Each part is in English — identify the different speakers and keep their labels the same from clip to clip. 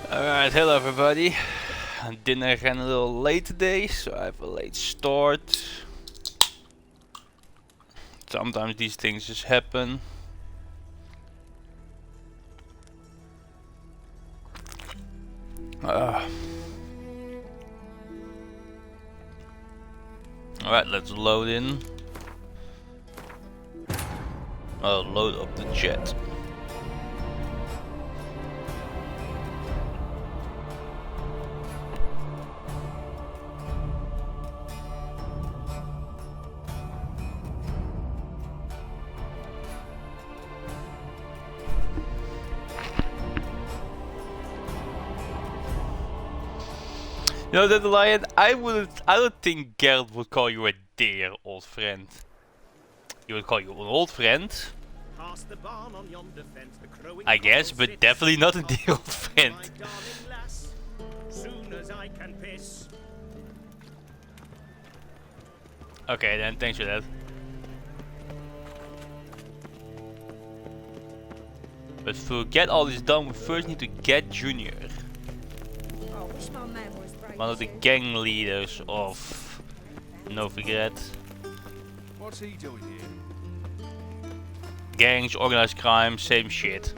Speaker 1: Alright, hello everybody. Dinner ran a little late today, so I have a late start. Sometimes these things just happen. Alright, let's load in. I'll load up the jet. You know that, Lion, I don't think Geralt would call you a dear old friend. He would call you an old friend, I guess, but definitely not a dear old friend. Okay then, thanks for that. But to get all this done, we first need to get Junior. One of the gang leaders of Novigrad.
Speaker 2: What's he doing here?
Speaker 1: Gangs, organized crime, same shit.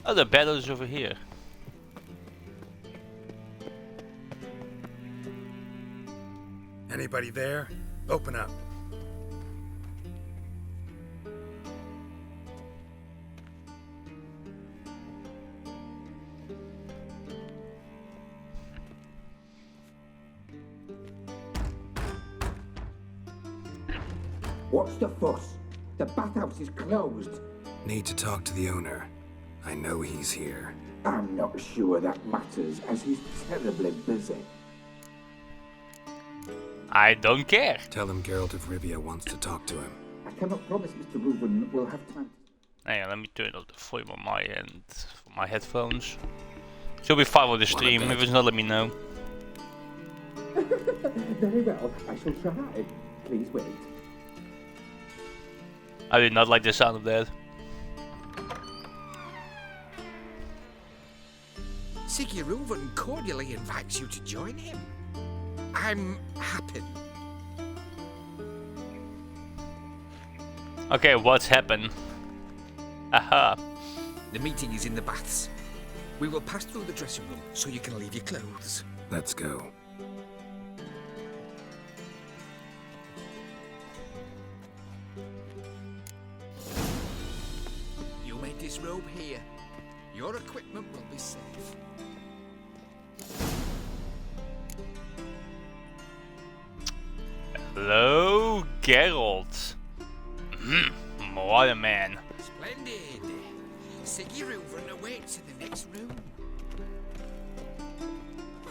Speaker 1: Oh, the battle is over here.
Speaker 3: Anybody there? Open up.
Speaker 4: What's the fuss? The bathhouse is closed.
Speaker 3: Need to talk to the owner. I know he's here.
Speaker 4: I'm not sure that matters, as he's terribly busy.
Speaker 1: I don't care.
Speaker 3: Tell him Geralt of Rivia wants to talk to him.
Speaker 4: I cannot promise Mr. Reuben will have time.
Speaker 1: Hang on, let me turn up the volume on my end for my headphones. She'll be fine with the stream. If it's not, let me know.
Speaker 4: Very well, I shall try. Please wait.
Speaker 1: I did not like the sound of that.
Speaker 5: Siggy Reuven cordially invites you to join him. I'm happy.
Speaker 1: Okay, what's happened? Aha.
Speaker 5: The meeting is in the baths. We will pass through the dressing room so you can leave your clothes.
Speaker 3: Let's go.
Speaker 5: You may disrobe here. Your equipment will be safe.
Speaker 1: Hello, Geralt. What a man.
Speaker 5: Splendid. Siggy Reuven awaits in the next room.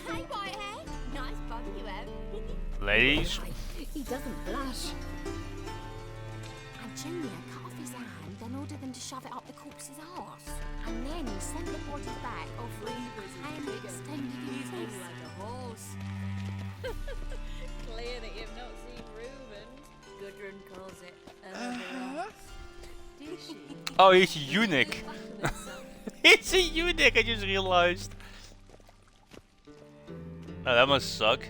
Speaker 6: Hey, Whitehead. Nice body you have.
Speaker 1: Ladies.
Speaker 6: He doesn't blush. And Junior cut off his hand, then ordered them to shove it up the corpse's arse. And then he sent the body back and extended his head like a horse.
Speaker 7: Clear that you've not seen Reuben. Gudrun calls it another Did she?
Speaker 1: Oh, he's a eunuch. He's a eunuch, I just realized. Oh, that must suck.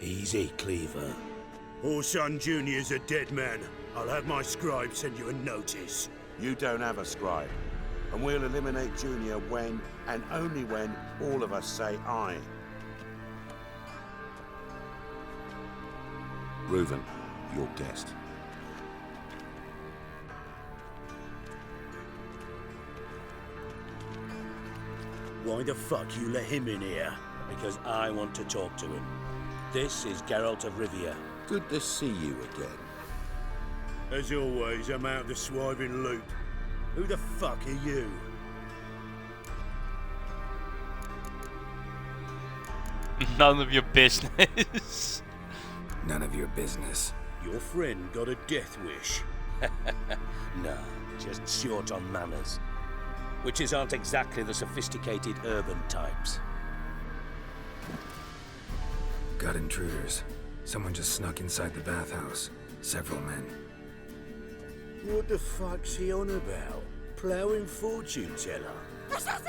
Speaker 8: Easy, Cleaver. Orson Jr.'s a dead man. I'll have my scribe send you a notice.
Speaker 9: You don't have a scribe. And we'll eliminate Junior when, and only when, all of us say aye.
Speaker 8: Reuven, your guest. Why the fuck you let him in here? Because I want to talk to him. This is Geralt of Rivia.
Speaker 9: Good to see you again.
Speaker 8: As always, I'm out the swiving loop. Who the fuck are you?
Speaker 1: None of your business.
Speaker 3: None of your business.
Speaker 8: Your friend got a death wish.
Speaker 10: No, just short on manners. Witches aren't exactly the sophisticated urban types.
Speaker 3: Got intruders. Someone just snuck inside the bathhouse. Several men.
Speaker 8: What the fuck's he on about? Plowing fortune teller.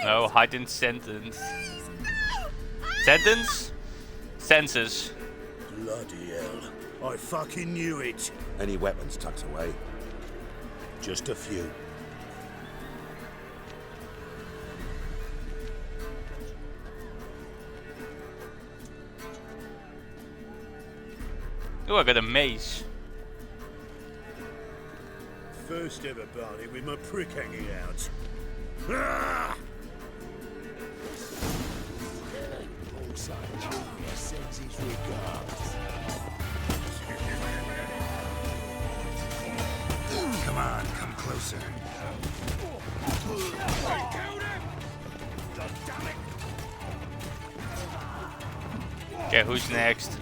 Speaker 1: No, heightened sentence. Sentence? Census.
Speaker 8: Bloody hell. I fucking knew it.
Speaker 9: Any weapons tucked away?
Speaker 8: Just a few.
Speaker 1: Oh, I got a mace.
Speaker 8: First ever party with my prick hanging out. Ah! Sends his regards.
Speaker 3: Come on, come closer.
Speaker 1: Okay, who's next?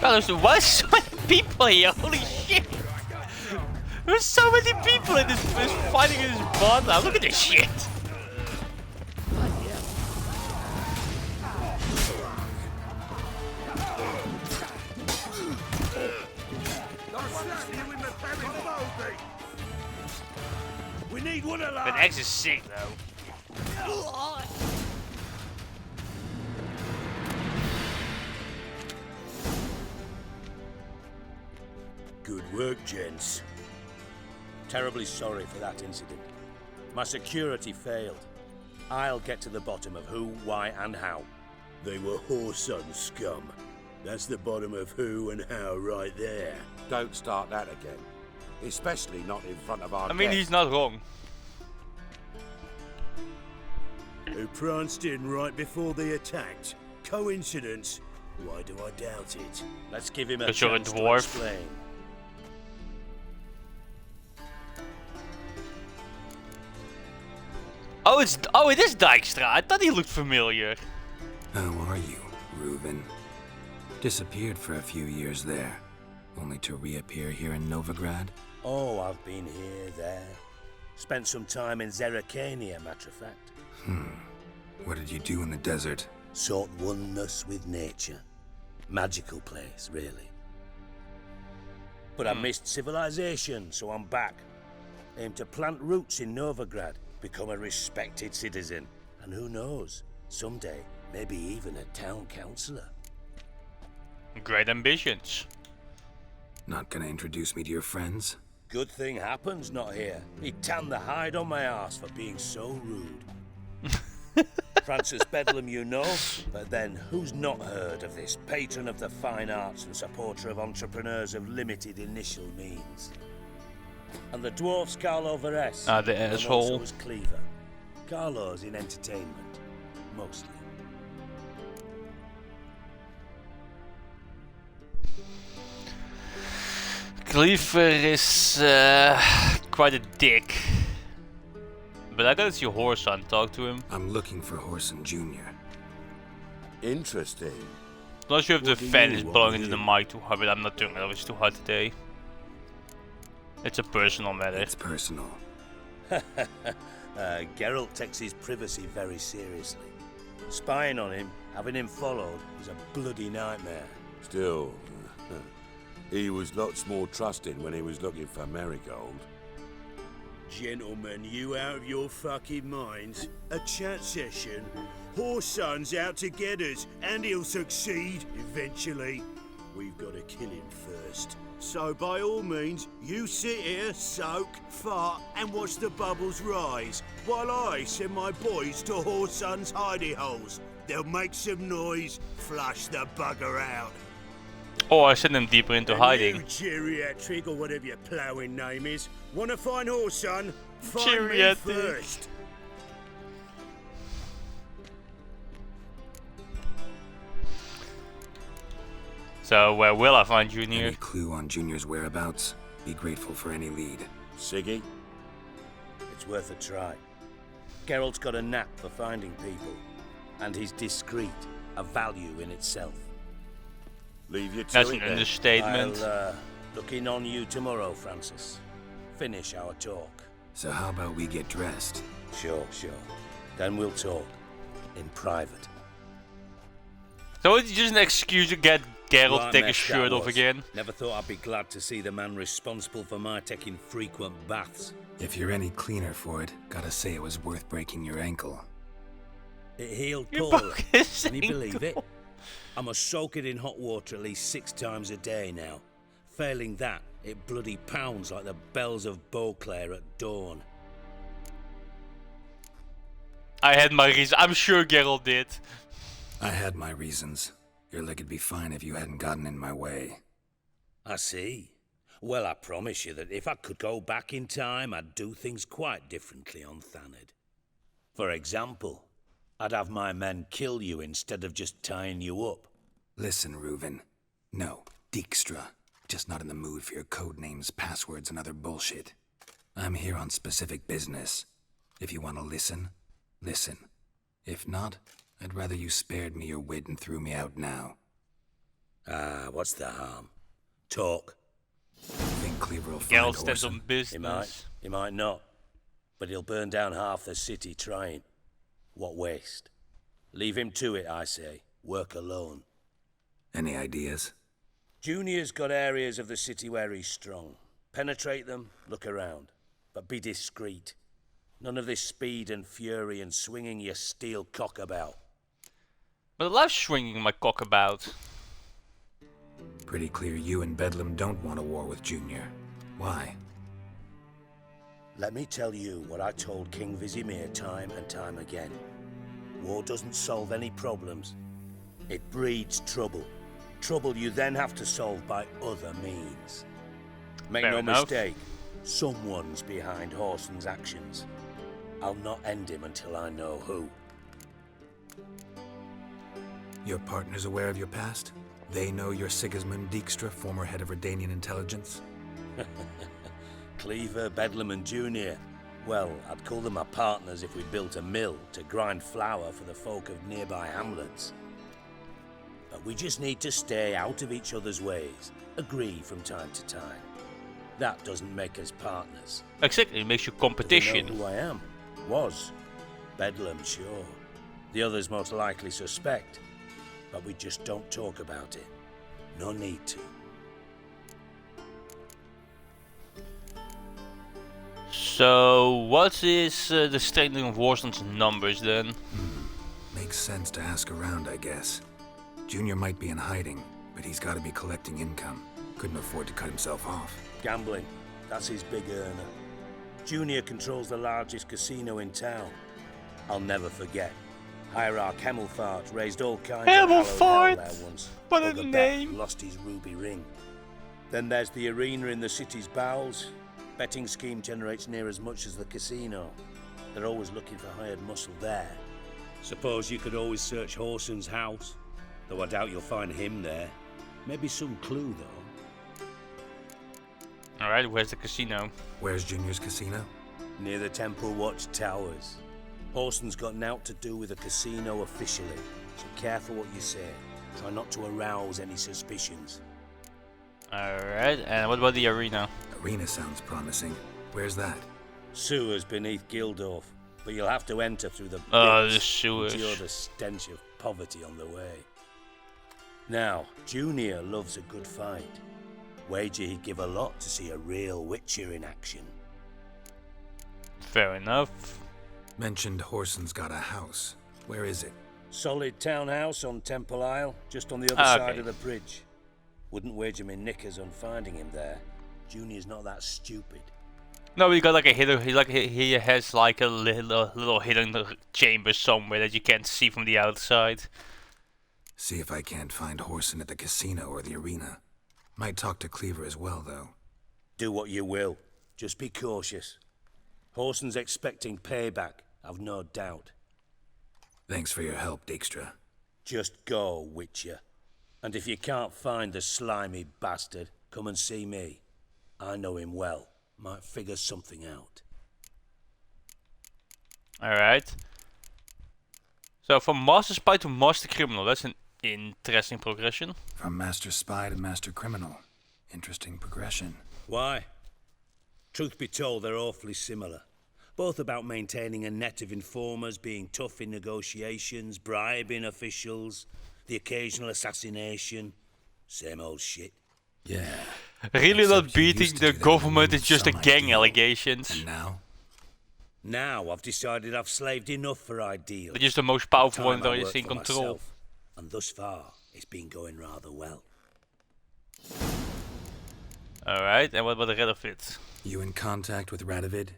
Speaker 1: God, why are so many people here? Holy shit! There's so many people in this fighting in this bar now. Look at this shit!
Speaker 8: We need one alive.
Speaker 1: But X is sick though.
Speaker 8: Good work, gents.
Speaker 10: Terribly sorry for that incident. My security failed. I'll get to the bottom of who, why, and how.
Speaker 8: They were whoreson scum. That's the bottom of who and how right there.
Speaker 9: Don't start that again. Especially not in front of our
Speaker 1: I mean,
Speaker 9: guests.
Speaker 1: he's not wrong.
Speaker 8: Who pranced in right before they attacked. Coincidence? Why do I doubt it?
Speaker 10: Let's give him a
Speaker 1: 'Cause you're a
Speaker 10: chance to
Speaker 1: dwarf.
Speaker 10: explain.
Speaker 1: Oh, it is Dijkstra. I thought he looked familiar.
Speaker 3: How are you, Reuben? Disappeared for a few years there, only to reappear here in Novigrad?
Speaker 10: Oh, I've been here, there. Spent some time in Zerrikania, matter of fact.
Speaker 3: What did you do in the desert?
Speaker 10: Sought oneness with nature. Magical place, really. But I missed civilization, so I'm back. Aim to plant roots in Novigrad, become a respected citizen. And who knows, someday, maybe even a town councillor.
Speaker 1: Great ambitions.
Speaker 3: Not gonna introduce me to your friends?
Speaker 10: Good thing Happen's not here. He'd tan the hide on my arse for being so rude. Francis Bedlam, you know, but then who's not heard of this patron of the fine arts and supporter of entrepreneurs of limited initial means? And the dwarf's Carlo Veres.
Speaker 1: Ah, the
Speaker 10: and
Speaker 1: asshole.
Speaker 10: also his cleaver. Carlo's in entertainment, mostly.
Speaker 1: Cleaver is quite a dick. But I gotta see Horson, talk to him.
Speaker 3: I'm looking for Horson Jr.
Speaker 9: Interesting.
Speaker 1: Not sure if the
Speaker 9: What do
Speaker 1: fan
Speaker 9: you
Speaker 1: is
Speaker 9: want
Speaker 1: blowing
Speaker 9: with
Speaker 1: into the
Speaker 9: him?
Speaker 1: mic too hard, but I'm not doing it. It's too hard today. It's a personal matter.
Speaker 3: It's personal.
Speaker 10: Geralt takes his privacy very seriously. Spying on him, having him followed, is a bloody nightmare.
Speaker 9: Still, he was lots more trusting when he was looking for Marigold.
Speaker 8: Gentlemen, you out of your fucking minds? A chat session? Horson's out to get us, and he'll succeed eventually. We've got to kill him first. So by all means, you sit here, soak, fart, and watch the bubbles rise, while I send my boys to Horson's hidey holes. They'll make some noise, flush the bugger out.
Speaker 1: Oh, I sent him deeper into
Speaker 8: And
Speaker 1: hiding.
Speaker 8: you, geriatric, or whatever your ploughing name is, wanna find Horson? Find me
Speaker 1: Geriatric.
Speaker 8: first.
Speaker 1: So where will I find Junior?
Speaker 3: Any clue on Junior's whereabouts? Be grateful for any lead.
Speaker 9: Siggy?
Speaker 10: It's worth a try. Geralt's got a knack for finding people, and he's discreet, a value in itself.
Speaker 9: Leave you to
Speaker 1: That's
Speaker 9: it
Speaker 1: an
Speaker 9: then.
Speaker 1: understatement.
Speaker 10: I'll look in on you tomorrow, Francis. Finish our talk.
Speaker 3: So how about we get dressed?
Speaker 10: Sure, sure. Then we'll talk. In private.
Speaker 1: So it's just an excuse to get Geralt to
Speaker 10: Right
Speaker 1: take his
Speaker 10: mess
Speaker 1: shirt
Speaker 10: that
Speaker 1: off
Speaker 10: was.
Speaker 1: again.
Speaker 10: Never thought I'd be glad to see the man responsible for my taking frequent baths.
Speaker 3: If you're any cleaner for it, gotta say it was worth breaking your ankle.
Speaker 10: It healed
Speaker 1: You
Speaker 10: poorly.
Speaker 1: broke his
Speaker 10: Can you believe it?
Speaker 1: ankle.
Speaker 10: I must soak it in hot water at least 6 times a day now. Failing that, it bloody pounds like the bells of Beauclair at dawn.
Speaker 1: I had my reason. I'm sure Geralt did.
Speaker 3: I had my reasons. Your leg would be fine if you hadn't gotten in my way.
Speaker 10: I see. Well, I promise you that if I could go back in time, I'd do things quite differently on Thanad. For example, I'd have my men kill you instead of just tying you up.
Speaker 3: Listen, Reuven. No, Dijkstra. Just not in the mood for your code names, passwords, and other bullshit. I'm here on specific business. If you want to listen, listen. If not, I'd rather you spared me your wit and threw me out now.
Speaker 10: What's the harm? Talk.
Speaker 3: Think Cleaver will find
Speaker 1: Geralt stands
Speaker 3: Orson?
Speaker 1: on business.
Speaker 10: He might not. But he'll burn down half the city trying. What waste? Leave him to it, I say. Work alone.
Speaker 3: Any ideas?
Speaker 10: Junior's got areas of the city where he's strong. Penetrate them, look around. But be discreet. None of this speed and fury and swinging your steel cock about.
Speaker 1: But I love swinging my cock about.
Speaker 3: Pretty clear you and Bedlam don't want a war with Junior. Why?
Speaker 10: Let me tell you what I told King Vizimir time and time again. War doesn't solve any problems. It breeds trouble. Trouble you then have to solve by other means. Make
Speaker 1: Fair
Speaker 10: no
Speaker 1: enough.
Speaker 10: mistake, someone's behind Horson's actions. I'll not end him until I know who.
Speaker 3: Your partner's aware of your past? They know you're Sigismund Dijkstra, former head of Redanian intelligence?
Speaker 10: Cleaver, Bedlam and Junior. Well, I'd call them my partners if we built a mill to grind flour for the folk of nearby hamlets. But we just need to stay out of each other's ways. Agree from time to time. That doesn't make us partners.
Speaker 1: Exactly, it makes you
Speaker 10: Do they
Speaker 1: competition.
Speaker 10: know who I am? Was. Bedlam, sure. The others most likely suspect. But we just don't talk about it. No need to.
Speaker 1: So, what is the strengthening of Warson's numbers then?
Speaker 3: Makes sense to ask around, I guess. Junior might be in hiding, but he's got to be collecting income. Couldn't afford to cut himself off.
Speaker 10: Gambling. That's his big earner. Junior controls the largest casino in town. I'll never forget. Hierarch Hemmelfart raised all kinds of hallowed hell there once.
Speaker 1: What a
Speaker 10: Bugger Bet
Speaker 1: name!
Speaker 10: lost his ruby ring. Then there's the arena in the city's bowels. Betting scheme generates near as much as the casino. They're always looking for hired muscle there. Suppose you could always search Horson's house. Though I doubt you'll find him there. Maybe some clue, though.
Speaker 1: Alright, where's the casino?
Speaker 3: Where's Junior's casino?
Speaker 10: Near the Temple Watch Towers. Horson's got naught to do with the casino officially, so careful what you say. Try not to arouse any suspicions.
Speaker 1: Alright, and what about the arena?
Speaker 3: Arena sounds promising. Where's that?
Speaker 10: Sewers beneath Gildorf, but you'll have to enter through the
Speaker 1: Oh,
Speaker 10: pits,
Speaker 1: the sewers.
Speaker 10: endure the stench of poverty on the way. Now, Junior loves a good fight. Wager he'd give a lot to see a real Witcher in action.
Speaker 1: Fair enough.
Speaker 3: Mentioned Horson's got a house. Where is it?
Speaker 10: Solid townhouse on Temple Isle, just on the other side of the bridge. Wouldn't wager me knickers on finding him there. Junior's not that stupid.
Speaker 1: No, he got like a hidden. He has like a little hidden chamber somewhere that you can't see from the outside.
Speaker 3: See if I can't find Horson at the casino or the arena. Might talk to Cleaver as well, though.
Speaker 10: Do what you will. Just be cautious. Horson's expecting payback, I've no doubt.
Speaker 3: Thanks for your help, Dijkstra.
Speaker 10: Just go, Witcher. And if you can't find the slimy bastard, come and see me. I know him well. Might figure something out.
Speaker 1: Alright. So from Master Spy to Master Criminal, that's an interesting progression.
Speaker 3: From Master Spy to Master Criminal. Interesting progression.
Speaker 10: Why? Truth be told, they're awfully similar. Both about maintaining a net of informers, being tough in negotiations, bribing officials, the occasional assassination. Same old shit.
Speaker 3: Yeah.
Speaker 1: Really
Speaker 3: Except
Speaker 1: not
Speaker 3: you
Speaker 1: beating
Speaker 3: used to
Speaker 1: the
Speaker 3: do that
Speaker 1: government
Speaker 3: with
Speaker 1: is just a
Speaker 3: some
Speaker 1: gang
Speaker 3: ideal.
Speaker 1: allegations.
Speaker 3: And now?
Speaker 10: Now I've decided I've slaved enough for ideals.
Speaker 1: They're just the most powerful one
Speaker 10: Time
Speaker 1: that
Speaker 10: I
Speaker 1: is
Speaker 10: work
Speaker 1: in
Speaker 10: for
Speaker 1: control.
Speaker 10: myself, and thus far, it's been going rather well.
Speaker 1: Alright, and what about the red of it?
Speaker 3: You in contact with Radovid?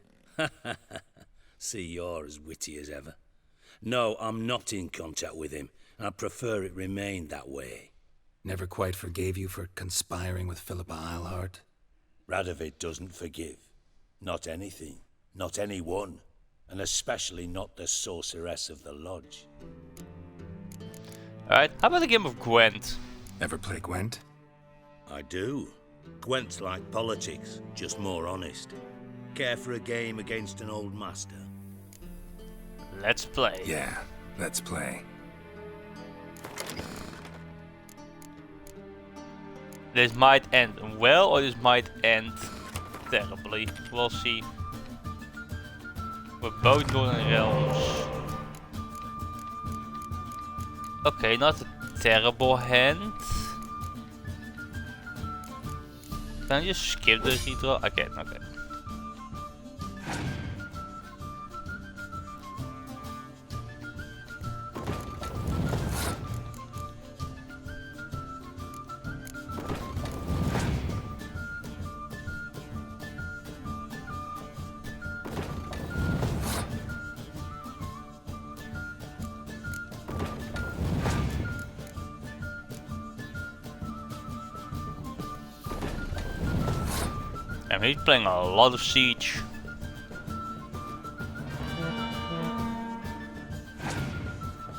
Speaker 10: See, you're as witty as ever. No, I'm not in contact with him. I prefer it remained that way.
Speaker 3: Never quite forgave you for conspiring with Philippa Eilhart?
Speaker 10: Radovid doesn't forgive. Not anything. Not anyone. And especially not the sorceress of the lodge.
Speaker 1: Alright, how about the game of Gwent?
Speaker 3: Ever play Gwent?
Speaker 10: I do. Gwent's like politics, just more honest. Care for a game against an old master?
Speaker 1: Let's play.
Speaker 3: Yeah, let's play.
Speaker 1: This might end well or this might end terribly. We'll see. We're both Northern Realms. Okay, not a terrible hand. Can I just skip the redraw? I can, okay. And he's playing a lot of Siege.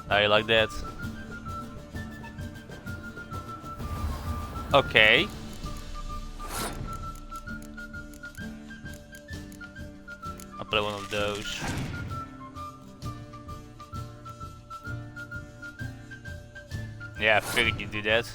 Speaker 1: How you like that? Okay. I'll play one of those. Yeah, I figured you'd do that.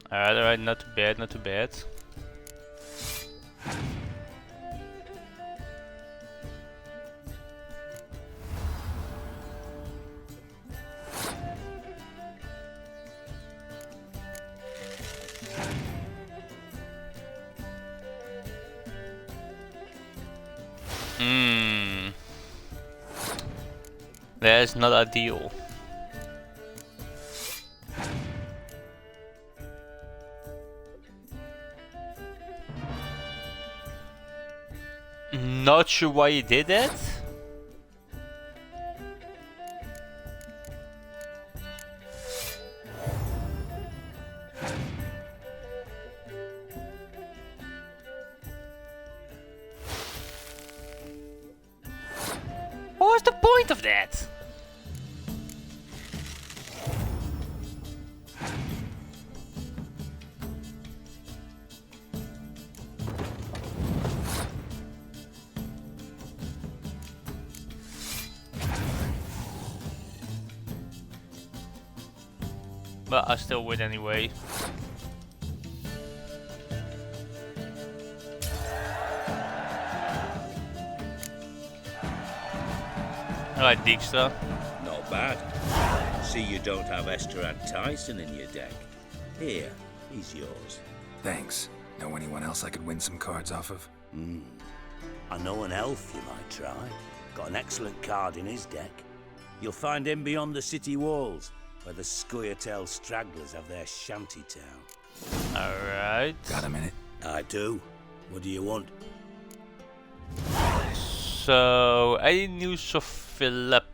Speaker 1: Alright, not too bad, not too bad. That's not ideal. Not sure why he did that. What was the point of that? But I still win anyway. Alright, Dijkstra.
Speaker 10: Not bad. See you don't have Esterad Tyson in your deck. Here, he's yours.
Speaker 3: Thanks. Know anyone else I could win some cards off of?
Speaker 10: I know an elf you might try. Got an excellent card in his deck. You'll find him beyond the city walls, where the Scoia'tael stragglers have their shanty town.
Speaker 1: Alright.
Speaker 3: Got a minute?
Speaker 10: I do. What do you want?
Speaker 1: So, any news of Philippa?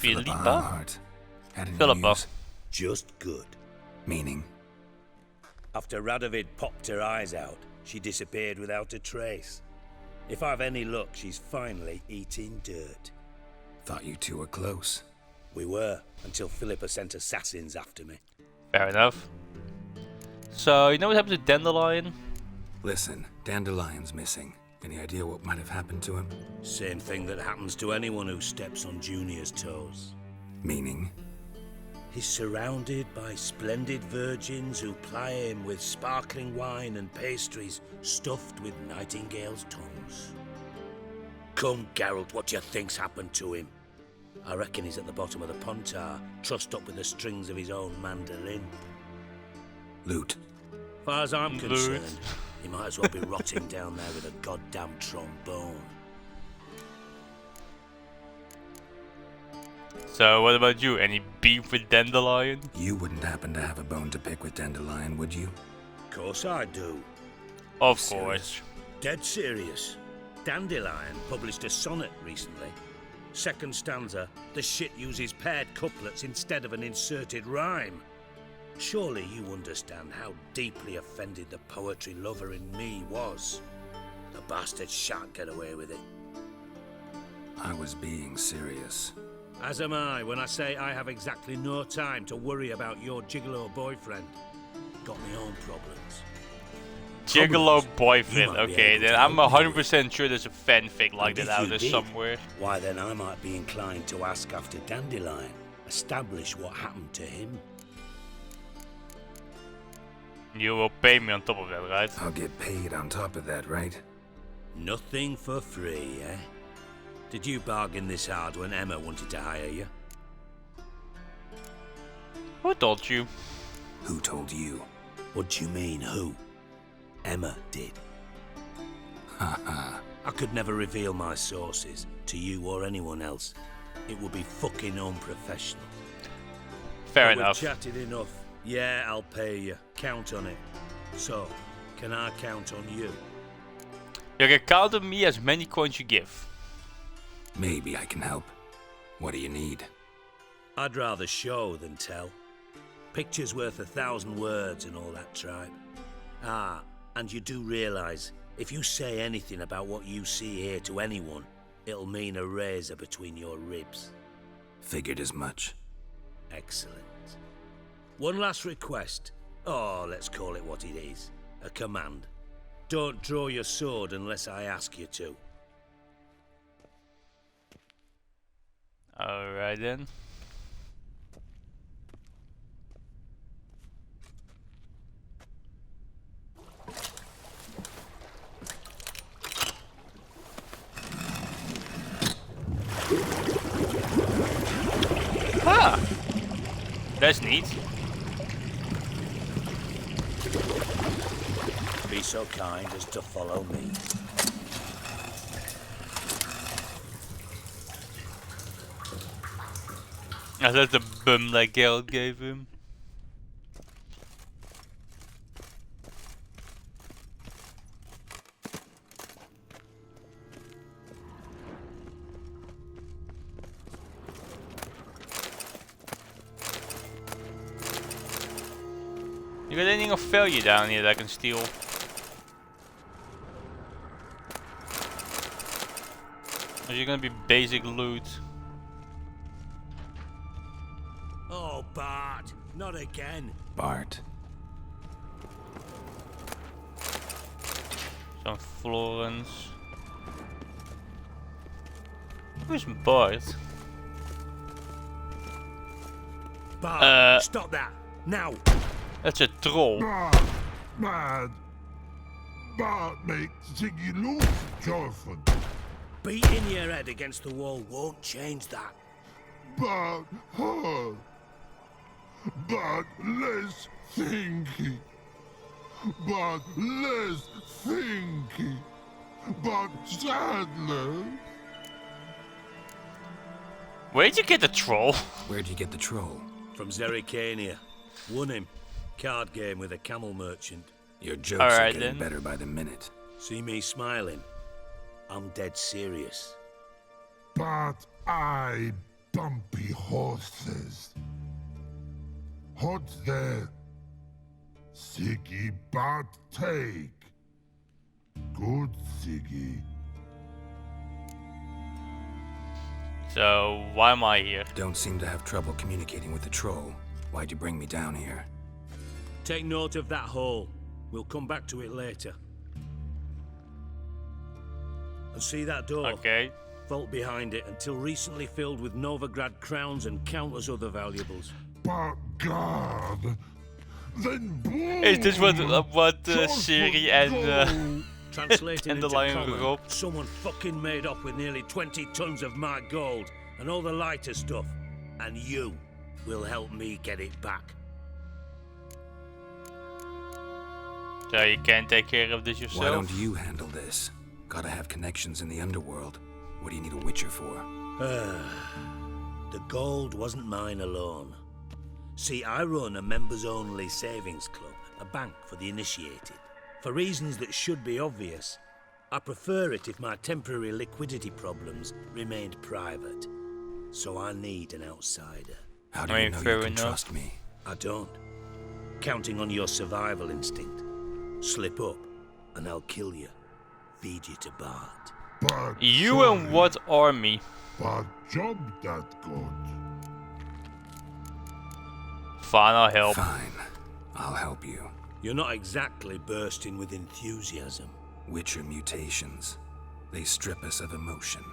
Speaker 3: Eilhart. Had any
Speaker 1: Philippa.
Speaker 3: news?
Speaker 10: Just good.
Speaker 3: Meaning?
Speaker 10: After Radovid popped her eyes out, she disappeared without a trace. If I've any luck, she's finally eating dirt.
Speaker 3: Thought you two were close.
Speaker 10: We were, until Philippa sent assassins after me.
Speaker 1: Fair enough. So, you know what happened to Dandelion?
Speaker 3: Listen, Dandelion's missing. Any idea what might have happened to him?
Speaker 10: Same thing that happens to anyone who steps on Junior's toes.
Speaker 3: Meaning?
Speaker 10: He's surrounded by splendid virgins who ply him with sparkling wine and pastries stuffed with nightingales' tongues. Come, Geralt, what do you think's happened to him? I reckon he's at the bottom of the Pontar, trussed up with the strings of his own mandolin.
Speaker 3: Loot.
Speaker 10: Far as I'm concerned, he might as well be rotting down there with a goddamn trombone.
Speaker 1: So, what about you? Any beef with Dandelion?
Speaker 3: You wouldn't happen to have a bone to pick with Dandelion, would you?
Speaker 10: Of course I do.
Speaker 1: Of
Speaker 3: Serious?
Speaker 1: course.
Speaker 10: Dead serious. Dandelion published a sonnet recently. Second stanza, the shit uses paired couplets instead of an inserted rhyme. Surely you understand how deeply offended the poetry lover in me was. The bastard shan't get away with it.
Speaker 3: I was being serious.
Speaker 10: As am I when I say I have exactly no time to worry about your gigolo boyfriend. Got my own problems.
Speaker 1: Gigolo boyfriend.
Speaker 10: You might be
Speaker 1: Okay,
Speaker 10: able
Speaker 1: then
Speaker 10: to
Speaker 1: I'm
Speaker 10: help me
Speaker 1: 100% sure there's a fanfic like
Speaker 10: And
Speaker 1: that
Speaker 10: if
Speaker 1: out
Speaker 10: you
Speaker 1: there
Speaker 10: did,
Speaker 1: somewhere.
Speaker 10: Why then I might be inclined to ask after Dandelion. Establish what happened to him.
Speaker 1: You will pay me on top of that, right?
Speaker 3: I'll get paid on top of that, right?
Speaker 10: Nothing for free, eh? Did you bargain this hard when Emma wanted to hire you?
Speaker 1: Who told you?
Speaker 3: Who told you?
Speaker 10: What do you mean, who? Emma did.
Speaker 3: Haha.
Speaker 10: I could never reveal my sources to you or anyone else. It would be fucking unprofessional.
Speaker 1: Fair
Speaker 10: But
Speaker 1: enough.
Speaker 10: We've chatted enough. Yeah, I'll pay you. Count on it. So, can I count on you?
Speaker 1: You can count on me as many coins you give.
Speaker 3: Maybe I can help. What do you need?
Speaker 10: I'd rather show than tell. Picture's worth 1,000 words and all that tripe. Ah, and you do realise, if you say anything about what you see here to anyone, it'll mean a razor between your ribs.
Speaker 3: Figured as much.
Speaker 10: Excellent. One last request. Oh, let's call it what it is. A command. Don't draw your sword unless I ask you to.
Speaker 1: Alright then. Ah! That's neat.
Speaker 10: Be so kind as to follow me.
Speaker 1: That's the bum that Geralt gave him. You got anything of value down here that I can steal? Or is it gonna be basic loot?
Speaker 10: Oh, Bart, not again.
Speaker 3: Bart.
Speaker 1: Some Florence. Who's Bart?
Speaker 10: Bart, stop that, now.
Speaker 1: That's a troll.
Speaker 2: Bad. Bart makes Ziggy lose, Jonathan.
Speaker 10: Beating your head against the wall won't change that.
Speaker 2: Bart hard. Bart less thinky. Bart less thinky. Bart Sadler.
Speaker 1: Where'd you get the troll?
Speaker 3: Where'd you get the troll?
Speaker 10: From Zerrikania. Won him. Card game with a camel merchant.
Speaker 3: Your jokes
Speaker 1: All
Speaker 3: are
Speaker 1: right,
Speaker 3: getting
Speaker 1: then.
Speaker 3: better by the minute.
Speaker 10: See me smiling? I'm dead serious.
Speaker 2: But I bumpy horses. Hot there. Siggy Bart take. Good Siggy.
Speaker 1: So, why am I here?
Speaker 3: Don't seem to have trouble communicating with the troll. Why'd you bring me down here?
Speaker 10: Take note of that hole. We'll come back to it later. And see that door?
Speaker 1: Okay.
Speaker 10: Vault behind it, until recently filled with Novigrad crowns and countless other valuables.
Speaker 2: But God, then boom!
Speaker 1: Is this what Siri and
Speaker 10: Translated
Speaker 1: and the
Speaker 10: into
Speaker 1: Lion
Speaker 10: common,
Speaker 1: Rob?
Speaker 10: someone fucking made off with nearly 20 tons of my gold and all the lighter stuff. And you will help me get it back.
Speaker 1: So you can't take care of this yourself?
Speaker 3: Why don't you handle this? Gotta have connections in the underworld. What do you need a witcher for?
Speaker 10: The gold wasn't mine alone. See, I run a members-only savings club, a bank for the initiated. For reasons that should be obvious, I prefer it if my temporary liquidity problems remained private. So I need an outsider.
Speaker 3: How do you know you can trust me?
Speaker 10: I don't. Counting on your survival instinct. Slip up, and I'll kill you. Feed you to Bart.
Speaker 2: But
Speaker 1: You
Speaker 2: sorry,
Speaker 1: and what army?
Speaker 2: But job that good.
Speaker 1: Fine, I'll help.
Speaker 3: Fine. I'll help you.
Speaker 10: You're not exactly bursting with enthusiasm.
Speaker 3: Witcher mutations. They strip us of emotion.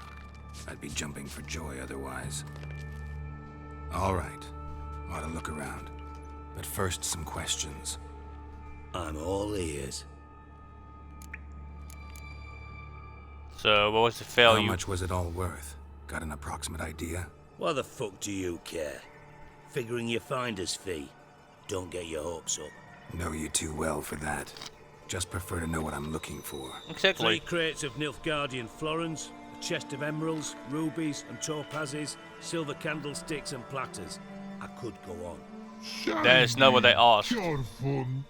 Speaker 3: I'd be jumping for joy otherwise. All right. Ought to look around. But first, some questions.
Speaker 10: I'm all ears.
Speaker 1: So, what was the
Speaker 3: How
Speaker 1: value?
Speaker 3: much was it all worth? Got an approximate idea?
Speaker 10: Why the fuck do you care? Figuring your finder's fee. Don't get your hopes up.
Speaker 3: Know you too well for that. Just prefer to know what I'm looking for.
Speaker 10: 3
Speaker 1: Exactly.
Speaker 10: crates of Nilfgaardian florins, a chest of emeralds, rubies and topazes, silver candlesticks and platters. I could go on.
Speaker 1: That is not what I asked.
Speaker 2: Your fun.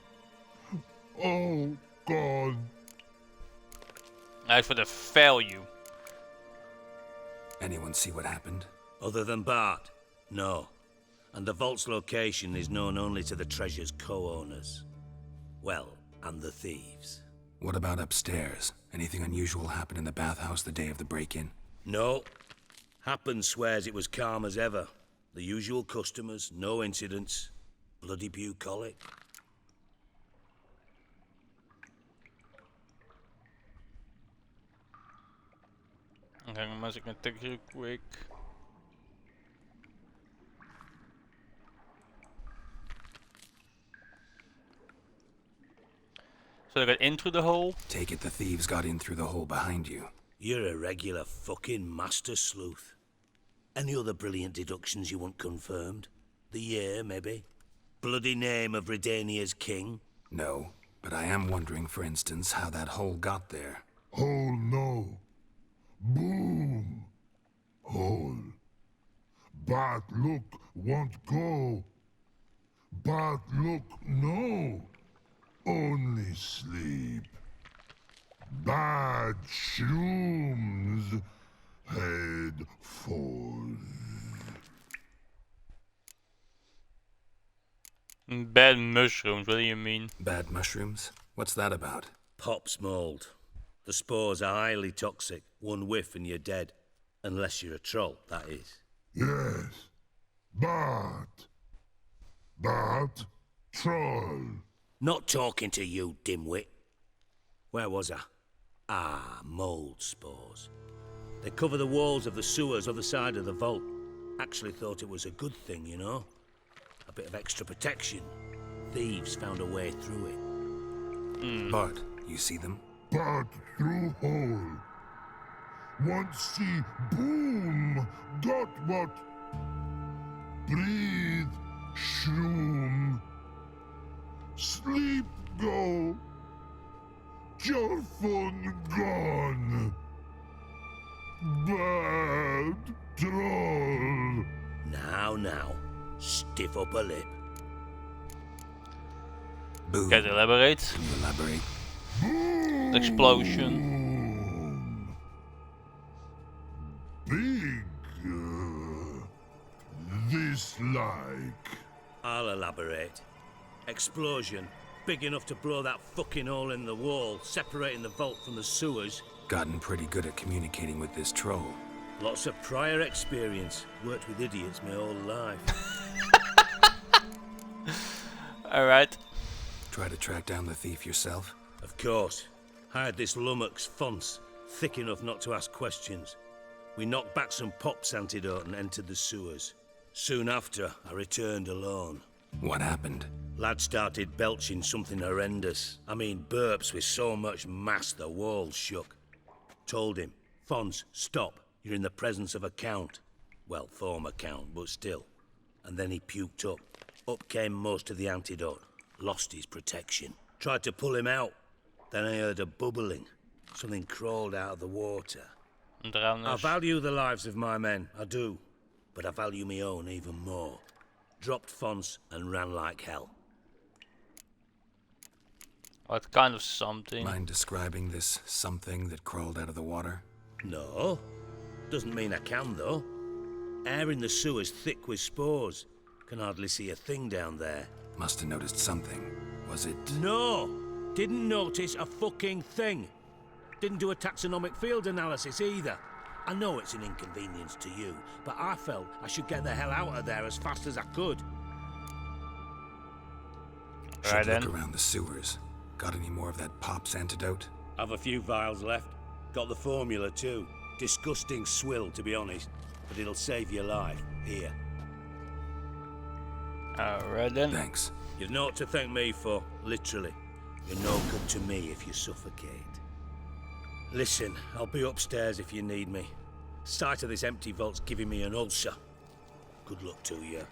Speaker 2: Oh God.
Speaker 1: As for the value.
Speaker 3: Anyone see what happened?
Speaker 10: Other than Bart? No. And the vault's location is known only to the treasure's co-owners. Well, and the thieves.
Speaker 3: What about upstairs? Anything unusual happen in the bathhouse the day of the break-in?
Speaker 10: No. Happen swears it was calm as ever. The usual customers, no incidents. Bloody bucolic.
Speaker 1: Okay, I'm gonna take real quick. So they got in through the hole?
Speaker 3: Take it the thieves got in through the hole behind you.
Speaker 10: You're a regular fucking master sleuth. Any other brilliant deductions you want confirmed? The year, maybe? Bloody name of Redania's king?
Speaker 3: No, but I am wondering, for instance, how that hole got there.
Speaker 2: Hole no. Boom. Hole. But look won't go. But look no. Only sleep. Bad shrooms. Head falls.
Speaker 1: Bad mushrooms, what do you mean?
Speaker 3: Bad mushrooms? What's that about?
Speaker 10: Pops mold. The spores are highly toxic. One whiff and you're dead. Unless you're a troll, that is.
Speaker 2: Yes. But troll.
Speaker 10: Not talking to you, dimwit. Where was I? Ah, mold spores. They cover the walls of the sewers other side of the vault. Actually thought it was a good thing, you know? A bit of extra protection. Thieves found a way through it.
Speaker 3: Bart, you see them?
Speaker 2: But through hole. Once see boom. Got what? Breathe. Shroom. Sleep go. Your fun gone. Bad troll.
Speaker 10: Now. Stiff upper lip.
Speaker 3: Boom.
Speaker 1: Can you elaborate?
Speaker 3: Can you elaborate?
Speaker 1: Explosion.
Speaker 2: Big. This like.
Speaker 10: I'll elaborate. Explosion. Big enough to blow that fucking hole in the wall, separating the vault from the sewers.
Speaker 3: Gotten pretty good at communicating with this troll.
Speaker 10: Lots of prior experience. Worked with idiots my whole life.
Speaker 1: Alright.
Speaker 3: Try to track down the thief yourself?
Speaker 10: Of course. Hired this lummox Fons, thick enough not to ask questions. We knocked back some Pop's antidote and entered the sewers. Soon after, I returned alone.
Speaker 3: What happened?
Speaker 10: Lad started belching something horrendous. I mean, burps with so much mass the walls shook. Told him, Fons, stop. You're in the presence of a count. Well, former count, but still. And then he puked up. Up came most of the antidote. Lost his protection. Tried to pull him out. Then I heard a bubbling. Something crawled out of the water. I value the lives of my men, I do. But I value my own even more. Dropped Fons and ran like hell.
Speaker 1: What kind of something?
Speaker 3: Mind describing this something that crawled out of the water?
Speaker 10: No. Doesn't mean I can, though. Air in the sewer's thick with spores. Can hardly see a thing down there.
Speaker 3: Must have noticed something. Was it...
Speaker 10: No! Didn't notice a fucking thing. Didn't do a taxonomic field analysis either. I know it's an inconvenience to you, but I felt I should get the hell out of there as fast as I could.
Speaker 3: Should look around the sewers. Got any more of that Pop's antidote?
Speaker 10: I've a few vials left. Got the formula too. Disgusting swill, to be honest, but it'll save your life. Here.
Speaker 1: Alright then.
Speaker 10: Thanks. You've naught to thank me for, literally. You're no good to me if you suffocate. Listen, I'll be upstairs if you need me. Sight of this empty vault's giving me an ulcer. Good luck to you.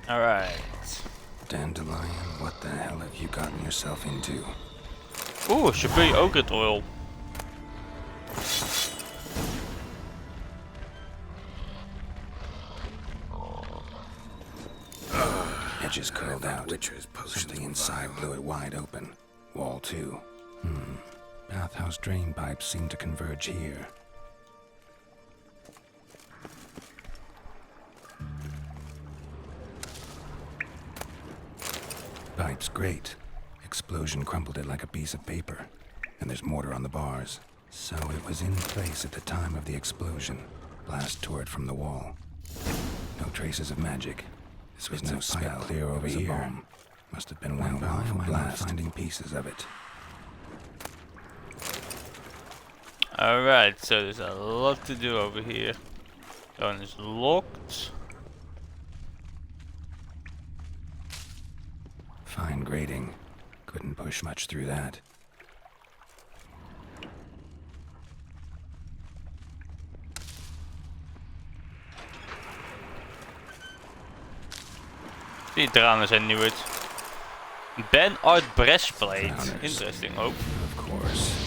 Speaker 1: Alright.
Speaker 3: Dandelion, what the hell have you gotten yourself into?
Speaker 1: Oeh, Chablis ogret oil.
Speaker 3: Edges curled out. Something inside blew it wide open. Wall too. Bathhouse drain pipes seem to converge here. Pipe's great. Explosion crumpled it like a piece of paper. And there's mortar on the bars. So it was in place at the time of the explosion. Blast tore it from the wall. No traces of magic. This was no spell. Clear over here. Must have been one powerful blast. Finding pieces of it.
Speaker 1: Alright, so there's a lot to do over here. That one is locked.
Speaker 3: Fine grading. Couldn't push much through that.
Speaker 1: Die tranen zijn nieuw. Ben Art breastplate. Interesting. Oh.
Speaker 3: Of course.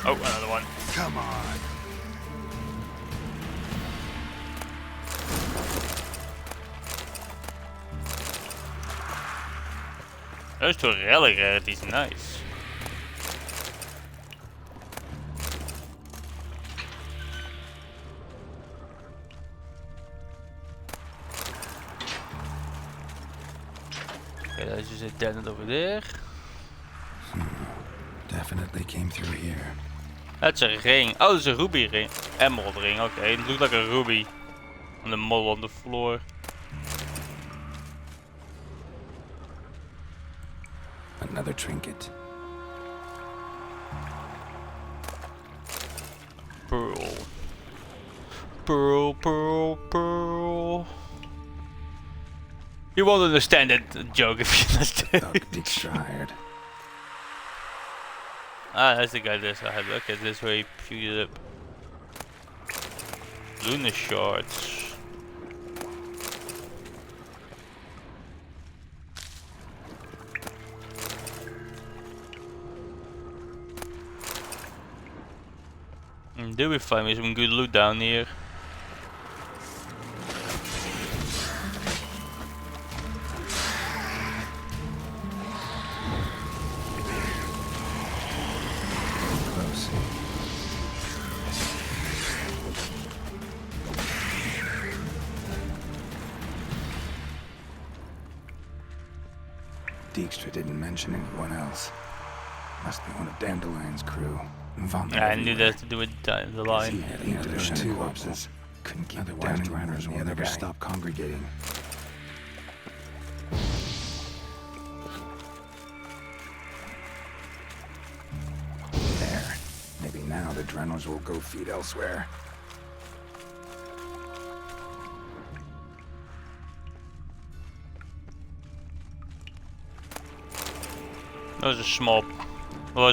Speaker 1: Oh, another one.
Speaker 2: Come on.
Speaker 1: Those two relic rarities, nice. Okay, there's just a dead end over there.
Speaker 3: Definitely came through here.
Speaker 1: That's a ring. Oh, it's a ruby ring. Emerald ring, okay. It looks like a ruby on the model on the floor.
Speaker 3: Another trinket.
Speaker 1: Pearl. Pearl, pearl, pearl. You won't understand that joke if you understand.
Speaker 3: Tired.
Speaker 1: Ah, that's the guy this I had. Okay, this way he fused it up. Lunar shards. And did we find me some good loot down here?
Speaker 3: Dijkstra didn't mention anyone else. Must be one of Dandelion's crew.
Speaker 1: I knew that to do with the line.
Speaker 3: He had either two corpses. Couldn't keep it down. Runners will never stop congregating. There. Maybe now the Drenors will go feed elsewhere.
Speaker 1: That was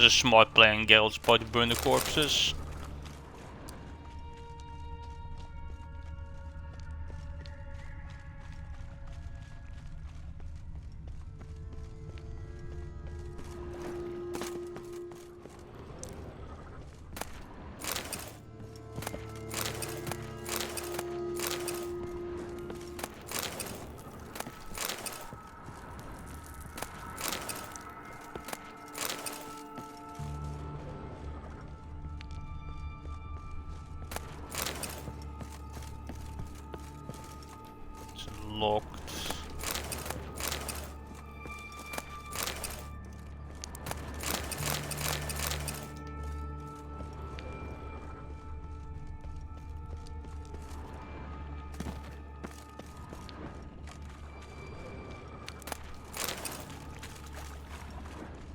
Speaker 1: a smart play on Geralt's part to burn the corpses. Locked.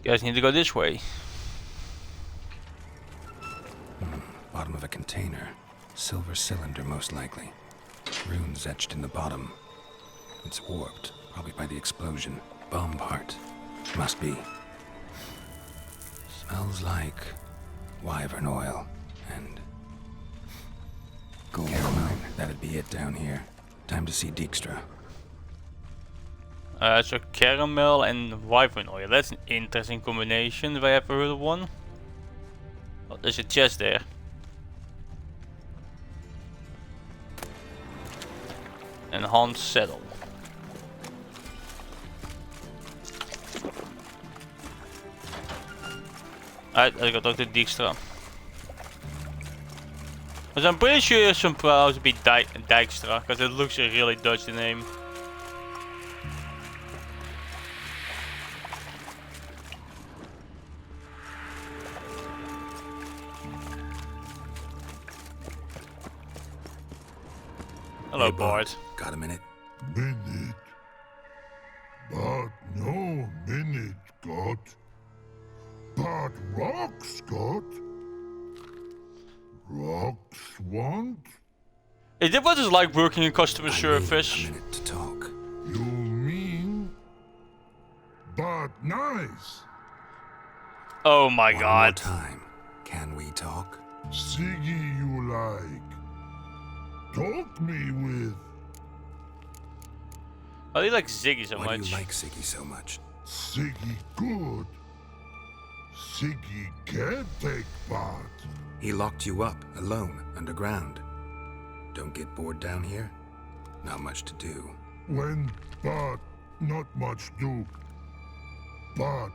Speaker 1: Guys need to go this way.
Speaker 3: Bottom of a container. Silver cylinder, most likely. Runes etched in the bottom. It's warped, probably by the explosion. Bomb part. Must be. Smells like wyvern oil and gold mine. That'd be it down here. Time to see Dijkstra.
Speaker 1: So caramel and wyvern oil. That's an interesting combination if I ever heard of one. Oh, there's a chest there. Enhanced saddle. Alright, let's go talk to Dijkstra. But I'm pretty sure it's supposed to be Dijkstra, because it looks a really Dutch name. Hello,
Speaker 3: Hey,
Speaker 1: Bart.
Speaker 3: Got a minute?
Speaker 2: Minute. But no minute, got. But rocks, got. Rocks want?
Speaker 1: Is that what it's like working in customer service?
Speaker 3: I need a minute to talk.
Speaker 2: You mean? But nice.
Speaker 1: Oh my
Speaker 3: One
Speaker 1: god.
Speaker 3: more time. Can we talk?
Speaker 2: Siggy you like. Talk me with.
Speaker 1: I like Ziggy so
Speaker 3: Why
Speaker 1: much.
Speaker 3: do you like Siggy so much?
Speaker 2: Siggy good. Siggy can't take part.
Speaker 3: He locked you up, alone, underground. Don't get bored down here? Not much to do.
Speaker 2: When but not much do. But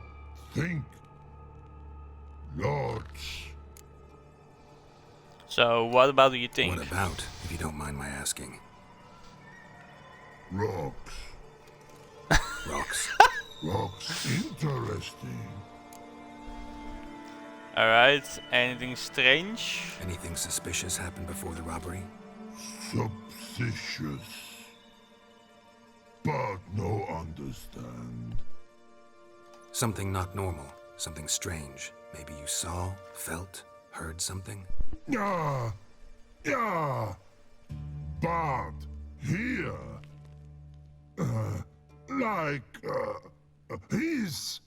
Speaker 2: think. Lots.
Speaker 1: So what about do you think?
Speaker 3: What about, if you don't mind my asking?
Speaker 2: Rocks.
Speaker 3: Rocks.
Speaker 2: Rocks interesting.
Speaker 1: Alright, anything strange?
Speaker 3: Anything suspicious happened before the robbery?
Speaker 2: Suspicious. But no understand.
Speaker 3: Something not normal. Something strange. Maybe you saw, felt, heard something?
Speaker 2: Yeah. Yeah. But here. His.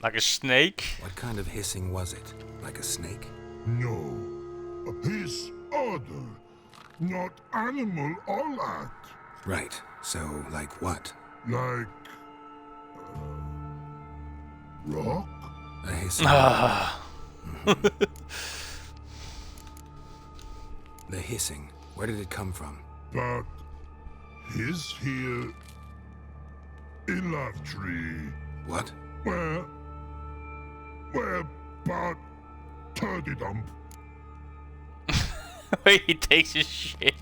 Speaker 1: Like a snake?
Speaker 3: What kind of hissing was it? Like a snake?
Speaker 2: No. His other. Not animal all that.
Speaker 3: Right. So, like what?
Speaker 2: Like. Rock?
Speaker 3: A hissing. The hissing. Where did it come from?
Speaker 2: But. His here. In Love Tree.
Speaker 3: What?
Speaker 2: Where, but Turdy Dump.
Speaker 1: Where he takes his shit.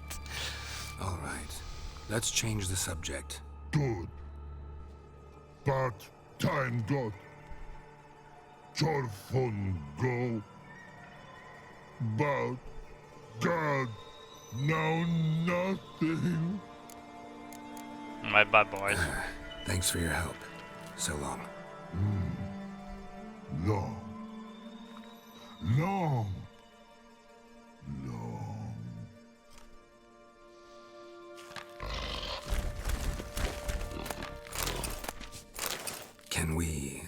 Speaker 3: All right. Let's change the subject.
Speaker 2: Good. But time got. Chorfon go. But God, now nothing.
Speaker 1: My bad, boys.
Speaker 3: Thanks for your help. So long.
Speaker 2: Long. Long. Long.
Speaker 3: Can we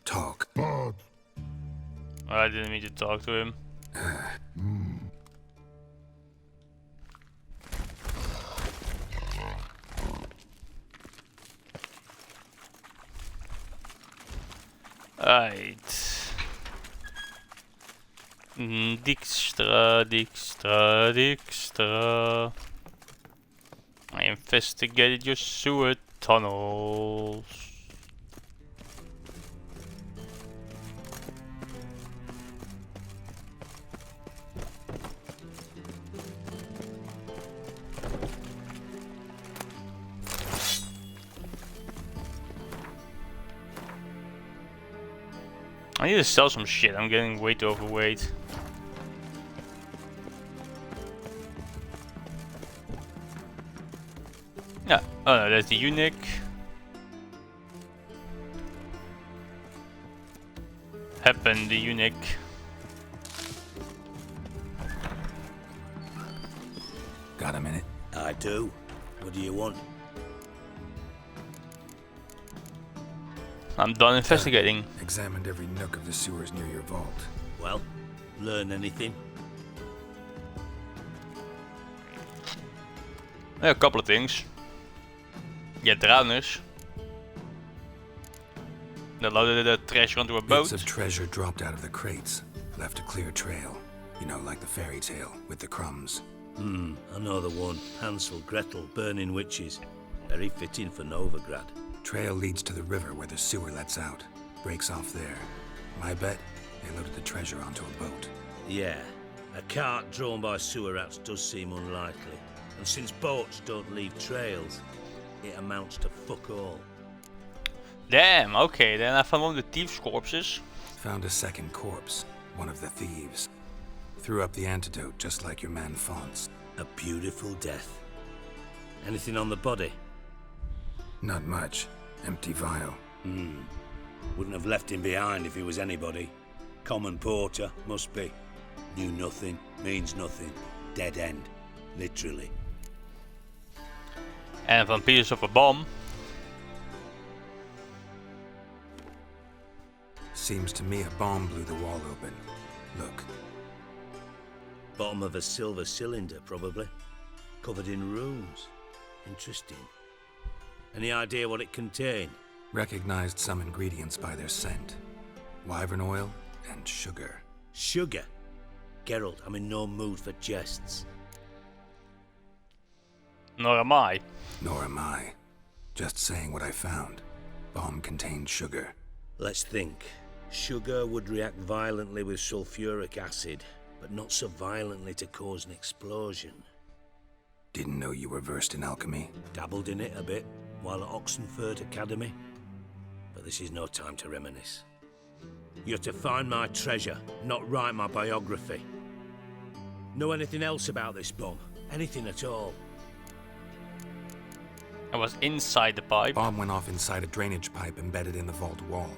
Speaker 3: talk?
Speaker 2: But
Speaker 1: I didn't mean to talk to him. Right. Dijkstra, Dijkstra, Dijkstra. I investigated your sewer tunnels. I need to sell some shit. I'm getting way too overweight. Yeah. Oh no, that's the eunuch. Happen the eunuch.
Speaker 3: Got a minute?
Speaker 10: I do. What do you want?
Speaker 1: I'm done investigating.
Speaker 3: Examined every nook of the sewers near your vault.
Speaker 10: Well, learn anything?
Speaker 1: Yeah, a couple of things. Yeah, drowners. They loaded the treasure onto a boat.
Speaker 3: Bits of treasure dropped out of the crates. Left a clear trail. You know, like the fairy tale with the crumbs.
Speaker 10: I know the one. Hansel, Gretel, burning witches. Very fitting for Novigrad.
Speaker 3: Trail leads to the river where the sewer lets out. Breaks off there. My bet, they loaded the treasure onto a boat.
Speaker 10: Yeah, a cart drawn by sewer rats does seem unlikely. And since boats don't leave trails, it amounts to fuck all.
Speaker 1: Damn, okay, then I found one of the thieves' corpses.
Speaker 3: Found a second corpse, one of the thieves. Threw up the antidote just like your man Fonz.
Speaker 10: A beautiful death. Anything on the body?
Speaker 3: Not much. Empty vial.
Speaker 10: Wouldn't have left him behind if he was anybody. Common porter, must be. Knew nothing, means nothing. Dead end. Literally.
Speaker 1: And van pieces of a bomb.
Speaker 3: Seems to me a bomb blew the wall open. Look.
Speaker 10: Bottom of a silver cylinder, probably. Covered in runes. Interesting. Any idea what it contained?
Speaker 3: Recognized some ingredients by their scent. Wyvern oil and sugar.
Speaker 10: Sugar? Geralt, I'm in no mood for jests.
Speaker 1: Nor am I.
Speaker 3: Nor am I. Just saying what I found. Bomb contained sugar.
Speaker 10: Let's think. Sugar would react violently with sulfuric acid, but not so violently to cause an explosion.
Speaker 3: Didn't know you were versed in alchemy.
Speaker 10: Dabbled in it a bit while at Oxenford Academy. But this is no time to reminisce. You're to find my treasure, not write my biography. Know anything else about this bomb? Anything at all?
Speaker 1: I was inside the pipe.
Speaker 3: Bomb went off inside a drainage pipe embedded in the vault wall.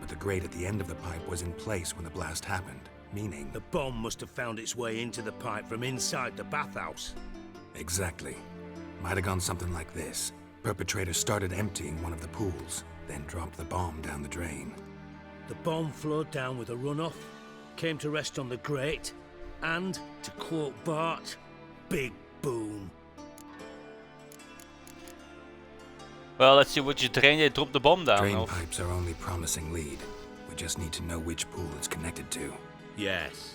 Speaker 3: But the grate at the end of the pipe was in place when the blast happened, meaning...
Speaker 10: The bomb must have found its way into the pipe from inside the bathhouse.
Speaker 3: Exactly. Might have gone something like this. Perpetrator started emptying one of the pools, then dropped the bomb down the drain.
Speaker 10: The bomb flowed down with a runoff, came to rest on the grate, and, to quote Bart, big boom.
Speaker 1: Well, let's see which drain they dropped the bomb down.
Speaker 3: Drain pipes are only promising lead. We just need to know which pool it's connected to.
Speaker 10: Yes.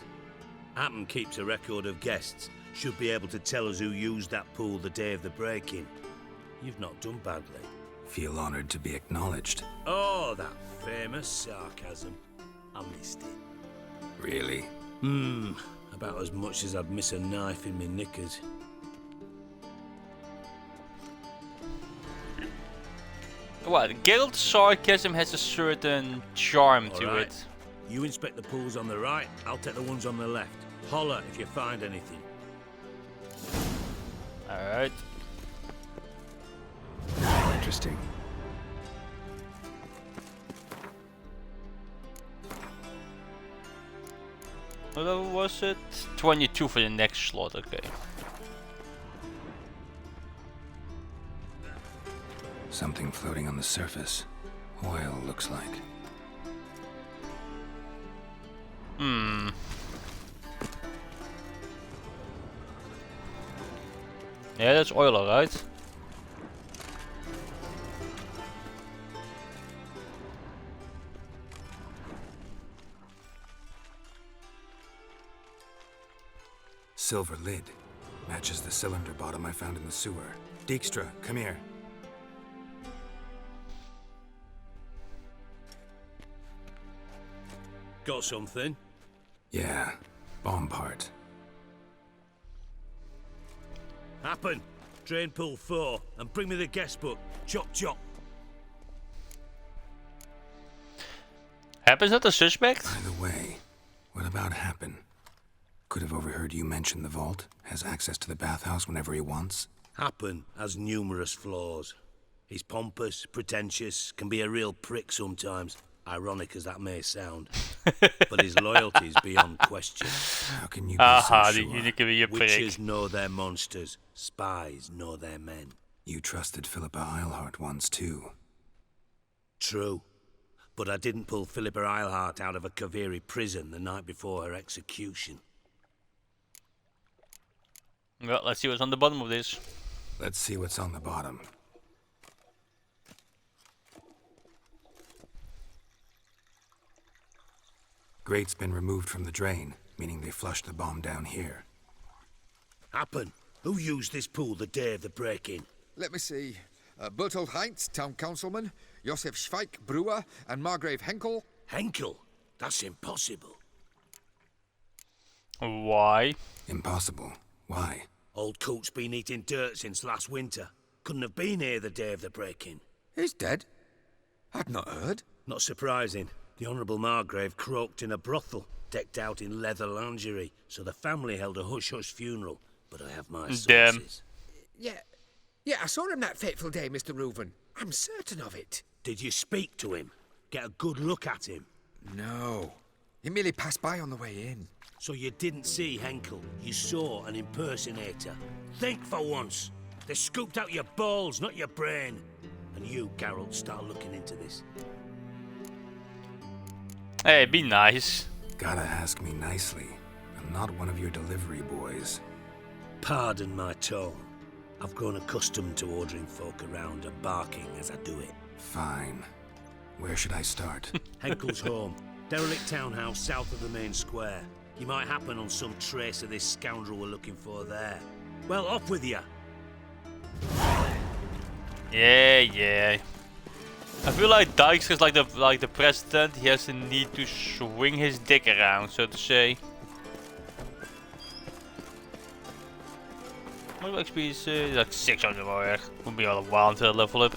Speaker 10: Appen keeps a record of guests. Should be able to tell us who used that pool the day of the break-in. You've not done badly.
Speaker 3: Feel honored to be acknowledged.
Speaker 10: Oh, that famous sarcasm. I missed it.
Speaker 3: Really?
Speaker 10: About as much as I'd miss a knife in my knickers.
Speaker 1: What? Guild sarcasm has a certain charm to
Speaker 10: Alright.
Speaker 1: it.
Speaker 10: You inspect the pools on the right, I'll take the ones on the left. Holler if you find anything.
Speaker 1: Alright.
Speaker 3: Interesting.
Speaker 1: What was it? 22 for the next slot, okay.
Speaker 3: Something floating on the surface. Oil, looks like.
Speaker 1: Hmm. Yeah, that's oil, alright.
Speaker 3: Silver lid. Matches the cylinder bottom I found in the sewer. Dijkstra, come here.
Speaker 10: Got something?
Speaker 3: Yeah, bomb part.
Speaker 10: Happen. Drain pool 4 and bring me the guest book. Chop chop.
Speaker 1: Happens not a suspect?
Speaker 3: By the way, what about Happen? Could have overheard you mention the vault. Has access to the bathhouse whenever he wants.
Speaker 10: Happen has numerous flaws. He's pompous, pretentious, can be a real prick sometimes, ironic as that may sound. But his loyalty's beyond question.
Speaker 3: How can you be so sure?
Speaker 1: die kan weer je prik.
Speaker 10: Witches know their monsters, spies know their men.
Speaker 3: You trusted Philippa Eilhart once too.
Speaker 10: True. But I didn't pull Philippa Eilhart out of a Kaviri prison the night before her execution.
Speaker 1: Well, let's see what's on the bottom of this.
Speaker 3: Let's see what's on the bottom. Grate's been removed from the drain, meaning they flushed the bomb down here.
Speaker 10: Happen. Who used this pool the day of the break-in?
Speaker 5: Let me see. Bertold Heinz, town councilman, Josef Schweik, brewer, and Margrave Henkel.
Speaker 10: Henkel? That's impossible.
Speaker 1: Why?
Speaker 3: Impossible. Why?
Speaker 10: Old Coot's been eating dirt since last winter. Couldn't have been here the day of the break-in.
Speaker 5: He's dead? I'd not heard.
Speaker 10: Not surprising. The Honourable Margrave croaked in a brothel, decked out in leather lingerie, so the family held a hush-hush funeral. But I have my sources.
Speaker 5: Yeah, I saw him that fateful day, Mr. Reuven. I'm certain of it.
Speaker 10: Did you speak to him? Get a good look at him?
Speaker 5: No. He merely passed by on the way in.
Speaker 10: So you didn't see Henkel, you saw an impersonator. Think for once. They scooped out your balls, not your brain. And you, Geralt, start looking into this.
Speaker 1: Hey, be nice.
Speaker 3: Gotta ask me nicely. I'm not one of your delivery boys.
Speaker 10: Pardon my tone. I've grown accustomed to ordering folk around and barking as I do it.
Speaker 3: Fine. Where should I start?
Speaker 10: Henkel's home. Derelict townhouse south of the main square. You might happen on some trace of this scoundrel we're looking for there. Well, off with you.
Speaker 1: Yeah. I feel like Dijkstra is like the president. He has the need to swing his dick around, so to say. What XP is like 600 more. Would be all a while until I level up.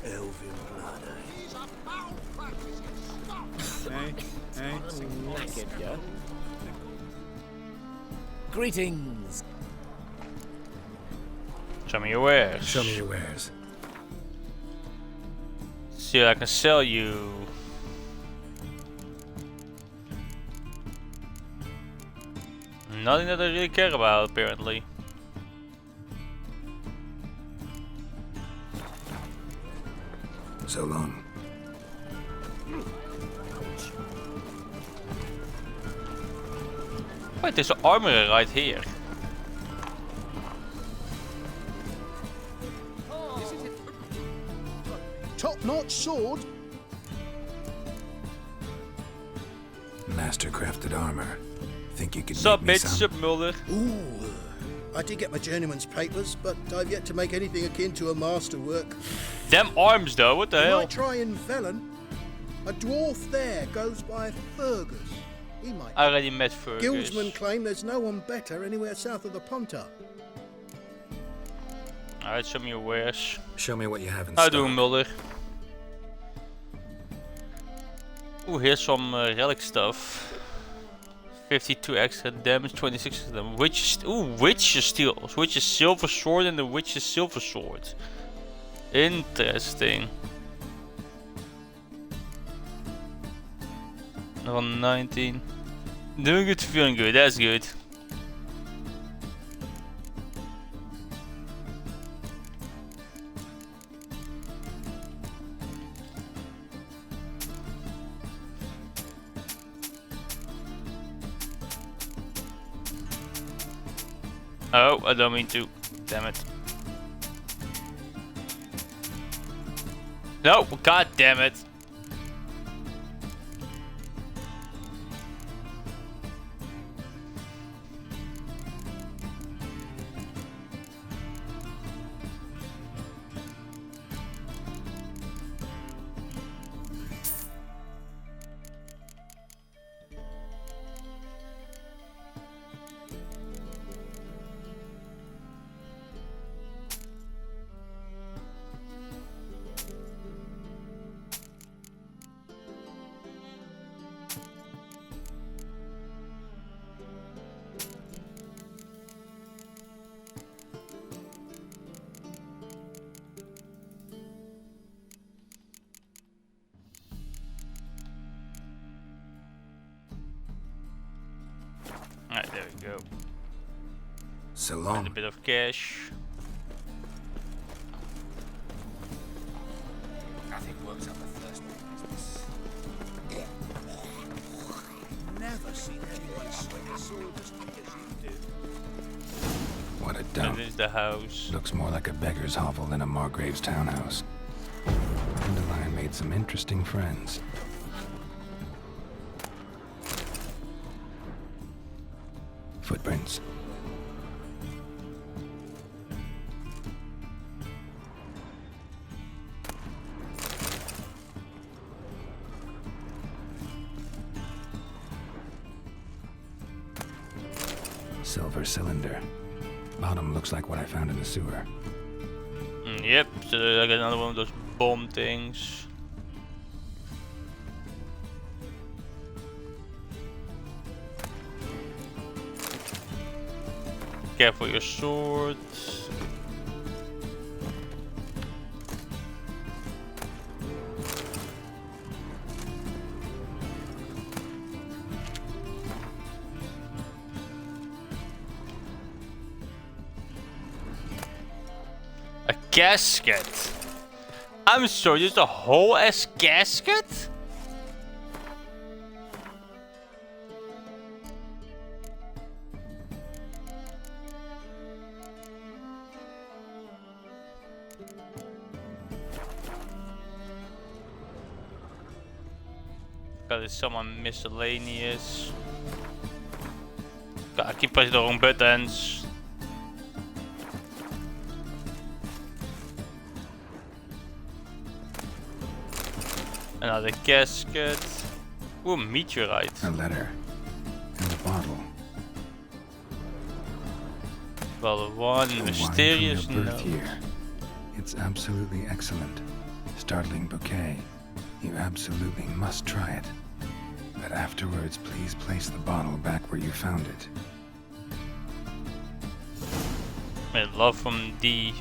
Speaker 10: Elvin blood,
Speaker 11: Greetings.
Speaker 1: Show me your wares.
Speaker 3: Show me your wares.
Speaker 1: See what I can sell you. Nothing that I really care about, apparently.
Speaker 3: So long.
Speaker 1: Wait, there's an armorer right here.
Speaker 2: Top-notch sword.
Speaker 3: Master-crafted armor. Think you could
Speaker 1: Sup,
Speaker 3: make me
Speaker 1: bitch,
Speaker 3: some?
Speaker 1: sup, Mulder.
Speaker 10: Ooh,
Speaker 2: I did get my journeyman's papers, but I've yet to make anything akin to a masterwork.
Speaker 1: Them arms though, what the
Speaker 2: You
Speaker 1: hell?
Speaker 2: might try in Velen. A dwarf there goes by Fergus. He might.
Speaker 1: I already met Fergus.
Speaker 2: Guildsmen claim there's no one better anywhere south of the Pontar.
Speaker 1: Alright, show me your wares.
Speaker 3: Show me what you have in
Speaker 1: How
Speaker 3: stock.
Speaker 1: do Mulder? Ooh, here's some relic stuff. 52 extra damage, 26 of them. Witch's steels. Witch's silver sword and the witch's silver sword. Interesting. 119. Doing good, feeling good. That's good. Oh, I don't mean to. Damn it. No, god damn it. Alright, there we go.
Speaker 3: So
Speaker 1: And
Speaker 3: long.
Speaker 1: a bit of cash.
Speaker 3: Nothing works out the first business.
Speaker 8: Never seen anyone swing a sword as quick as you do.
Speaker 3: What a
Speaker 1: That
Speaker 3: dump.
Speaker 1: is the house.
Speaker 3: Looks more like a beggar's hovel than a Margrave's townhouse. Dandelion made some interesting friends. Footprints. Silver cylinder. Bottom looks like what I found in the sewer.
Speaker 1: Yep, so I got another one of those bomb things. Careful your sword. A casket. I'm sorry, there's a whole ass casket? God, it's someone miscellaneous. God, I keep pressing the wrong buttons. Another casket. Ooh, meteorite.
Speaker 3: A letter. And a bottle.
Speaker 1: Well, one
Speaker 3: A
Speaker 1: mysterious
Speaker 3: wine from your
Speaker 1: note.
Speaker 3: birth year. It's absolutely excellent. Startling bouquet. You absolutely must try it. But afterwards, please place the bottle back where you found it.
Speaker 1: Made love from D.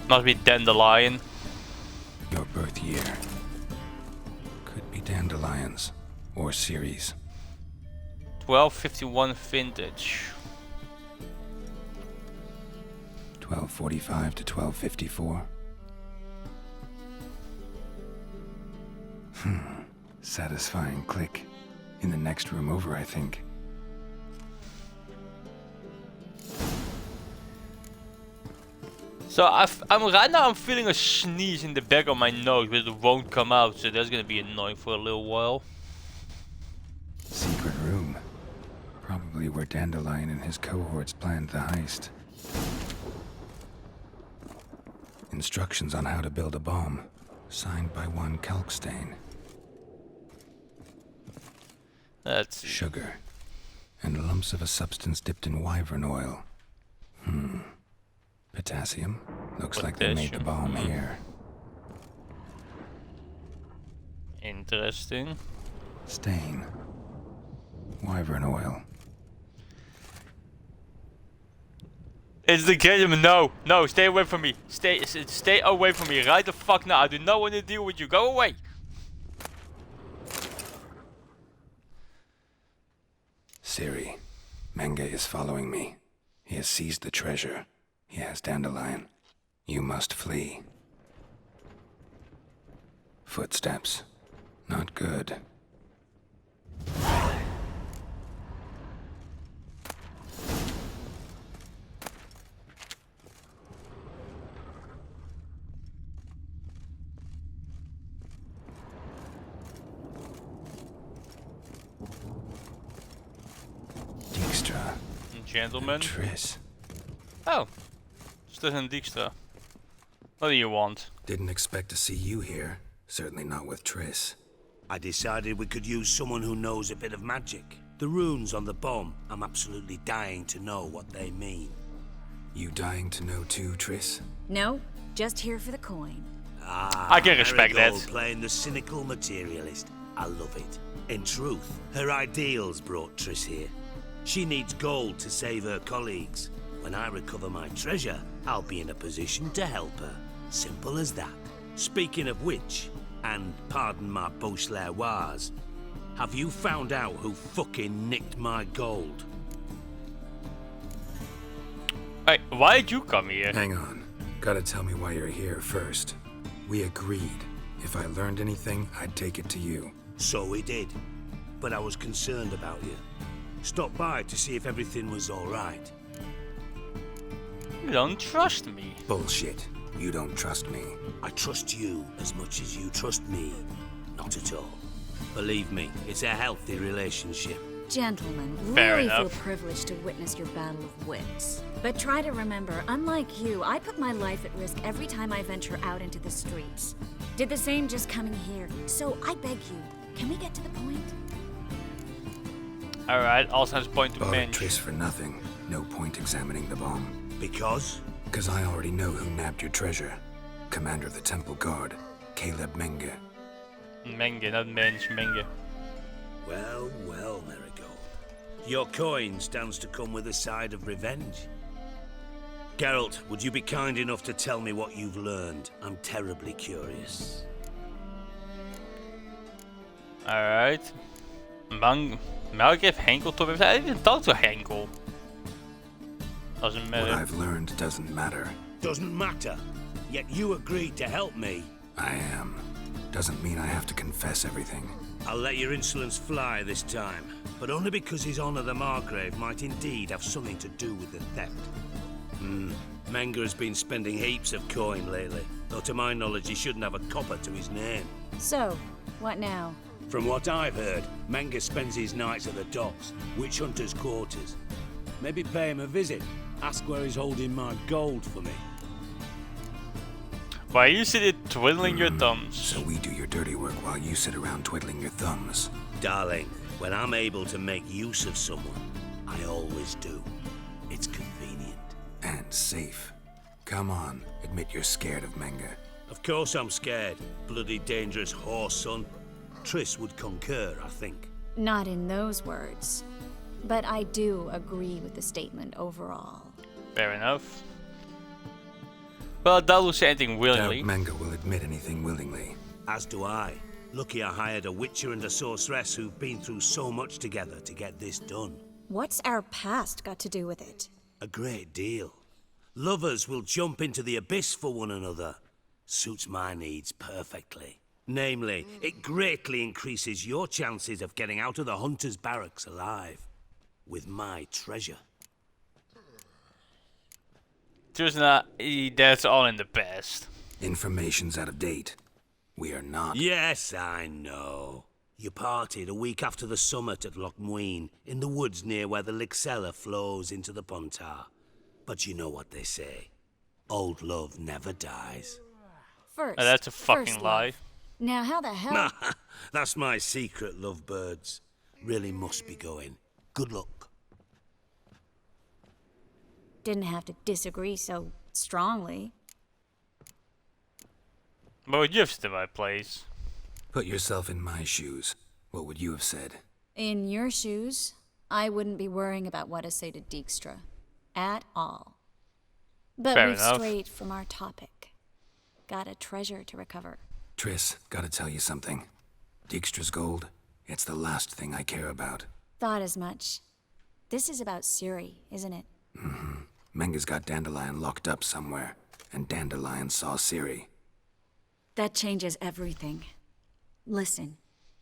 Speaker 1: Must be dandelion.
Speaker 3: Your birth year. Could be dandelions. Or series.
Speaker 1: 1251 vintage.
Speaker 3: 1245 to 1254. Satisfying click. In the next room over, I think.
Speaker 1: So right now I'm feeling a sneeze in the back of my nose, but it won't come out, so that's gonna be annoying for a little while.
Speaker 3: probably where Dandelion and his cohorts planned the heist. Instructions on how to build a bomb, signed by one Kalkstain.
Speaker 1: That's
Speaker 3: Sugar, and lumps of a substance dipped in wyvern oil. Potassium? Looks like they made the bomb here.
Speaker 1: interesting.
Speaker 3: Stain. Wyvern oil.
Speaker 1: It's the game. No, no, stay away from me. Stay away from me right the fuck now. I do not want to deal with you. Go away.
Speaker 3: Siri, Menge is following me. He has seized the treasure. He has Dandelion. You must flee. Footsteps. Not good. Dijkstra.
Speaker 1: Gentlemen.
Speaker 3: Triss.
Speaker 1: Oh. Still in Dijkstra. What do you want?
Speaker 3: Didn't expect to see you here. Certainly not with Triss.
Speaker 10: I decided we could use someone who knows a bit of magic. The runes on the bomb, I'm absolutely dying to know what they mean.
Speaker 3: You dying to know too, Triss?
Speaker 6: No, just here for the coin.
Speaker 1: I can respect that.
Speaker 10: Marigold playing the cynical materialist. I love it. In truth, her ideals brought Triss here. She needs gold to save her colleagues. When I recover my treasure, I'll be in a position to help her. Simple as that. Speaking of which, and pardon my Beauclervois, have you found out who fucking nicked my gold?
Speaker 1: Hey, why did you come here?
Speaker 3: Hang on. Gotta tell me why you're here first. We agreed. If I learned anything, I'd take it to you.
Speaker 10: So we did. But I was concerned about you. Stopped by to see if everything was alright.
Speaker 1: You don't trust me.
Speaker 3: Bullshit. You don't trust me.
Speaker 10: I trust you as much as you trust me. Not at all. Believe me, it's a healthy relationship.
Speaker 6: Gentlemen,
Speaker 1: Fair
Speaker 6: really feel
Speaker 1: enough.
Speaker 6: privileged to witness your battle of wits. But try to remember, unlike you, I put my life at risk every time I venture out into the streets. Did the same just coming here. So I beg you, can we get to the point?
Speaker 1: Alright, all signs point to
Speaker 3: Bought a
Speaker 1: Minch.
Speaker 3: Triss for nothing. No point examining the bomb.
Speaker 10: Because?
Speaker 3: Because I already know who nabbed your treasure. Commander of the Temple Guard, Caleb Menge.
Speaker 1: Menge, not Minch, Menge.
Speaker 10: Well, well, Marigold. Your coin stands to come with a side of revenge. Geralt, would you be kind enough to tell me what you've learned? I'm terribly curious.
Speaker 1: Alright. Mel gave Henkel to him. I didn't talk to Henkel. Doesn't
Speaker 3: What
Speaker 1: matter.
Speaker 3: I've learned doesn't matter.
Speaker 10: Doesn't matter. Yet you agreed to help me.
Speaker 3: I am. Doesn't mean I have to confess everything.
Speaker 10: I'll let your insolence fly this time, but only because His Honor the Margrave might indeed have something to do with the theft. Menge has been spending heaps of coin lately, though to my knowledge he shouldn't have a copper to his name.
Speaker 6: So, what now?
Speaker 10: From what I've heard, Menge spends his nights at the docks, witch hunters' quarters. Maybe pay him a visit, ask where he's holding my gold for me.
Speaker 1: Why are you sitting twiddling your thumbs?
Speaker 3: So we do your dirty work while you sit around twiddling your thumbs.
Speaker 10: Darling, when I'm able to make use of someone, I always do. It's convenient.
Speaker 3: And safe. Come on, admit you're scared of Menge.
Speaker 10: Of course I'm scared. Bloody dangerous horse, son. Triss would concur, I think.
Speaker 6: Not in those words. But I do agree with the statement overall.
Speaker 1: Fair enough. Well, that will say anything
Speaker 3: Doubt
Speaker 1: willingly.
Speaker 3: Menge will admit anything willingly.
Speaker 10: As do I. Lucky I hired a witcher and a sorceress who've been through so much together to get this done.
Speaker 6: What's our past got to do with it?
Speaker 10: A great deal. Lovers will jump into the abyss for one another. Suits my needs perfectly. Namely, it greatly increases your chances of getting out of the hunter's barracks alive. With my treasure.
Speaker 1: Just not. That's all in the past.
Speaker 3: Information's out of date. We are not.
Speaker 10: Yes, I know. You partied a week after the summit at Loch Muine, in the woods near where the Lixella flows into the Pontar. But you know what they say. Old love never dies.
Speaker 6: First,
Speaker 1: That's a fucking
Speaker 6: first
Speaker 1: lie.
Speaker 6: love. Now, how the hell?
Speaker 10: Nah, that's my secret, lovebirds. Really must be going. Good luck.
Speaker 6: Didn't have to disagree so strongly.
Speaker 1: But you're in my place.
Speaker 3: Put yourself in my shoes. What would you have said?
Speaker 6: In your shoes, I wouldn't be worrying about what to say to Dijkstra. At all. But
Speaker 1: Fair
Speaker 6: we've
Speaker 1: enough.
Speaker 6: strayed from our topic. Got a treasure to recover.
Speaker 3: Triss, gotta tell you something. Dijkstra's gold, it's the last thing I care about.
Speaker 6: Thought as much. This is about Suri, isn't it?
Speaker 3: Menga's got Dandelion locked up somewhere, and Dandelion saw Ciri.
Speaker 6: That changes everything. Listen,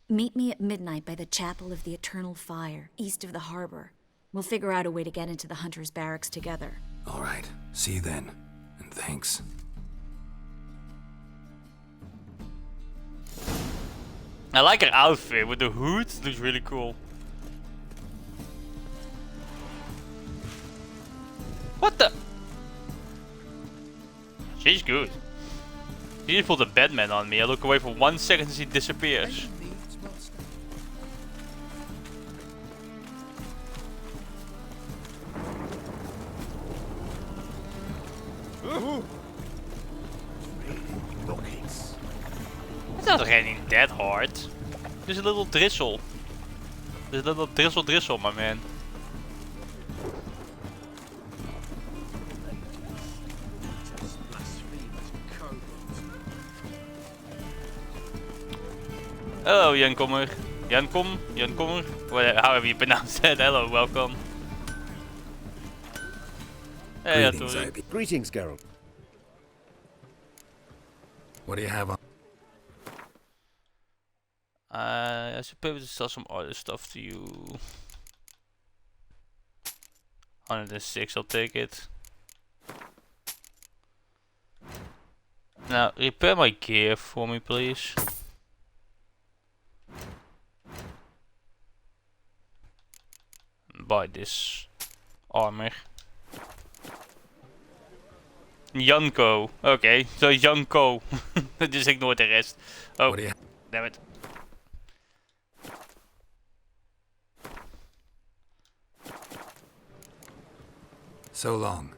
Speaker 6: meet me at midnight by the Chapel of the Eternal Fire, east of the harbor. We'll figure out a way to get into the Hunter's barracks together.
Speaker 3: All right, see you then, and thanks.
Speaker 1: I like her outfit with the hood. It looks really cool. What the? She's good. She just pulled a Batman on me. I look away for 1 second and she disappears. It's not raining that hard. There's a little drizzle. There's a little drizzle, my man. Hello, Jankommer. Jankommer, whatever, however you pronounce it. Hello, welcome. Hey,
Speaker 3: Greetings,
Speaker 1: Arturi.
Speaker 3: Ivy.
Speaker 8: Greetings, Geralt.
Speaker 3: What do you have on?
Speaker 1: I should be able to sell some other stuff to you. 106, I'll take it. Now, repair my gear for me, please. Buy this armor. Janko. Okay, so Janko. Just ignore the rest. Oh,
Speaker 3: What do you
Speaker 1: damn it.
Speaker 3: So long.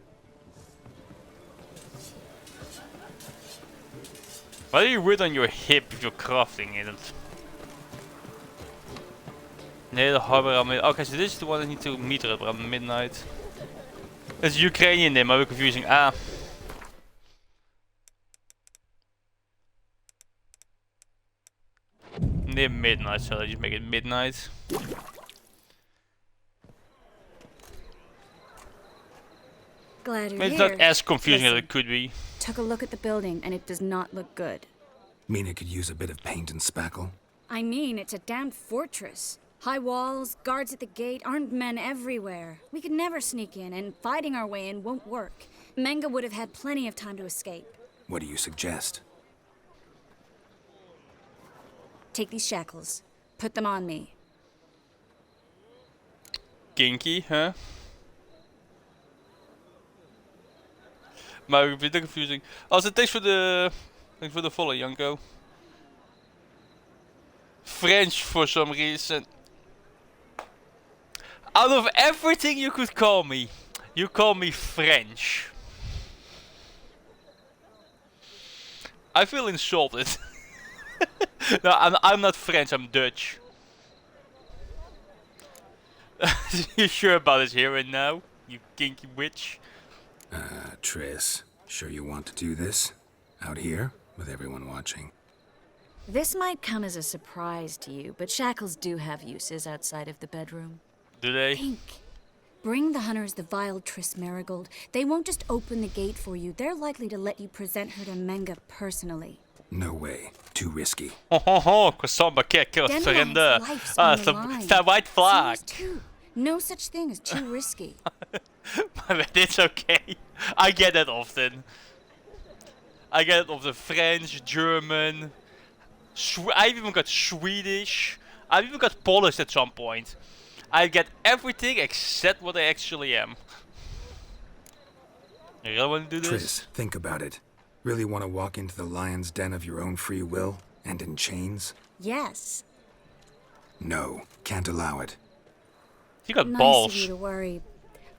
Speaker 1: Why are you weird on your hip if you're crafting it? Nee, the harbor around midnight. Okay, so this is the one I need to meet her around midnight. It's a Ukrainian name, might be confusing. Ah. Near midnight, so I just make it midnight.
Speaker 6: Glad you're
Speaker 1: Maybe it's
Speaker 6: here.
Speaker 1: not as confusing as
Speaker 6: Listen,
Speaker 1: it could be.
Speaker 6: took a look at the building and it does not look good.
Speaker 3: Mina could use a bit of paint and spackle.
Speaker 6: I mean, it's a damn fortress. High walls, guards at the gate, armed men everywhere. We could never sneak in, and fighting our way in won't work. Menga would have had plenty of time to escape.
Speaker 3: What do you suggest?
Speaker 6: Take these shackles. Put them on me.
Speaker 1: Kinky, huh? Maar ik vind het confusing. Also, thanks for the follow, Janko. French for some reason. Out of everything you could call me, you call me French. I feel insulted. No, I'm not French, I'm Dutch. You sure about this here and now, you kinky witch?
Speaker 3: Triss, sure you want to do this? Out here, with everyone watching?
Speaker 6: This might come as a surprise to you, but shackles do have uses outside of the bedroom.
Speaker 1: Do they?
Speaker 6: Think. Bring the hunters the vile Triss Marigold. They won't just open the gate for you. They're likely to let you present her to Menga personally.
Speaker 3: No way. Too risky.
Speaker 1: Croissant baguette,
Speaker 6: Dandelion's
Speaker 1: surrender.
Speaker 6: life's
Speaker 1: Ah,
Speaker 6: on the line.
Speaker 1: it's a white flag.
Speaker 6: Yours too. No such thing as too risky.
Speaker 1: But it's okay. I get that often. I get it often. French, German. I've even got Swedish. I even got polished at some point. I get everything except what I actually am. You really want to do this?
Speaker 3: Triss, think about it. Really want to walk into the lion's den of your own free will and in chains?
Speaker 6: Yes.
Speaker 3: No, can't allow it.
Speaker 1: You got
Speaker 6: Nice
Speaker 1: balls.
Speaker 6: of you to worry,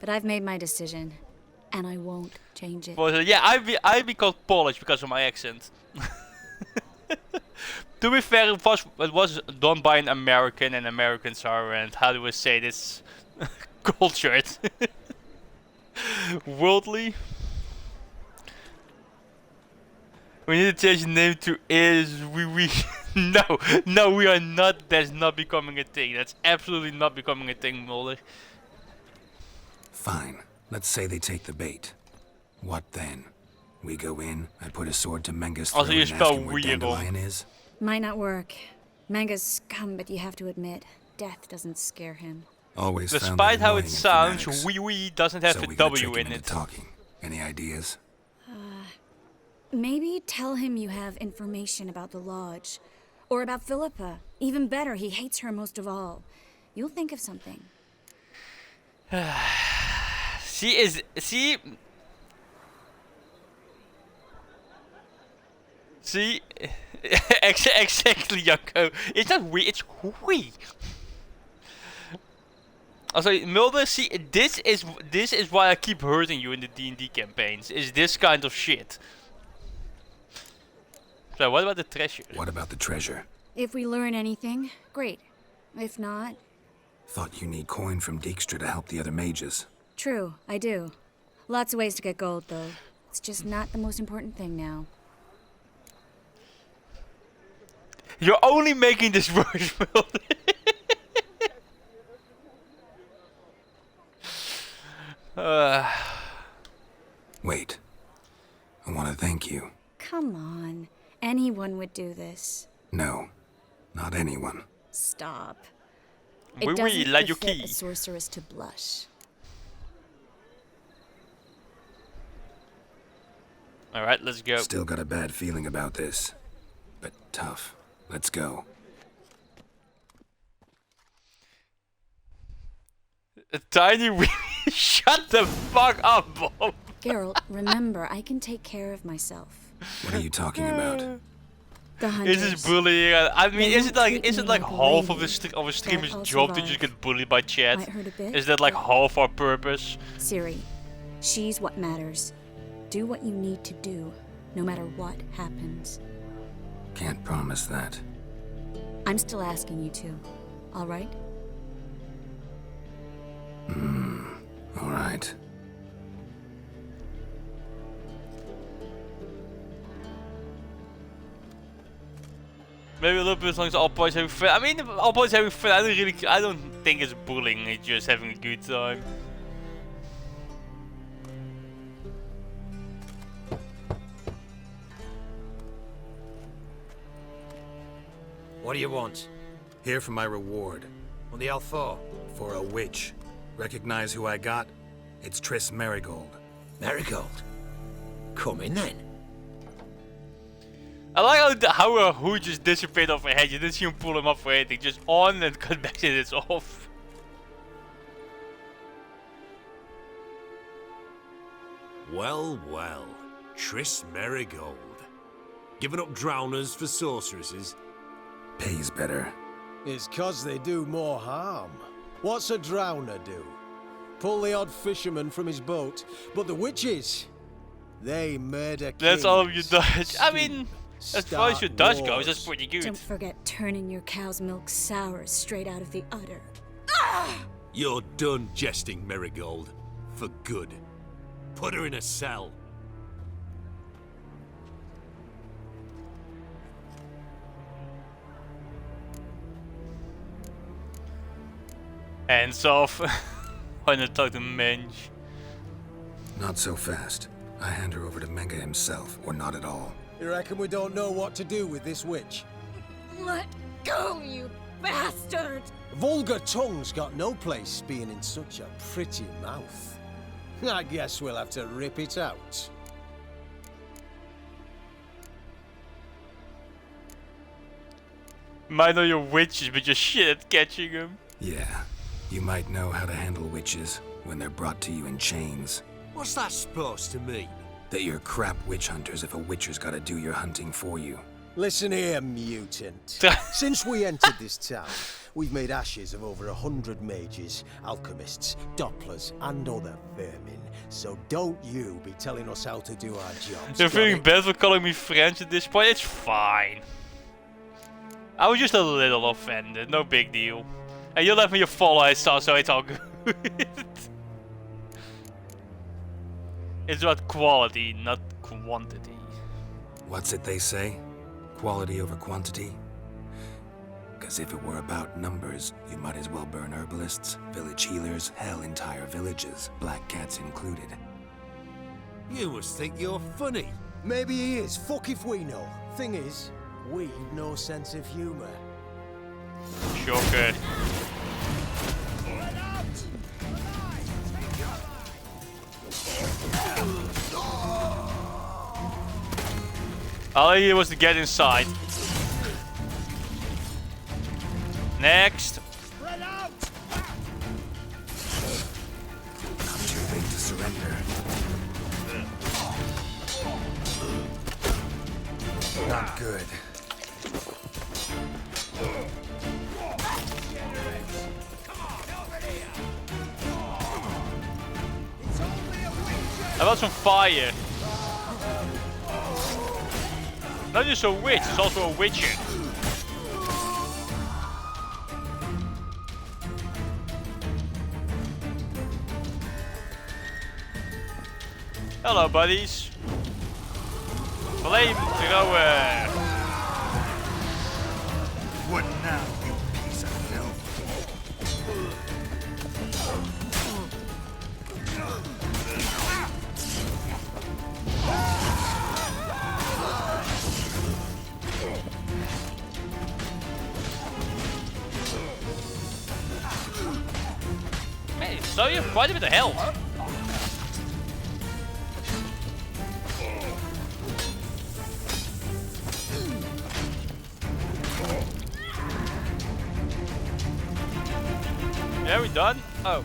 Speaker 6: but I've made my decision, and I won't change it.
Speaker 1: Well, yeah, I be called Polish because of my accent. To be fair, it was done by an American, and Americans are, and how do we say this, cultured, worldly. We need to change the name to is we no we are not. That's not becoming a thing. That's absolutely not becoming a thing, Mulder.
Speaker 3: Fine. Let's say they take the bait. What then? We go in, I put a sword to Menga's throat
Speaker 1: Also, you
Speaker 3: and ask
Speaker 1: spell
Speaker 3: him where
Speaker 1: weird
Speaker 3: Dandelion is?
Speaker 6: Might not work. Manga's scum, but you have to admit, death doesn't scare him.
Speaker 3: Always found
Speaker 1: Despite
Speaker 3: that
Speaker 1: how
Speaker 3: annoying
Speaker 1: it
Speaker 3: in
Speaker 1: sounds,
Speaker 3: fanatics.
Speaker 1: wee doesn't have
Speaker 3: So
Speaker 1: a
Speaker 3: we gotta
Speaker 1: W
Speaker 3: trick him
Speaker 1: in
Speaker 3: into
Speaker 1: it.
Speaker 3: talking. Any ideas?
Speaker 6: Maybe tell him you have information about the lodge. Or about Philippa. Even better, he hates her most of all. You'll think of something.
Speaker 1: See, exactly, Jacco. It's not we, it's we. Also, Mulder, see, this is why I keep hurting you in the D&D campaigns. Is this kind of shit. So, what about the treasure?
Speaker 3: What about the treasure?
Speaker 6: If we learn anything, great. If not,
Speaker 3: Thought you need coin from Dijkstra to help the other mages.
Speaker 6: true, I do. Lots of ways to get gold, though. It's just not the most important thing now.
Speaker 1: You're only making this worse, Mulder.
Speaker 3: Wait. I want to thank you.
Speaker 6: Come on. Anyone would do this.
Speaker 3: No, not anyone.
Speaker 6: Stop.
Speaker 1: Oui,
Speaker 6: It doesn't
Speaker 1: la
Speaker 6: befit
Speaker 1: Yuki.
Speaker 6: a sorceress to blush.
Speaker 1: Alright, let's go.
Speaker 3: Still got a bad feeling about this. But tough. Let's go.
Speaker 1: A tiny wee. Shut the fuck up, Bob.
Speaker 6: Geralt, remember, I can take care of myself.
Speaker 3: What are you talking about?
Speaker 6: The
Speaker 1: Is
Speaker 6: hunters.
Speaker 1: this bullying? I mean,
Speaker 6: They
Speaker 1: is
Speaker 6: won't
Speaker 1: it like
Speaker 6: treat
Speaker 1: is
Speaker 6: me
Speaker 1: it like
Speaker 6: like a
Speaker 1: half of
Speaker 6: lady,
Speaker 1: a streamer's
Speaker 6: but
Speaker 1: job
Speaker 6: I'll
Speaker 1: to just
Speaker 6: survive.
Speaker 1: get bullied by chat?
Speaker 6: Might hurt a bit,
Speaker 1: Is that like
Speaker 6: but-
Speaker 1: half our purpose?
Speaker 6: Ciri, she's what matters. Do what you need to do, no matter what happens.
Speaker 3: Can't promise that.
Speaker 6: I'm still asking you to, all right?
Speaker 3: All right.
Speaker 1: Maybe a little bit as long as all boys having fun. I mean, all boys having fun. I don't think it's bullying. It's just having a good time.
Speaker 11: What do you want?
Speaker 3: Here for my reward.
Speaker 11: What the hell for?
Speaker 3: For a witch. Recognize who I got? It's Triss Marigold.
Speaker 11: Marigold. Come in then.
Speaker 1: I like how a hood just disappeared off her head. You didn't see him pull him up for anything. Just on and cut back and it's off.
Speaker 8: Well, well. Triss Marigold. Giving up drowners for sorceresses?
Speaker 3: Pays better.
Speaker 12: It's 'cause they do more harm. What's a drowner do? Pull the odd fisherman from his boat, but the witches, they murder kings.
Speaker 1: That's all of you Dutch. I mean, as far as
Speaker 12: start
Speaker 1: your Dutch goes,
Speaker 12: wars.
Speaker 1: that's pretty good.
Speaker 6: Don't forget turning your cow's milk sour straight out of the udder.
Speaker 8: You're done jesting, Marigold. For good. Put her in a cell.
Speaker 1: Hands off. When I talk to Mensch.
Speaker 3: Not so fast. I hand her over to Menga himself, or not at all.
Speaker 12: You reckon we don't know what to do with this witch?
Speaker 6: Let go, you bastard!
Speaker 12: Vulgar tongue's got no place being in such a pretty mouth. I guess we'll have to rip it out.
Speaker 1: Might know your witches, but you're shit at catching them.
Speaker 3: Yeah, you might know how to handle witches when they're brought to you in chains.
Speaker 11: What's that supposed to mean?
Speaker 3: That you're crap witch hunters if a witcher's gotta do your hunting for you.
Speaker 12: Listen here, mutant. Since we entered this town, we've made ashes of over 100 mages, alchemists, dopplers, and other vermin. So don't you be telling us how to do our jobs.
Speaker 1: You're feeling bad for calling me French at this point? It's fine. I was just a little offended, no big deal. And you left me a follow, so it's all good. It's about quality, not quantity.
Speaker 3: What's it they say? Quality over quantity? Because if it were about numbers, you might as well burn herbalists, village healers, hell, entire villages, black cats included.
Speaker 11: You must think you're funny.
Speaker 12: Maybe he is. Fuck if we know. Thing is, we've no sense of humor.
Speaker 1: Shocker. All I needed was to get inside. Next.
Speaker 3: I'm too big to surrender. Not good.
Speaker 1: How about some fire? Not just a witch, it's also a witcher. Hello, buddies. Flamethrower.
Speaker 8: What now, you piece of filth?
Speaker 1: Hey, so you're quite a bit of health. Yeah, we done? Oh.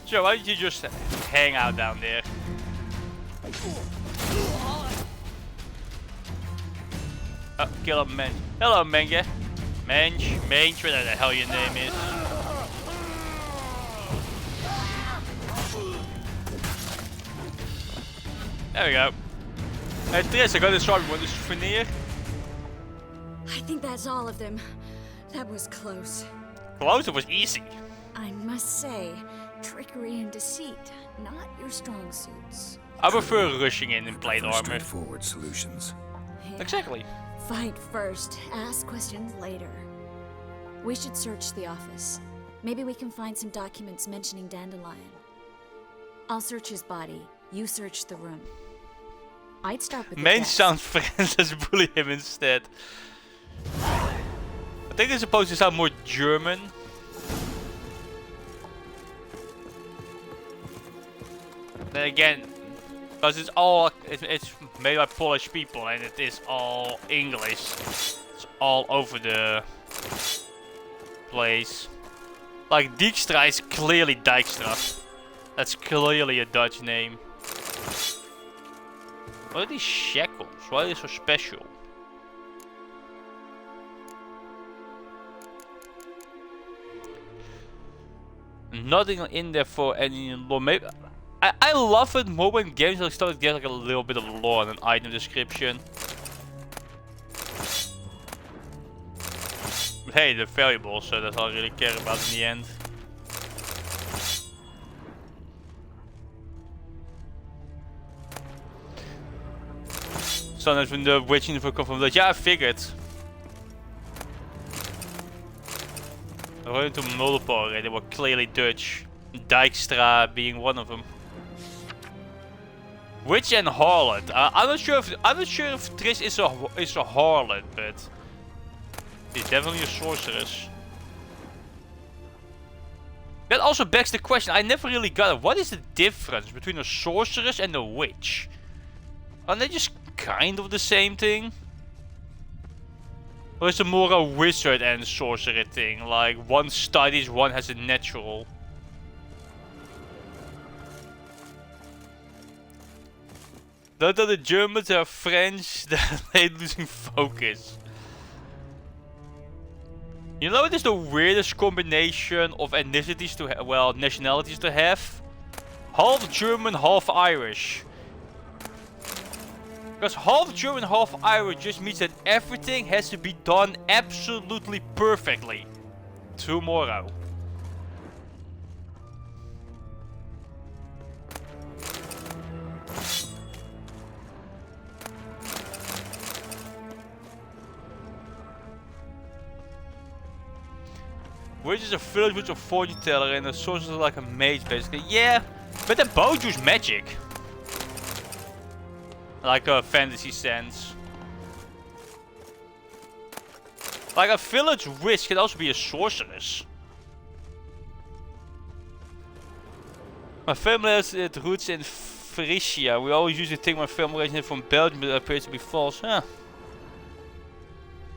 Speaker 1: Joe, why did you just hang out down there? Oh, kill a man. Hello, Menge. Mange, whatever the hell your name is. There we go. Hey, Tris, I got this sorry one. This souvenir.
Speaker 6: I think that's all of them. That was close.
Speaker 1: Close, it was easy.
Speaker 6: I must say, trickery and deceit, not your strong suits.
Speaker 1: I prefer rushing in plate armor.
Speaker 3: Straightforward solutions.
Speaker 6: Yeah.
Speaker 1: Exactly.
Speaker 6: Fight first, ask questions later. We should search the office. Maybe we can find some documents mentioning Dandelion. I'll search his body. You search the room. I'd start with the
Speaker 1: Main
Speaker 6: desk.
Speaker 1: sound friends, let's bully him instead. I think they're supposed to sound more German. Then again, because it's all it's made by Polish people and it is all English. It's all over the place. Like Dijkstra is clearly Dijkstra. That's clearly a Dutch name. What are these shackles? Why are they so special? Nothing in there for any lore. Maybe I love it more when games like start to get like a little bit of lore and an item description. But hey, they're valuable, so that's all I really care about in the end. Sometimes when the witch info come from that, yeah, I figured. According to multiple, they were clearly Dutch. Dijkstra being one of them. Witch and harlot. I'm not sure if Trish is a harlot, but she's definitely a sorceress. That also begs the question. I never really got it. What is the difference between a sorceress and a witch? Aren't they just kind of the same thing? Or is it more a wizard and sorcerer thing? Like one studies, one has a natural. Not that the Germans are French, they're losing focus. You know what is the weirdest combination of ethnicities to have? Well, nationalities to have? Half German, half Irish. Because half German, half Irish just means that everything has to be done absolutely perfectly. Tomorrow. Which is a village with a fortune teller and a sorcerer like a mage basically. Yeah, but they both use magic. Like a fantasy sense. Like a village witch can also be a sorceress. My family has its roots in Frisia. We always usually think my family originated from Belgium, but it appears to be false. Huh.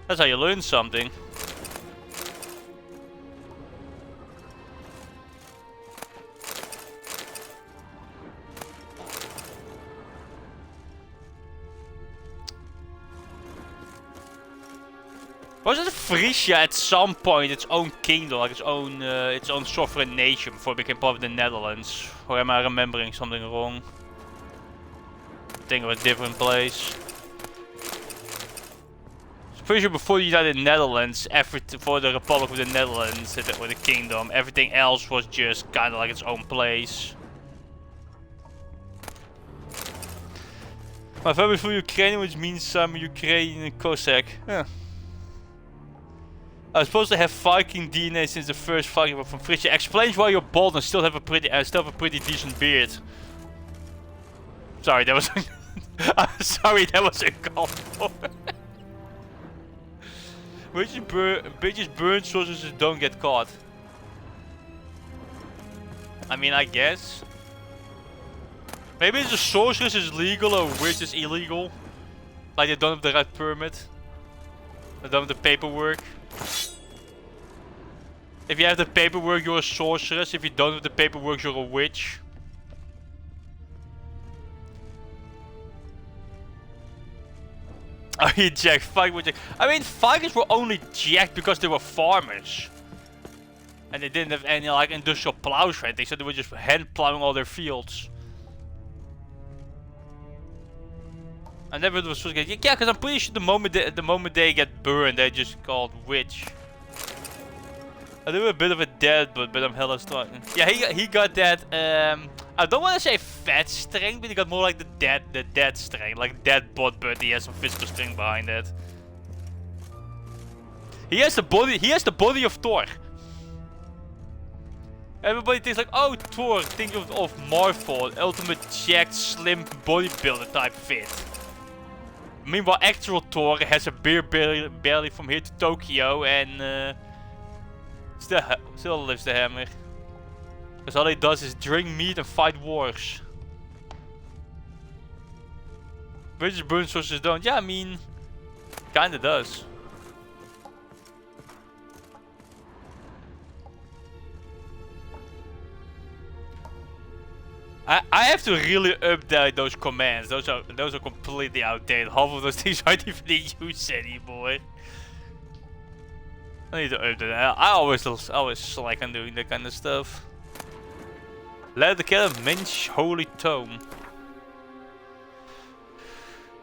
Speaker 1: That's how you learn something. Wasn't Frisia at some point its own kingdom, like its own sovereign nation before it became part of the Netherlands? Or am I remembering something wrong? I think it was a different place. Pretty sure before the United Netherlands, for the Republic of the Netherlands, or the kingdom, everything else was just kind of like its own place. My family is from Ukraine, which means I'm Ukrainian Cossack. Huh. I was supposed to have Viking DNA since the first Viking war from Frisia. Explains why you're bald and still have a pretty decent beard. Sorry, that was. I'm sorry, that was a call. Bitches burn sorcerers don't get caught. I mean, I guess. Maybe it's a sorceress is legal or a witch is illegal. Like they don't have the right permit. They don't have the paperwork. If you have the paperwork, you're a sorceress. If you don't have the paperwork, you're a witch. Oh, you jacked. Fuck with Jack. I mean, Vikings were only jacked because they were farmers. And they didn't have any like industrial plows or anything, so they were just hand plowing all their fields. I never was supposed to get. Yeah, because I'm pretty sure the moment they get burned, they're just called witch. I do a bit of a dead, but I'm hella strong. Yeah, he got that. I don't want to say fat strength, but he got more like the dead strength, like dead bot, but he has some physical strength behind it. He has the body of Thor. Everybody thinks like, oh, Thor, think of Marvel, ultimate jacked, slim bodybuilder type fit. Meanwhile, actual Thor has a beer belly from here to Tokyo and still lifts the hammer. Because all he does is drink meat and fight wars. British burn sources don't. Yeah, I mean, kinda does. I have to really update those commands. Those are completely outdated. Half of those things aren't even in use anymore. I need to update that. I always slack on doing that kind of stuff. Let the killer Minch Holy Tome.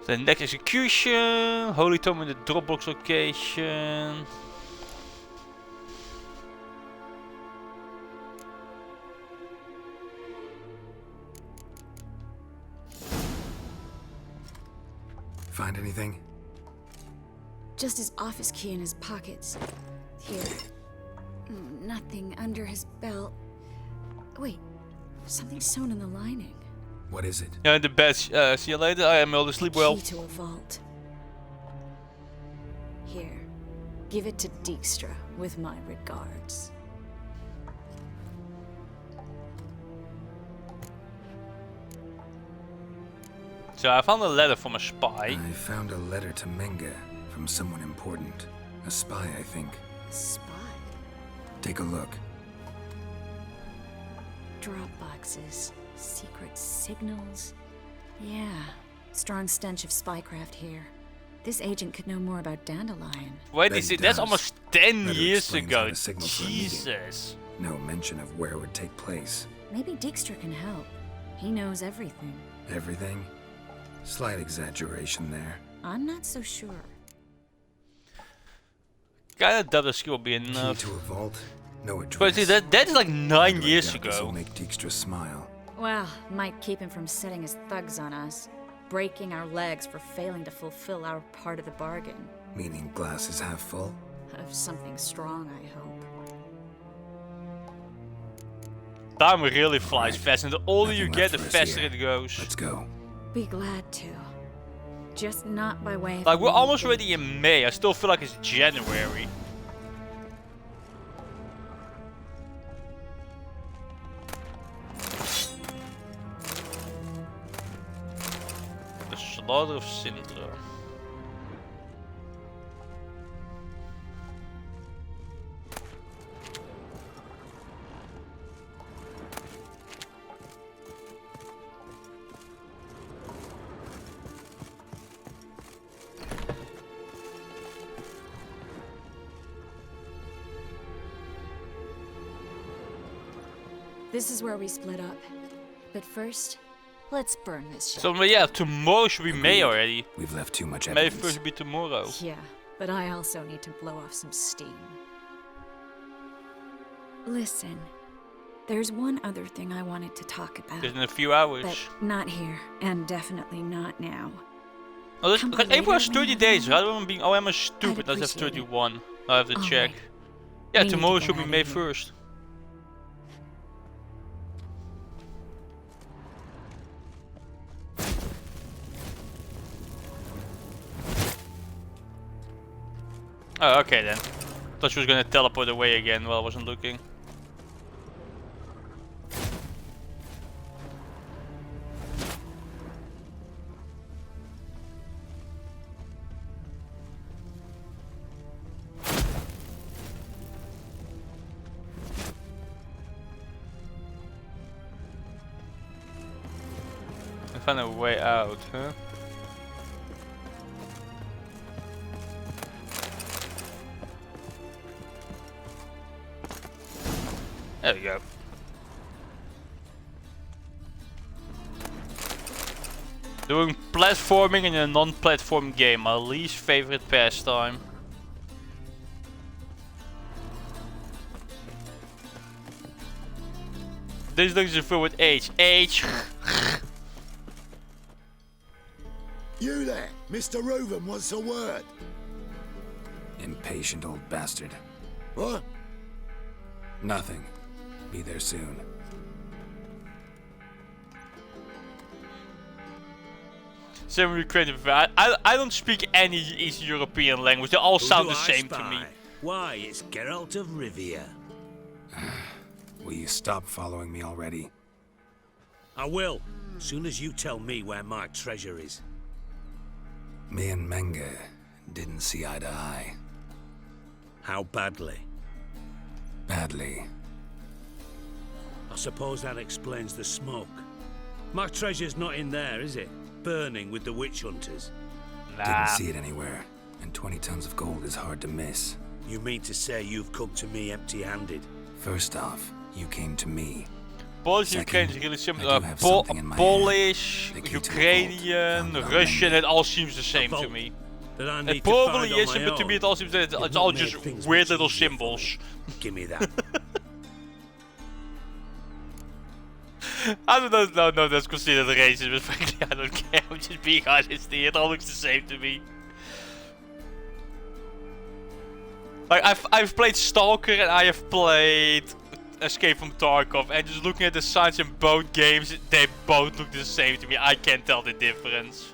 Speaker 1: The next execution. Holy Tome in the Dropbox location.
Speaker 3: Find anything?
Speaker 6: Just his office key in his pockets. Here. Nothing under his belt. Wait, something sewn in the lining.
Speaker 3: What is it?
Speaker 1: Yeah, the best. See you later. I am able to sleep well.
Speaker 6: Key to a vault. Here, give it to Dijkstra with my regards.
Speaker 1: So I found a letter from a spy.
Speaker 3: I found a letter to Menga from someone important. A spy, I think.
Speaker 6: Spy?
Speaker 3: Take a look.
Speaker 6: Drop boxes, secret signals. Yeah, strong stench of spycraft here. This agent could know more about Dandelion.
Speaker 1: Wait,
Speaker 3: Bet he
Speaker 1: that's
Speaker 3: does.
Speaker 1: almost 10
Speaker 3: Better
Speaker 1: years
Speaker 3: explains how
Speaker 1: ago.
Speaker 3: to signal for a meeting.
Speaker 1: Jesus.
Speaker 3: No mention of where it would take place.
Speaker 6: Maybe Dijkstra can help. He knows everything.
Speaker 3: Everything? Slight exaggeration there.
Speaker 6: I'm not so sure.
Speaker 1: Kinda doubt the skill will be
Speaker 3: Key
Speaker 1: enough.
Speaker 3: to a vault? No address.
Speaker 1: But see, that is like 9 years
Speaker 3: This will
Speaker 1: ago.
Speaker 3: make Dijkstra smile.
Speaker 6: Well, might keep him from setting his thugs on us. Breaking our legs for failing to fulfill our part of the bargain.
Speaker 3: Meaning glass is half full?
Speaker 6: Of something strong, I hope.
Speaker 1: Time really flies
Speaker 3: Alright.
Speaker 1: fast, and the older you
Speaker 3: Nothing
Speaker 1: get,
Speaker 3: left
Speaker 1: the
Speaker 3: for us
Speaker 1: faster
Speaker 3: here.
Speaker 1: it goes.
Speaker 3: Let's go.
Speaker 6: Be glad to. Just not by way of...
Speaker 1: Like, we're almost
Speaker 6: immediate-
Speaker 1: already in May. I still feel like it's January. The Slaughter of Sintra.
Speaker 6: This is where we split up. But first, let's burn this shit.
Speaker 1: So, but yeah, tomorrow should be May
Speaker 3: Agreed.
Speaker 1: already.
Speaker 3: We've left too much
Speaker 1: May
Speaker 3: evidence.
Speaker 1: 1st should be tomorrow.
Speaker 6: Yeah, but I also need to blow off some steam. Listen, there's one other thing I wanted to talk about.
Speaker 1: Just in a few hours.
Speaker 6: But not here, and definitely not now.
Speaker 1: Oh, this,
Speaker 6: Come
Speaker 1: because
Speaker 6: on,
Speaker 1: April has
Speaker 6: later,
Speaker 1: 30 days. Rather than being, oh, am I stupid?
Speaker 6: I'd
Speaker 1: Let's have
Speaker 6: appreciate it.
Speaker 1: 31. I have to check.
Speaker 6: Alright.
Speaker 1: Yeah,
Speaker 6: We need to
Speaker 1: tomorrow
Speaker 6: get
Speaker 1: should be
Speaker 6: out of
Speaker 1: May
Speaker 6: here.
Speaker 1: 1st. Oh, okay then. Thought she was gonna teleport away again while I wasn't looking. I found a way out, huh? There we go. Doing platforming in a non-platform game, my least favorite pastime. This looks is filled with H. H.
Speaker 8: You there, Mr. Reuven wants a word.
Speaker 3: Impatient old bastard.
Speaker 8: What?
Speaker 3: Nothing. Be there soon.
Speaker 1: Same with creative. I don't speak any East European language. They all sound
Speaker 10: Who
Speaker 1: the
Speaker 10: do I
Speaker 1: same to
Speaker 10: spy?
Speaker 1: me.
Speaker 10: Why, it's Geralt of Rivia.
Speaker 3: Will you stop following me already?
Speaker 10: I will, soon as you tell me where my treasure is.
Speaker 3: Me and Menge didn't see eye to eye.
Speaker 10: How badly?
Speaker 3: Badly.
Speaker 10: I suppose that explains the smoke. My treasure's not in there, is it? Burning with the witch hunters.
Speaker 3: Didn't see it anywhere. And 20 tons of gold is hard to miss.
Speaker 10: You mean to say you've come to me empty-handed?
Speaker 3: First off, you came to me.
Speaker 1: Polish,
Speaker 3: Second,
Speaker 1: Ukraine is really similar.
Speaker 3: I do have something in my
Speaker 1: Polish,
Speaker 3: hand. The key to a
Speaker 1: Ukrainian,
Speaker 3: vault found
Speaker 1: Russian,
Speaker 3: on
Speaker 1: it all seems the same to
Speaker 10: vault
Speaker 1: me.
Speaker 10: That I need
Speaker 1: It
Speaker 10: to
Speaker 1: probably
Speaker 10: find on
Speaker 1: isn't,
Speaker 10: my
Speaker 1: but to me
Speaker 10: own?
Speaker 1: it all seems that
Speaker 10: You've
Speaker 1: it's
Speaker 10: not
Speaker 1: all
Speaker 10: made
Speaker 1: just
Speaker 10: things
Speaker 1: weird
Speaker 10: much
Speaker 1: little
Speaker 10: easier for me.
Speaker 1: symbols.
Speaker 10: Give me that.
Speaker 1: I don't know, no, that's considered racist, but frankly I don't care, I'm just being honest here, it all looks the same to me. Like, I've played Stalker and I have played Escape from Tarkov, and just looking at the signs in both games, they both look the same to me, I can't tell the difference.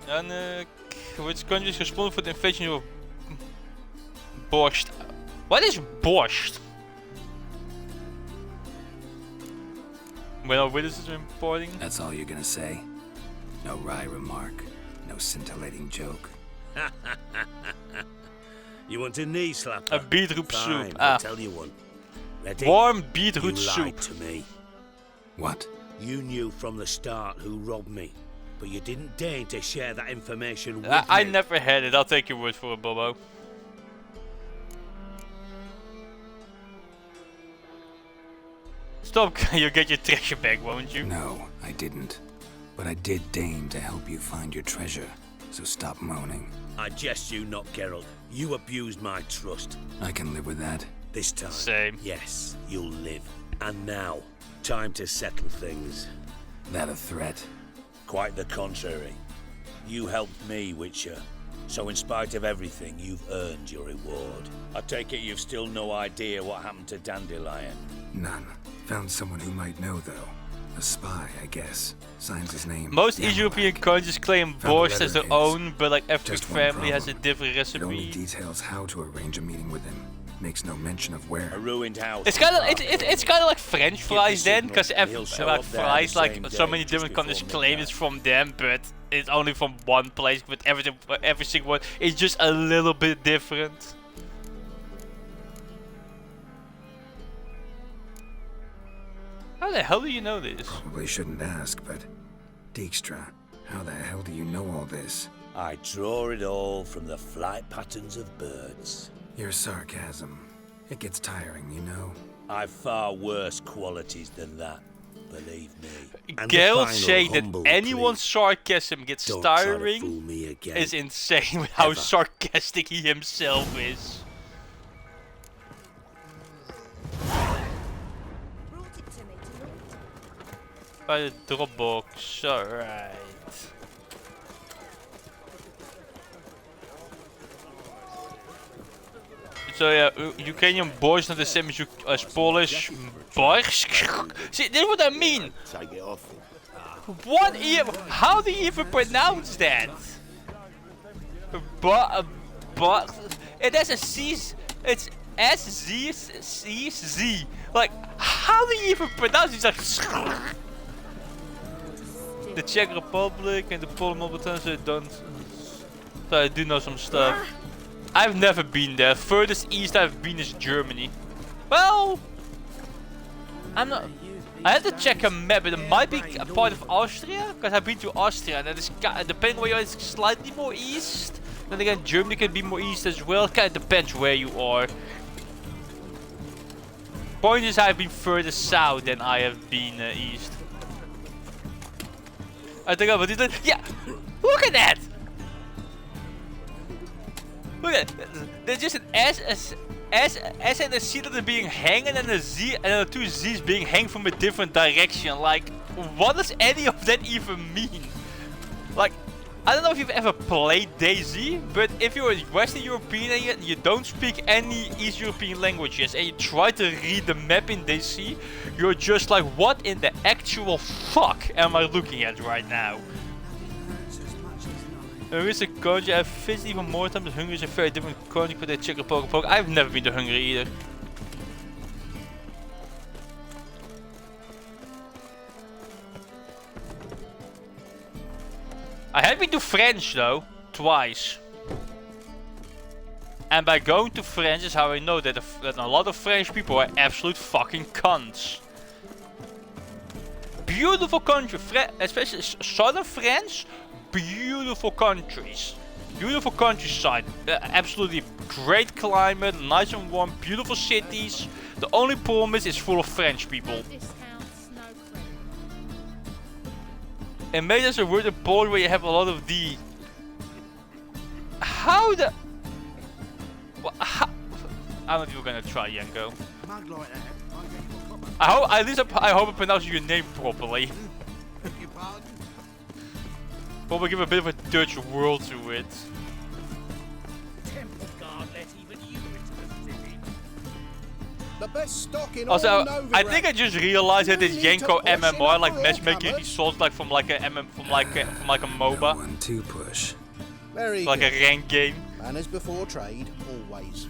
Speaker 1: And which country is responsible for the invasion of Borscht? What is Borscht? When our witnesses are importing?
Speaker 3: That's all you're gonna say? No wry remark. no scintillating joke.
Speaker 10: You want a knee slapper?
Speaker 1: A beetroot
Speaker 10: Fine,
Speaker 1: soup.
Speaker 10: I'll tell you one. Ready?
Speaker 1: Warm beetroot
Speaker 10: you lied
Speaker 1: soup.
Speaker 10: to me.
Speaker 3: What?
Speaker 10: You knew from the start who robbed me, but you didn't deign to share that information with
Speaker 1: I
Speaker 10: me.
Speaker 1: never had it. I'll take your word for it, Bobo. Stop, you'll get your treasure back, won't you?
Speaker 3: No, I didn't. But I did deign to help you find your treasure, so stop moaning.
Speaker 10: I jest you not, Geralt. You abused my trust.
Speaker 3: I can live with that.
Speaker 10: This time,
Speaker 1: Same.
Speaker 10: yes, you'll live. And now, time to settle things.
Speaker 3: That a threat?
Speaker 10: Quite the contrary. You helped me, Witcher. So in spite of everything, you've earned your reward. I take it you've still no idea what happened to Dandelion.
Speaker 3: None. Found someone who might know, though. A spy, I guess. Signs his name.
Speaker 1: Most East European countries claim borscht as their
Speaker 3: letter
Speaker 1: own, but like every
Speaker 3: Just one
Speaker 1: family has a
Speaker 3: problem.
Speaker 1: different
Speaker 3: It only
Speaker 1: recipe.
Speaker 3: details how to arrange a meeting with him. Makes no mention of where.
Speaker 10: A ruined house.
Speaker 1: It's kind of it's kind of like French fries then,
Speaker 10: signal,
Speaker 1: because
Speaker 10: and he'll show
Speaker 1: like
Speaker 10: up there
Speaker 1: fries
Speaker 10: the
Speaker 1: like
Speaker 10: same
Speaker 1: so
Speaker 10: day,
Speaker 1: many
Speaker 10: just
Speaker 1: different countries
Speaker 10: before
Speaker 1: claim it's from them, but it's only from one place. But everything, every single one is just a little bit different. How the hell do you know this?
Speaker 3: Probably shouldn't ask, but Dijkstra, how the hell do you know all this?
Speaker 10: I draw it all from the flight patterns of birds.
Speaker 3: Your sarcasm. It gets tiring, you know.
Speaker 10: I've far worse qualities than that, believe me. And the
Speaker 1: Geralt
Speaker 10: final
Speaker 1: saying that
Speaker 10: humble
Speaker 1: anyone's
Speaker 10: plea,
Speaker 1: sarcasm gets
Speaker 10: don't try to fool
Speaker 1: tiring
Speaker 10: me again.
Speaker 1: is insane with how
Speaker 10: Ever.
Speaker 1: sarcastic he himself is. By the Dropbox, alright. So yeah, Ukrainian borscht not the same as Polish borscht. See, this is what I mean.
Speaker 8: Take it off.
Speaker 1: What even? How do you even pronounce that? But it has a C. It's S-Z-C-Z. Like, how do you even pronounce it? It's like the Czech Republic and the Poland Multiple don't. So I do know some stuff. I've never been there. Furthest east I've been is Germany. Well, I'm not. I have to check a map, but it might be a part of Austria, because I've been to Austria, and it's depending where you are, it's slightly more east. Then again, Germany can be more east as well. Kind of depends where you are. Point is, I've been further south than I have been east. I think about it. Yeah, look at that. Look at that. There's just an S and a C that are being hanged, and then a Z and then two Z's being hanged from a different direction. Like, what does any of that even mean? Like, I don't know if you've ever played DayZ, but if you're a Western European and you don't speak any East European languages and you try to read the map in DayZ, you're just like, what in the actual fuck am I looking at right now? There is a country I've visited even more times. Hungary is a very different country for the Czech Republic. I've never been to Hungary either. I have been to France though, twice. And by going to France is how I know that a lot of French people are absolute fucking cunts. Beautiful country, especially southern France. Beautiful countries, beautiful countryside, absolutely great climate, nice and warm, beautiful cities. The only problem is it's full of French people. And maybe there's a word in Poland where you have a lot of the. How the? Well, how? I'm not even gonna try, Yanko. I hope at least I hope I pronounce your name properly. Probably give a bit of a Dutch whirl to it.
Speaker 2: The best stock in
Speaker 1: Also,
Speaker 2: all Novigrad.
Speaker 1: I think I just realized that this
Speaker 2: You need to
Speaker 1: Yanko
Speaker 2: push
Speaker 1: MMR, like
Speaker 2: enough
Speaker 1: matchmaking
Speaker 2: for all
Speaker 1: results, like from like a from like a MOBA,
Speaker 3: 1-2 push.
Speaker 2: Very
Speaker 1: like a
Speaker 2: good.
Speaker 1: rank game.
Speaker 2: Manners before trade, always.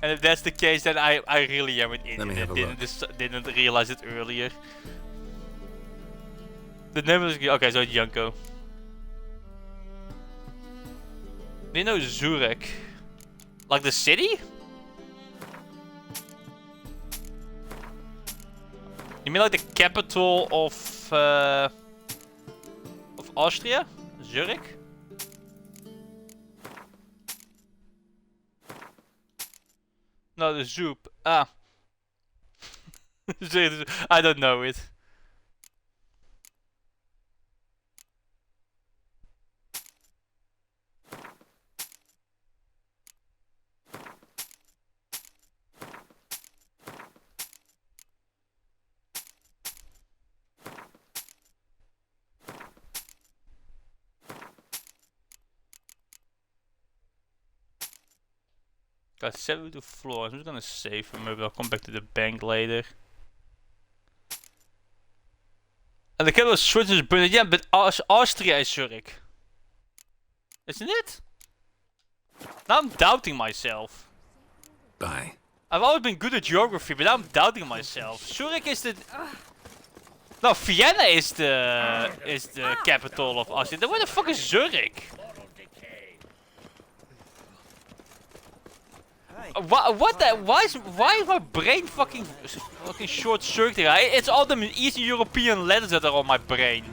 Speaker 1: And if that's the case, then I really am an
Speaker 3: Let me
Speaker 1: idiot.
Speaker 3: have a look.
Speaker 1: Didn't realize it earlier. The name is okay. So it's Yanko. Do you know Zurich? Like the city? You mean like the capital of Austria? Zurich? No, the Zoop. Ah. I don't know it. Got 72 floors. I'm just gonna save for maybe I'll come back to the bank later. And the capital of Switzerland is Bern. Yeah, but Austria is Zurich. Isn't it? Now I'm doubting myself.
Speaker 3: Bye.
Speaker 1: I've always been good at geography, but now I'm doubting myself. Zurich is the... No, Vienna is the capital of Austria. Then where the fuck is Zurich? Why is my brain fucking short-circuiting? It's all the Eastern European letters that are on my brain.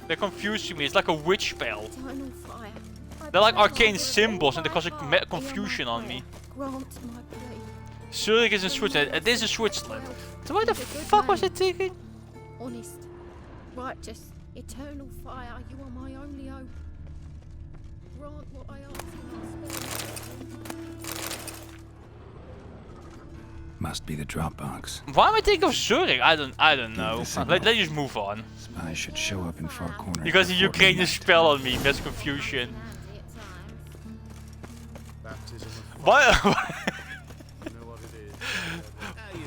Speaker 1: They're confusing me. It's like a witch spell. They're like arcane symbols and they cause confusion on me. Zurich is in Switzerland. This is Switzerland. So why the fuck was I thinking?
Speaker 6: Honest, righteous, eternal fire, you are my only hope. Grant what I ask and I spare.
Speaker 3: Must be the Dropbox.
Speaker 1: Why am I thinking of Zurich? I don't know. Let's just move on.
Speaker 3: Spies should show up in far corner.
Speaker 1: Because the Ukrainian spell on me, that's confusion.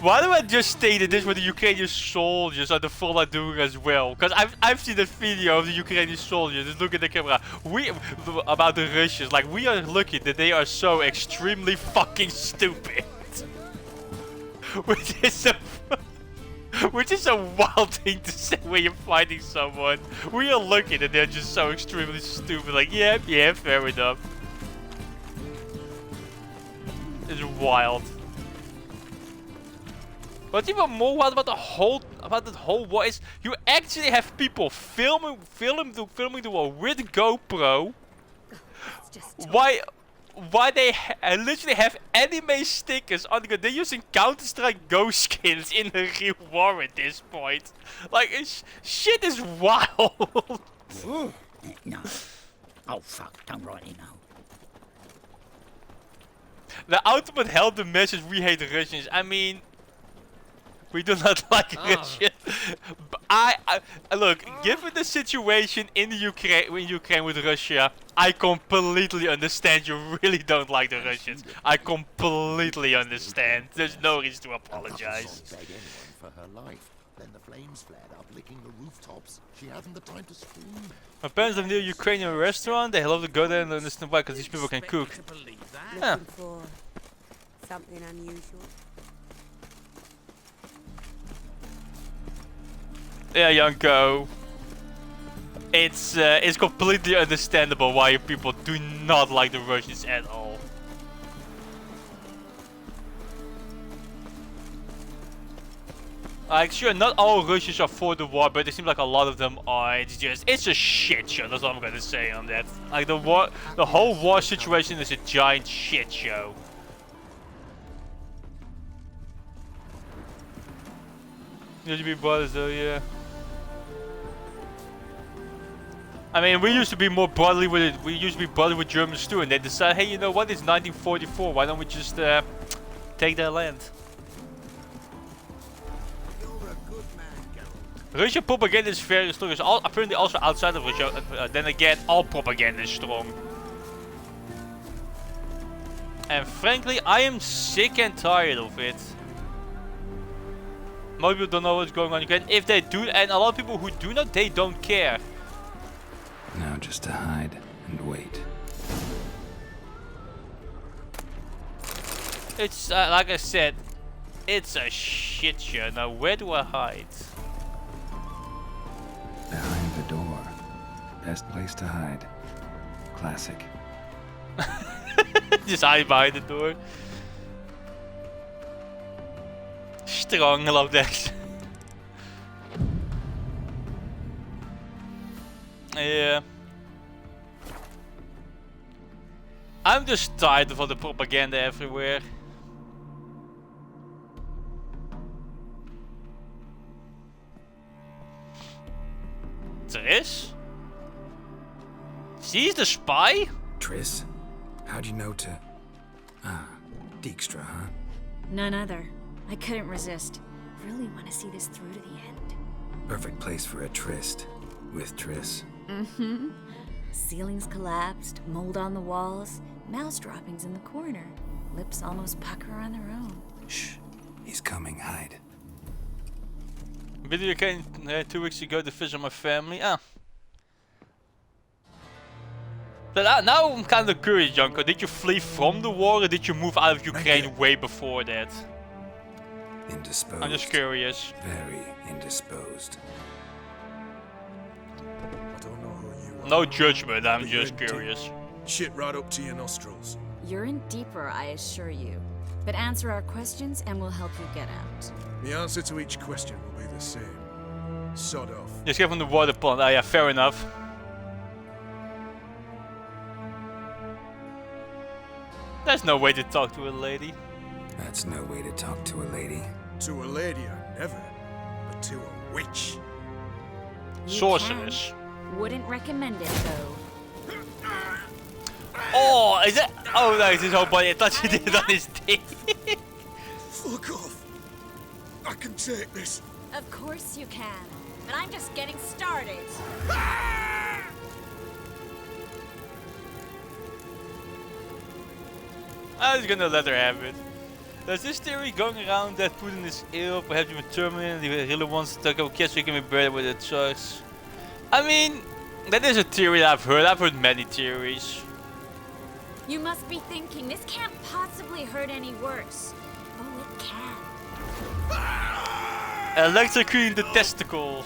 Speaker 1: Why do I just state that this what the Ukrainian soldiers are the full are doing as well? Because I've seen the video of the Ukrainian soldiers just look at the camera. About the Russians, like we are lucky that they are so extremely fucking stupid. Which is a wild thing to say when you're fighting someone. We are lucky that they're just so extremely stupid. Like, yeah, fair enough. It's wild. What's even more wild about the whole war is you actually have people filming the war with GoPro. Why they literally have anime stickers on the gun. They're using Counter-Strike Go skins in the real war at this point. Like, shit is wild.
Speaker 13: No. Oh fuck, don't write it now.
Speaker 1: The ultimate held the message, we hate the Russians. I mean, we do not like Russia. But look, given the situation in the Ukraine with Russia, I completely understand you really don't like the Russians. I completely understand. There's no reason to apologize.
Speaker 14: For her life. Then the flames flared up, licking the rooftops. She hasn't the time to scream.
Speaker 1: My parents live near a Ukrainian restaurant. They love to go there and understand why, because these people can cook. Yeah.
Speaker 15: Looking for something unusual.
Speaker 1: Yeah, Yanko. It's completely understandable why people do not like the Russians at all. Like, sure, not all Russians are for the war, but it seems like a lot of them are. It's a shit show. That's all I'm gonna say on that. Like the whole war situation is a giant shit show. Used to be brothers though, yeah. I mean, we used to be more brotherly with it. We used to be brotherly with Germans too, and they decided, hey, you know what? It's 1944. Why don't we just take their land? Russian propaganda is very strong. It's apparently also outside of Russia. Then again, all propaganda is strong. And frankly, I am sick and tired of it. Most people don't know what's going on in Ukraine. If they do, and a lot of people who do not, they don't care.
Speaker 3: Now just to hide and wait.
Speaker 1: It's like I said, it's a shit show. Now where do I hide?
Speaker 3: Behind the door. Best place to hide. Classic.
Speaker 1: Just hide behind the door. Strong, I love that. Yeah. I'm just tired of all the propaganda everywhere. Triss? She's the spy?
Speaker 3: Triss? How'd you know to... Ah, Dijkstra, huh?
Speaker 16: None other. I couldn't resist. Really want to see this through to the end.
Speaker 3: Perfect place for a tryst. With Triss.
Speaker 16: Mm-hmm. Ceilings collapsed, mold on the walls, mouse droppings in the corner. Lips almost pucker on their own.
Speaker 3: Shh. He's coming. Hide.
Speaker 1: Video came 2 weeks ago to visit my family. Ah. But now I'm kind of curious, Janko. Did you flee from the war or did you move out of Ukraine way before that?
Speaker 3: Indisposed.
Speaker 1: I'm just curious.
Speaker 3: Very indisposed.
Speaker 17: I don't know who you are.
Speaker 1: No judgment, I'm just curious.
Speaker 17: Shit right up to your nostrils.
Speaker 16: You're in deeper, I assure you. But answer our questions and we'll help you get out.
Speaker 17: The answer to each question will be the same. Sod off.
Speaker 1: Just get from the water pond. Ah, yeah, fair enough. There's no way to talk to a lady.
Speaker 3: That's no way to talk to a lady.
Speaker 17: To a lady, I never. But to a witch.
Speaker 1: Sorceress.
Speaker 16: Wouldn't recommend it though.
Speaker 1: Oh, is it? Oh no, it's his whole body. I thought you did it on his dick.
Speaker 17: Fuck off. I can take this.
Speaker 6: Of course you can. But I'm just getting started.
Speaker 1: I was gonna let her have it. There's this theory going around that Putin is ill, perhaps even terminal, and he really wants to go kids so he can be buried with the church. I mean, that is a theory that I've heard. I've heard many theories.
Speaker 6: You must be thinking, this can't possibly hurt any worse. Oh, it can.
Speaker 1: Electrocuting the testicles.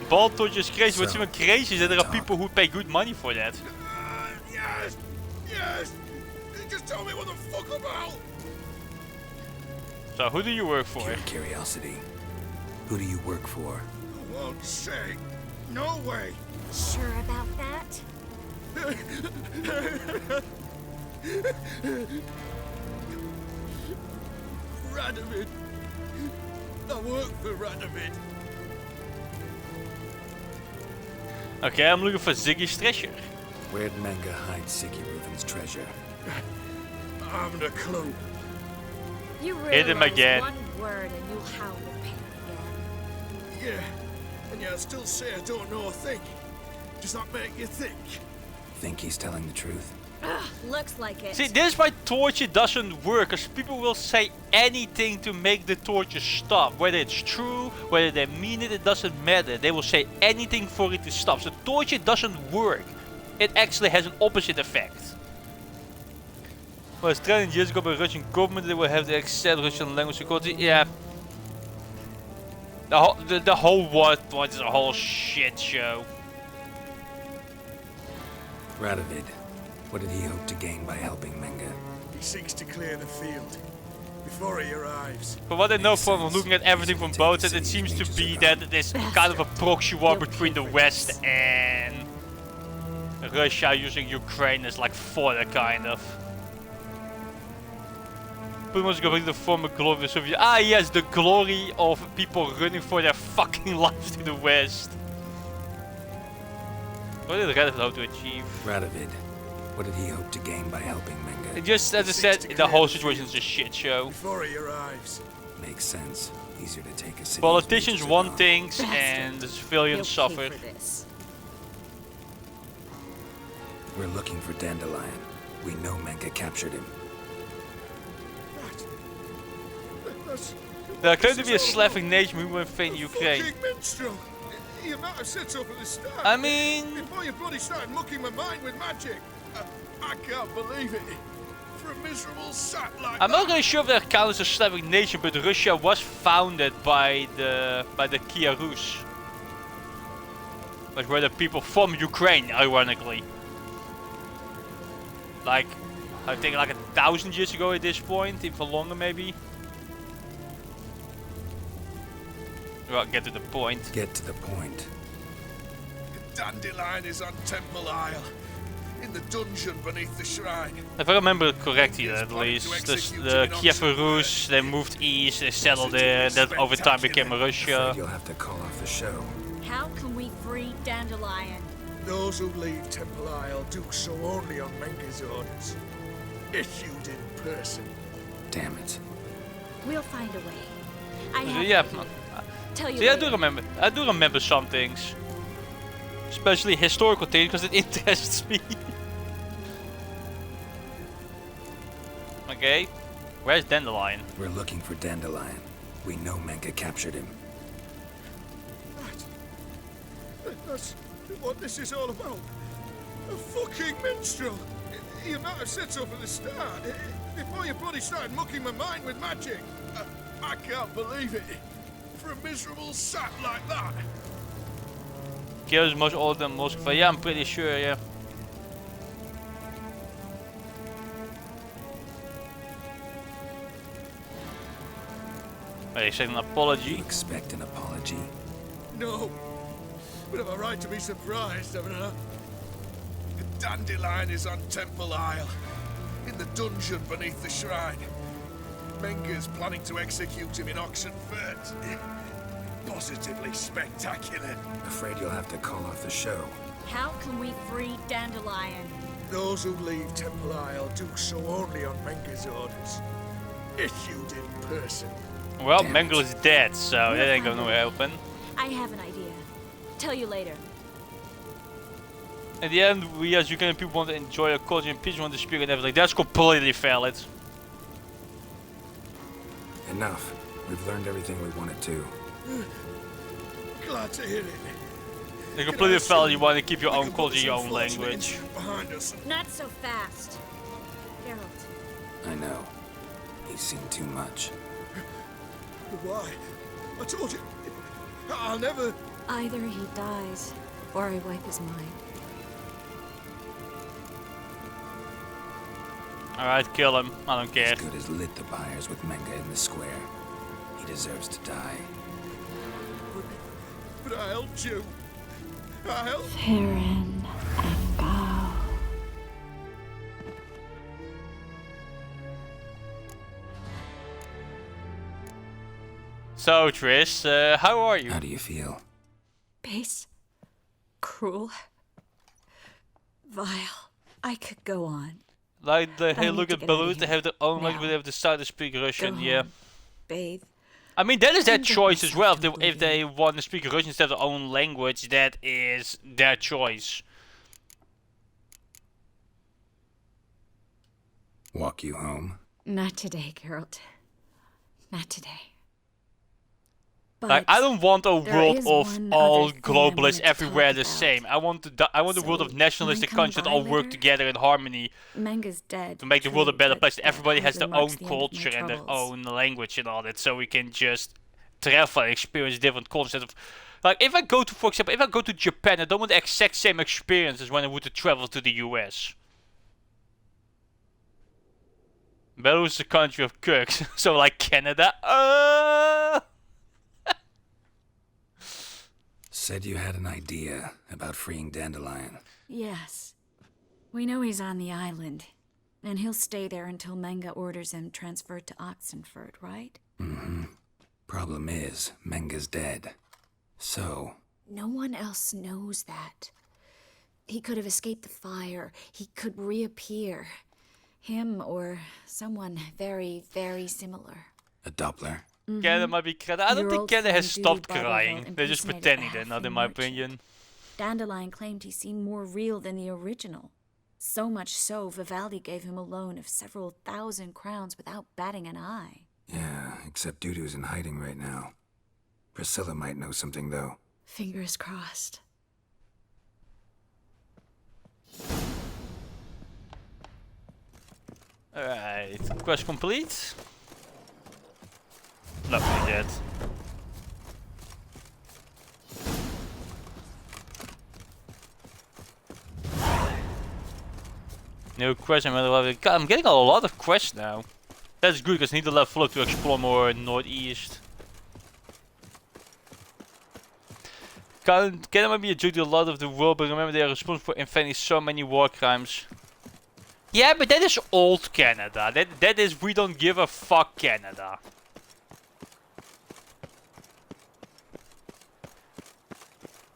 Speaker 1: Ball torture is crazy. What's even crazy is that there are people who pay good money for that.
Speaker 17: Yes! Yes! Just tell me what the fuck about!
Speaker 1: So, who do you work for?
Speaker 3: Pure curiosity. Who do you work for?
Speaker 17: I won't say. No way!
Speaker 6: Sure about that?
Speaker 17: Radovid. I work for Radovid.
Speaker 1: Okay, I'm looking for Ziggy's treasure.
Speaker 3: Where'd Manga hide Siggy Reuven's treasure?
Speaker 17: I haven't a clue.
Speaker 6: You
Speaker 1: Hit him
Speaker 6: realize
Speaker 1: again.
Speaker 6: one word and you'll howl with pain again.
Speaker 17: Yeah, and yet I still say I don't know a thing. Does that make you think?
Speaker 3: Think he's telling the truth?
Speaker 6: Ugh, looks like it.
Speaker 1: See, this is why torture doesn't work, because people will say anything to make the torture stop. Whether it's true, whether they mean it, it doesn't matter. They will say anything for it to stop. So torture doesn't work. It actually has an opposite effect. Was training years ago by Russian government, they will have to accept Russian language equality. Yeah. The whole what is a whole shit show.
Speaker 3: Radovid. What did he hope to gain by helping Manga?
Speaker 17: He seeks to clear the field before he arrives.
Speaker 1: But what I know from looking at everything from both sides, it seems to be that it is kind of a proxy war between the West and Russia, using Ukraine as like fodder, kind of. Putin wants to go back to the former glory of the Soviet. Ah yes, the glory of people running for their fucking lives to the West. What did Radovid hope to achieve?
Speaker 3: Radovid. What did he hope to gain by helping Manga?
Speaker 1: Just as I said, the whole situation is a shit show.
Speaker 17: Before he arrives.
Speaker 3: Makes sense. Easier to take a city.
Speaker 1: Politicians want things and the civilians suffer.
Speaker 3: We're looking for Dandelion. We know Manga captured him.
Speaker 1: There claims to be a Slavic nation who will invade Ukraine.
Speaker 17: Minstrel. You might have said so from the start.
Speaker 1: I mean,
Speaker 17: before you bloody started mucking my mind with magic. I can't believe it. For a miserable sap like
Speaker 1: I'm not really sure if that counts as a Slavic nation, but Russia was founded by the Kia Rus. but were the people from Ukraine, ironically. Like, I think like 1,000 years ago at this point, even longer maybe. Well, get to the point.
Speaker 3: Get to the point.
Speaker 17: The dandelion is on Temple Isle, in the dungeon beneath the shrine.
Speaker 1: If I remember correctly, at least, the Kiev Rus, they moved east, they settled there, that over time became Russia.
Speaker 3: You'll have to call off the show.
Speaker 6: How can we free Dandelion?
Speaker 17: Those who leave Temple Isle do so only on Menka's orders, issued in person.
Speaker 3: Damn it.
Speaker 6: We'll find a way. I have
Speaker 1: Yeah.
Speaker 6: Tell you
Speaker 1: See,
Speaker 6: later.
Speaker 1: I do remember some things. Especially historical things, because it interests me. Okay, where's Dandelion?
Speaker 3: We're looking for Dandelion. We know Menka captured him.
Speaker 17: That's what this is all about. A fucking minstrel. You might have said so from the start. Before you bloody started mucking my mind with magic. I can't believe it. For a miserable sap like that.
Speaker 1: Kiev is much older than Moscow. Yeah, I'm pretty sure, yeah. They said an apology.
Speaker 3: You expect an apology?
Speaker 17: No. But have a right to be surprised, haven't I? The dandelion is on Temple Isle, in the dungeon beneath the shrine. Menka's planning to execute him in Oxenfurt. Positively spectacular.
Speaker 3: Afraid you'll have to call off the show.
Speaker 6: How can we free Dandelion?
Speaker 17: Those who leave Temple Isle do so only on Menka's orders, issued in person.
Speaker 1: Well, Mengel is dead, so that ain't gonna happen.
Speaker 6: I have an idea. Tell you later.
Speaker 1: In the end, we as Ukrainian people want to enjoy our culture and peace, want to speak and everything. That's completely valid.
Speaker 3: Enough. We've learned everything we wanted to.
Speaker 17: Glad to hear it.
Speaker 1: They completely valid. You want to keep your own culture, your own language.
Speaker 17: Behind us.
Speaker 6: Not so fast. Geralt.
Speaker 3: I know. He's seen too much.
Speaker 17: Why? I told you. I'll never.
Speaker 16: Either he dies, or I wipe his mind.
Speaker 1: Alright, kill him. I don't care.
Speaker 3: As good as lit the pyres with Menka in the square. He deserves to die.
Speaker 17: But I helped you. I helped.
Speaker 16: Farron and go.
Speaker 1: So, Trish, how are you?
Speaker 3: How do you feel?
Speaker 16: Base. Cruel. Vile. I could go on.
Speaker 1: Like the hey,
Speaker 16: I
Speaker 1: look
Speaker 16: need
Speaker 1: at
Speaker 16: to get out of
Speaker 1: Belarus, they
Speaker 16: here.
Speaker 1: have their own language,
Speaker 16: Now.
Speaker 1: but they have decided to speak Russian,
Speaker 16: Go
Speaker 1: yeah.
Speaker 16: home. Bathe.
Speaker 1: I mean, that is their
Speaker 16: And get
Speaker 1: choice as well.
Speaker 16: myself
Speaker 1: If they want to speak Russian instead of their own language, that is their choice.
Speaker 3: Walk you home?
Speaker 16: Not today, Geralt. Not today.
Speaker 1: Like, I don't want a
Speaker 16: there
Speaker 1: world
Speaker 16: is
Speaker 1: of
Speaker 16: one
Speaker 1: all
Speaker 16: other thing I
Speaker 1: globalists
Speaker 16: wanted to
Speaker 1: everywhere
Speaker 16: talk
Speaker 1: the
Speaker 16: about.
Speaker 1: same. I want I want a world of
Speaker 16: So,
Speaker 1: nationalistic
Speaker 16: wanna come
Speaker 1: countries that
Speaker 16: by
Speaker 1: all work
Speaker 16: later?
Speaker 1: together in harmony
Speaker 16: Menga's dead.
Speaker 1: to make the world a
Speaker 16: true,
Speaker 1: better
Speaker 16: but
Speaker 1: place.
Speaker 16: that
Speaker 1: Everybody has
Speaker 16: hardly
Speaker 1: their own
Speaker 16: marks the end of my
Speaker 1: culture and their
Speaker 16: troubles.
Speaker 1: own language and all that, so we can just travel and experience different cultures. Instead of, like, if I go to, for example, if I go to Japan, I don't want the exact same experience as when I would to travel to the US. Belarus is a country of cooks, so like Canada.
Speaker 3: Said you had an idea about freeing Dandelion.
Speaker 16: Yes. We know he's on the island. And he'll stay there until Menga orders him transferred to Oxenfurt, right?
Speaker 3: Mm-hmm. Problem is, Menga's dead. So,
Speaker 6: No one else knows that. He could have escaped the fire. He could reappear. Him or someone very, very similar.
Speaker 3: a Doppler.
Speaker 1: Canada might be credit. I don't
Speaker 6: Your
Speaker 1: think
Speaker 6: old
Speaker 1: Canada has
Speaker 6: friend
Speaker 1: stopped
Speaker 6: Judy
Speaker 1: crying.
Speaker 6: Barberville
Speaker 1: They're just
Speaker 6: impersonated
Speaker 1: pretending
Speaker 6: the
Speaker 1: they're not, in
Speaker 6: halfling
Speaker 1: my
Speaker 6: merchant.
Speaker 1: opinion.
Speaker 6: Dandelion claimed he seemed more real than the original. So much so, Vivaldi gave him a loan of several thousand crowns without batting an eye.
Speaker 3: Yeah, except Dudu's in hiding right now. Priscilla might know something, though.
Speaker 6: Fingers crossed.
Speaker 1: Alright, quest complete. Lovely, dead. No question. God, I'm getting a lot of quests now. That's good because I need to level up to explore more northeast. Canada might be a joke to a lot of the world, but remember they are responsible for inventing so many war crimes. Yeah, but that is old Canada. That is we don't give a fuck Canada.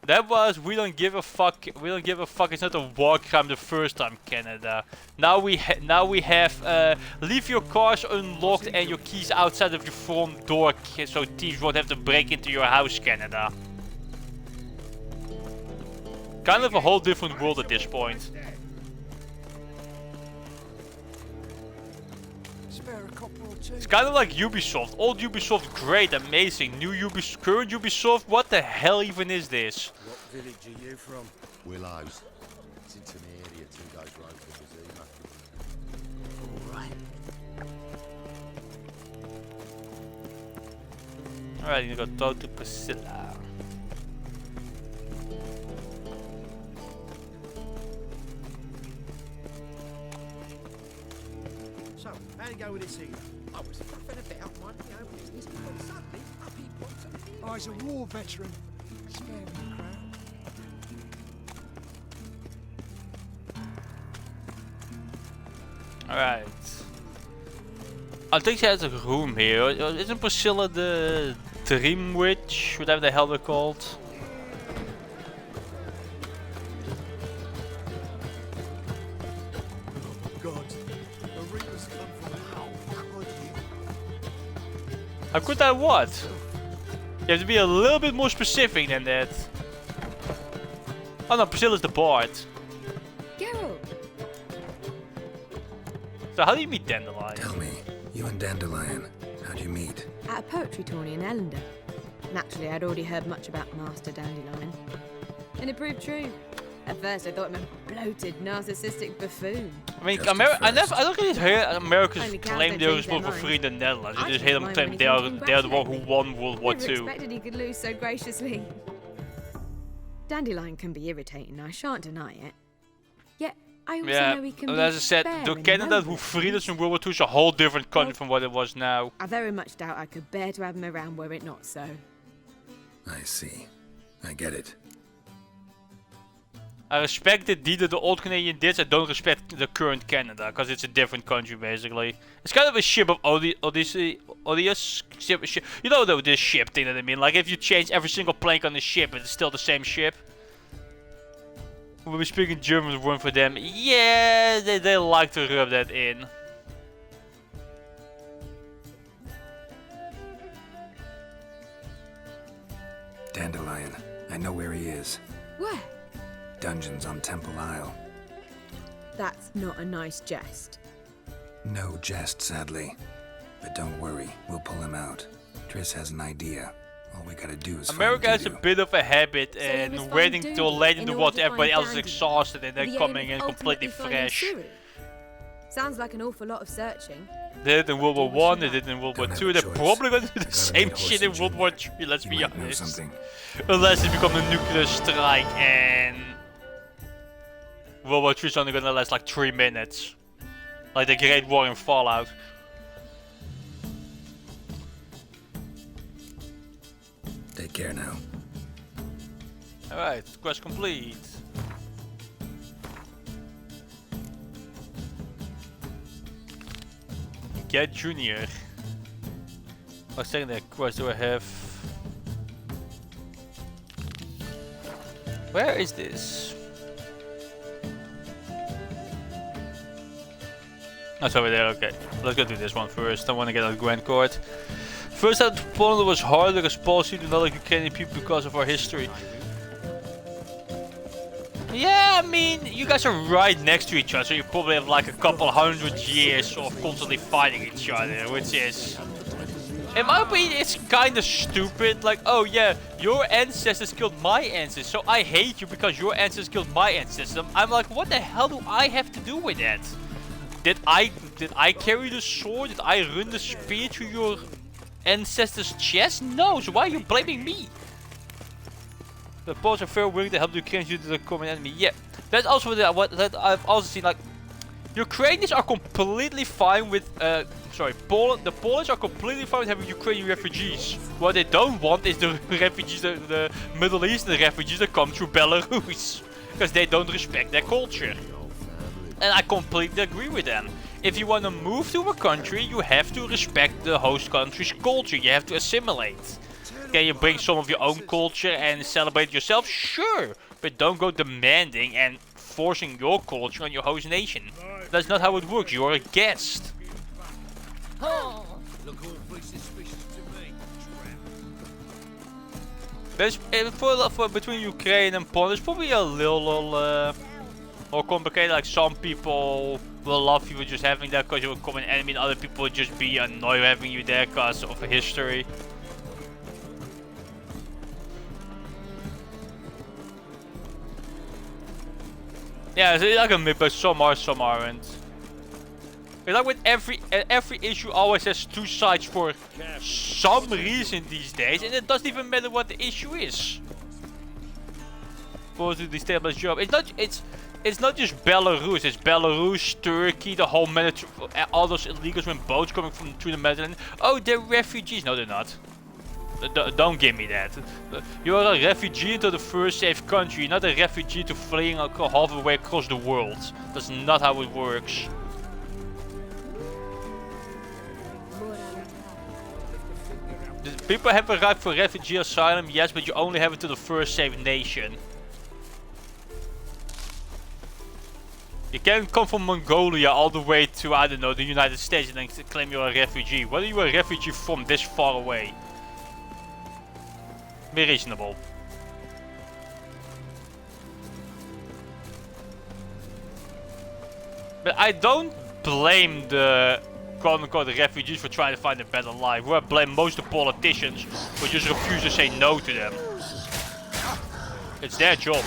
Speaker 1: That was we don't give a fuck. We don't give a fuck. It's not a war crime the first time Canada. Now we have leave your cars unlocked and your keys outside of your front door, so thieves won't have to break into your house, Canada. Kind of a whole different world at this point. It's kind of like Ubisoft. Old Ubisoft, great, amazing. New Ubisoft, current Ubisoft, what the hell even is this?
Speaker 8: What village are you from?
Speaker 14: Willows. It's into the area 2 days road from the
Speaker 1: Alright, you gotta talk to Priscilla.
Speaker 12: So, how'd it go with this evening?
Speaker 5: I was fluffing about minding my own business, but suddenly up he pops and he...
Speaker 18: Oh, he's a war veteran. Spare me the crowd.
Speaker 1: Alright. I think she has a room here. Isn't Priscilla the Dream Witch? Whatever the hell they're called.
Speaker 17: God, the reapers come from hell.
Speaker 1: How could that what? You have to be a little bit more specific than that. Oh no, Priscilla's the bard.
Speaker 15: Geralt!
Speaker 1: So how do you meet Dandelion?
Speaker 3: Tell me, you and Dandelion, how'd you meet?
Speaker 15: At a poetry tourney in Ellender. Naturally, I'd already heard much about Master Dandelion. And it proved true. At first, I thought him a bloated, narcissistic buffoon.
Speaker 1: I mean, I don't really hear Americans claim they're responsible for freeing the Netherlands. They just hear them claim they're the one who won World War II.
Speaker 15: Never expected he could lose so graciously. Dandelion can be irritating, I shan't deny it. Yet, I also know he can be
Speaker 1: as I said,
Speaker 15: fair
Speaker 1: the
Speaker 15: and
Speaker 1: Canada
Speaker 15: noble.
Speaker 1: who freed us in World War II is a whole different country from what it was now.
Speaker 15: I very much doubt I could bear to have him around were it not so.
Speaker 3: I see. I get it.
Speaker 1: I respect the deed that the old Canadian did. I don't respect the current Canada because it's a different country basically. It's kind of a ship of Odious ship. You know this ship thing that I mean. Like if you change every single plank on the ship, it's still the same ship. When we speak in German word for them, yeah, they like to rub that in.
Speaker 3: Dandelion, I know where he is.
Speaker 15: Where?
Speaker 3: Dungeons on Temple Isle.
Speaker 15: That's not a nice jest.
Speaker 3: No jest, sadly. But don't worry, we'll pull him out. Triss has an idea. All we gotta do is
Speaker 1: America has a bit of a habit in waiting till late in the war till everybody else is
Speaker 15: Dandelion.
Speaker 1: exhausted and then
Speaker 15: With the
Speaker 1: coming
Speaker 15: aim
Speaker 1: in
Speaker 15: of
Speaker 1: completely
Speaker 15: ultimately finding
Speaker 1: fresh.
Speaker 15: Ciri. Sounds like an awful lot of searching.
Speaker 1: They did it in World War One, they did it in World War Two, they're probably gonna do the same shit in World War Three, let's be honest. Unless it becomes a nuclear strike and World War Three is only gonna last like 3 minutes. Like the Great War in Fallout.
Speaker 3: Take care now.
Speaker 1: Alright, quest complete. Get Junior. What second quest do I have? Where is this? Oh, it's over there, okay. Let's go do this one first. I want to get out Grand Court. First out to Poland was hard because policy do not like Ukrainian people because of our history. Yeah, I mean, you guys are right next to each other, so you probably have like a couple 100 years of constantly fighting each other, which is... In my opinion, it's kind of stupid. Like, oh yeah, your ancestors killed my ancestors, so I hate you because your ancestors killed my ancestors. I'm like, what the hell do I have to do with that? Did I carry the sword? Did I run the spear to your ancestors' chest? No, so why are you blaming me? The Poles are very willing to help the Ukrainians due to the common enemy. Yeah, that's also what I've also seen. Like, Ukrainians are completely fine with, Poland. The Polish are completely fine with having Ukrainian refugees. What they don't want is the refugees, the Middle Eastern refugees that come through Belarus, because they don't respect their culture. And I completely agree with them. If you want to move to a country, you have to respect the host country's culture. You have to assimilate. Can you bring some of your own culture and celebrate it yourself? Sure, but don't go demanding and forcing your culture on your host nation. That's not how it works. You're a guest.
Speaker 11: Look awfully suspicious to me.
Speaker 1: There's for between Ukraine and Poland, there's probably a little more complicated. Like some people will love you for just having that because you're a common enemy, and other people will just be annoyed having you there because of history. Yeah, it's like a mix, but some are, some aren't. It's like with every issue always has two sides for some reason these days, and it doesn't even matter what the issue is. For to destabilize Europe, it's not just Belarus. It's Belarus, Turkey, the whole Mediterranean, all those illegals with boats coming through the Mediterranean. Oh, they're refugees. No, they're not. Don't give me that. You're a refugee into the first safe country, not a refugee to fleeing halfway across the world. That's not how it works. People have a right for refugee asylum, yes, but you only have it to the first safe nation. You can't come from Mongolia all the way to, I don't know, the United States and then claim you're a refugee. What are you a refugee from this far away? Be reasonable. But I don't blame the quote-unquote refugees for trying to find a better life. Where I blame most of the politicians who just refuse to say no to them. It's their job.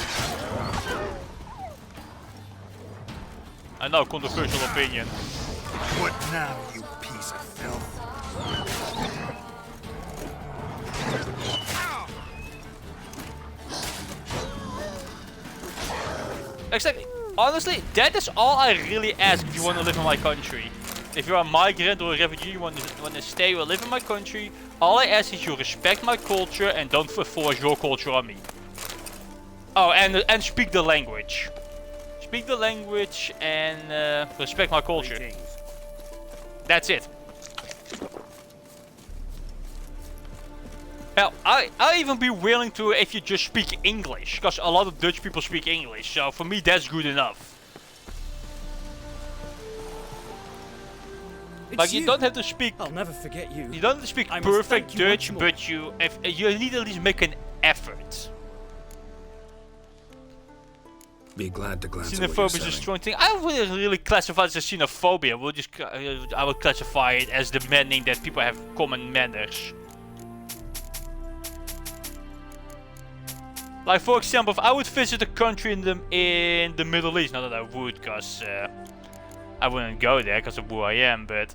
Speaker 1: I know, controversial opinion.
Speaker 17: What now, you piece of filth?
Speaker 1: Exactly. Honestly, that is all I really ask if you want to live in my country. If you're a migrant or a refugee, you want to stay or live in my country, all I ask is you respect my culture and don't force your culture on me. Oh, and speak the language. Speak the language and respect my culture. That's it. Hell, I'll even be willing to if you just speak English, because a lot of Dutch people speak English, so for me that's good enough. Like you don't have to speak.
Speaker 19: I'll never forget you.
Speaker 1: You don't have to speak perfect Dutch, but you need to at least make an effort.
Speaker 3: Be glad to glance at what you're
Speaker 1: Xenophobia is a
Speaker 3: selling.
Speaker 1: strong thing. I wouldn't really classify it as xenophobia. I would classify it as demanding that people have common manners. Like for example, if I would visit a country in the Middle East, not that I would, cause I wouldn't go there because of who I am. But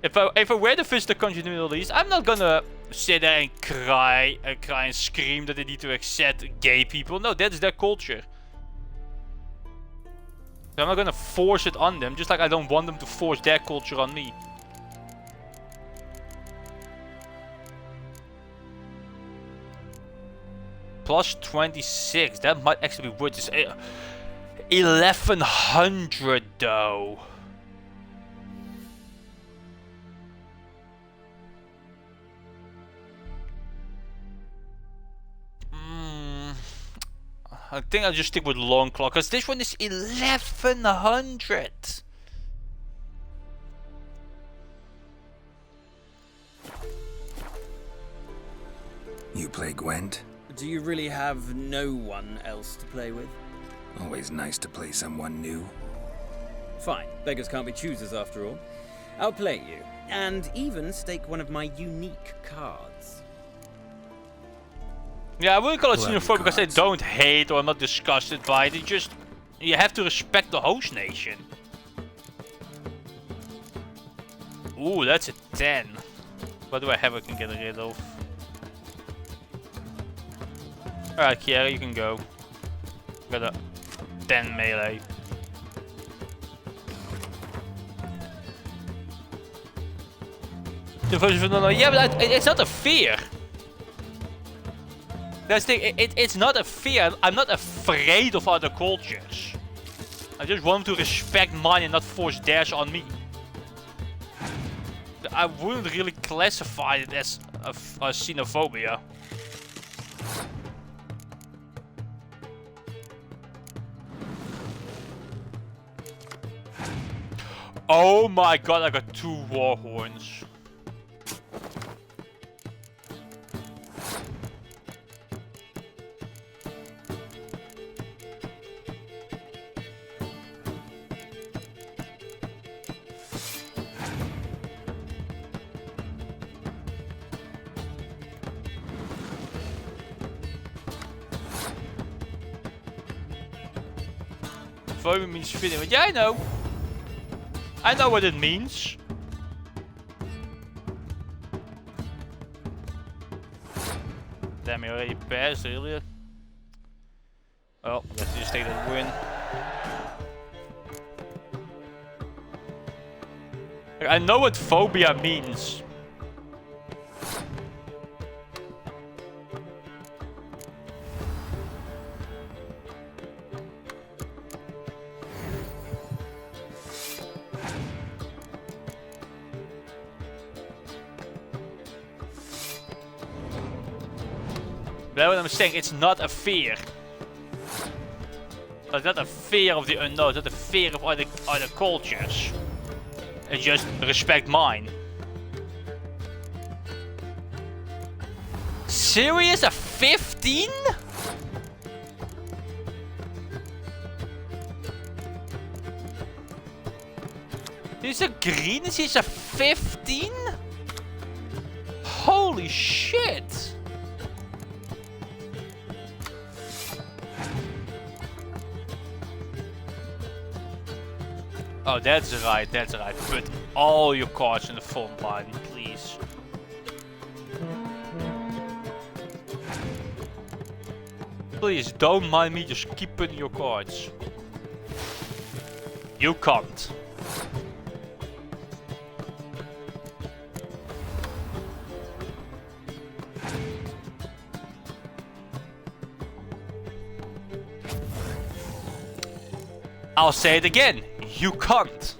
Speaker 1: if I were to visit a country in the Middle East, I'm not gonna sit there and cry and scream that they need to accept gay people. No, that's their culture. So I'm not gonna force it on them, just like I don't want them to force their culture on me. Plus 26, that might actually be worth this. 1100 though. I think I'll just stick with long claw, because this one is 1100.
Speaker 3: You play Gwent?
Speaker 19: Do you really have no one else to play with?
Speaker 3: Always nice to play someone new.
Speaker 19: Fine, beggars can't be choosers after all. I'll play you, and even stake one of my unique cards.
Speaker 1: Yeah, I wouldn't call it xenophobic because I don't hate or I'm not disgusted by it. It's just, you have to respect the host nation. Ooh, that's a 10. What do I have I can get rid of? Alright, Kiera, you can go. Got a 10 melee. Yeah, but it's not a fear. That's the thing. It's not a fear. I'm not afraid of other cultures. I just want to respect mine and not force theirs on me. I wouldn't really classify it as a xenophobia. Oh my god, I got 2 war horns. Phobia means feeling. Yeah, I know. I know what it means. Damn, he already passed earlier. Well, let's just take that win. I know what phobia means. That's what I'm saying, it's not a fear. It's not a fear of the unknown, it's not a fear of other cultures. It's just respect mine. Serious? A 15? He's a green, he's a 15? Holy shit! Oh, that's right, that's right. Put all your cards in the front line, please. Please, don't mind me, just keep putting your cards. You can't. I'll say it again. You can't.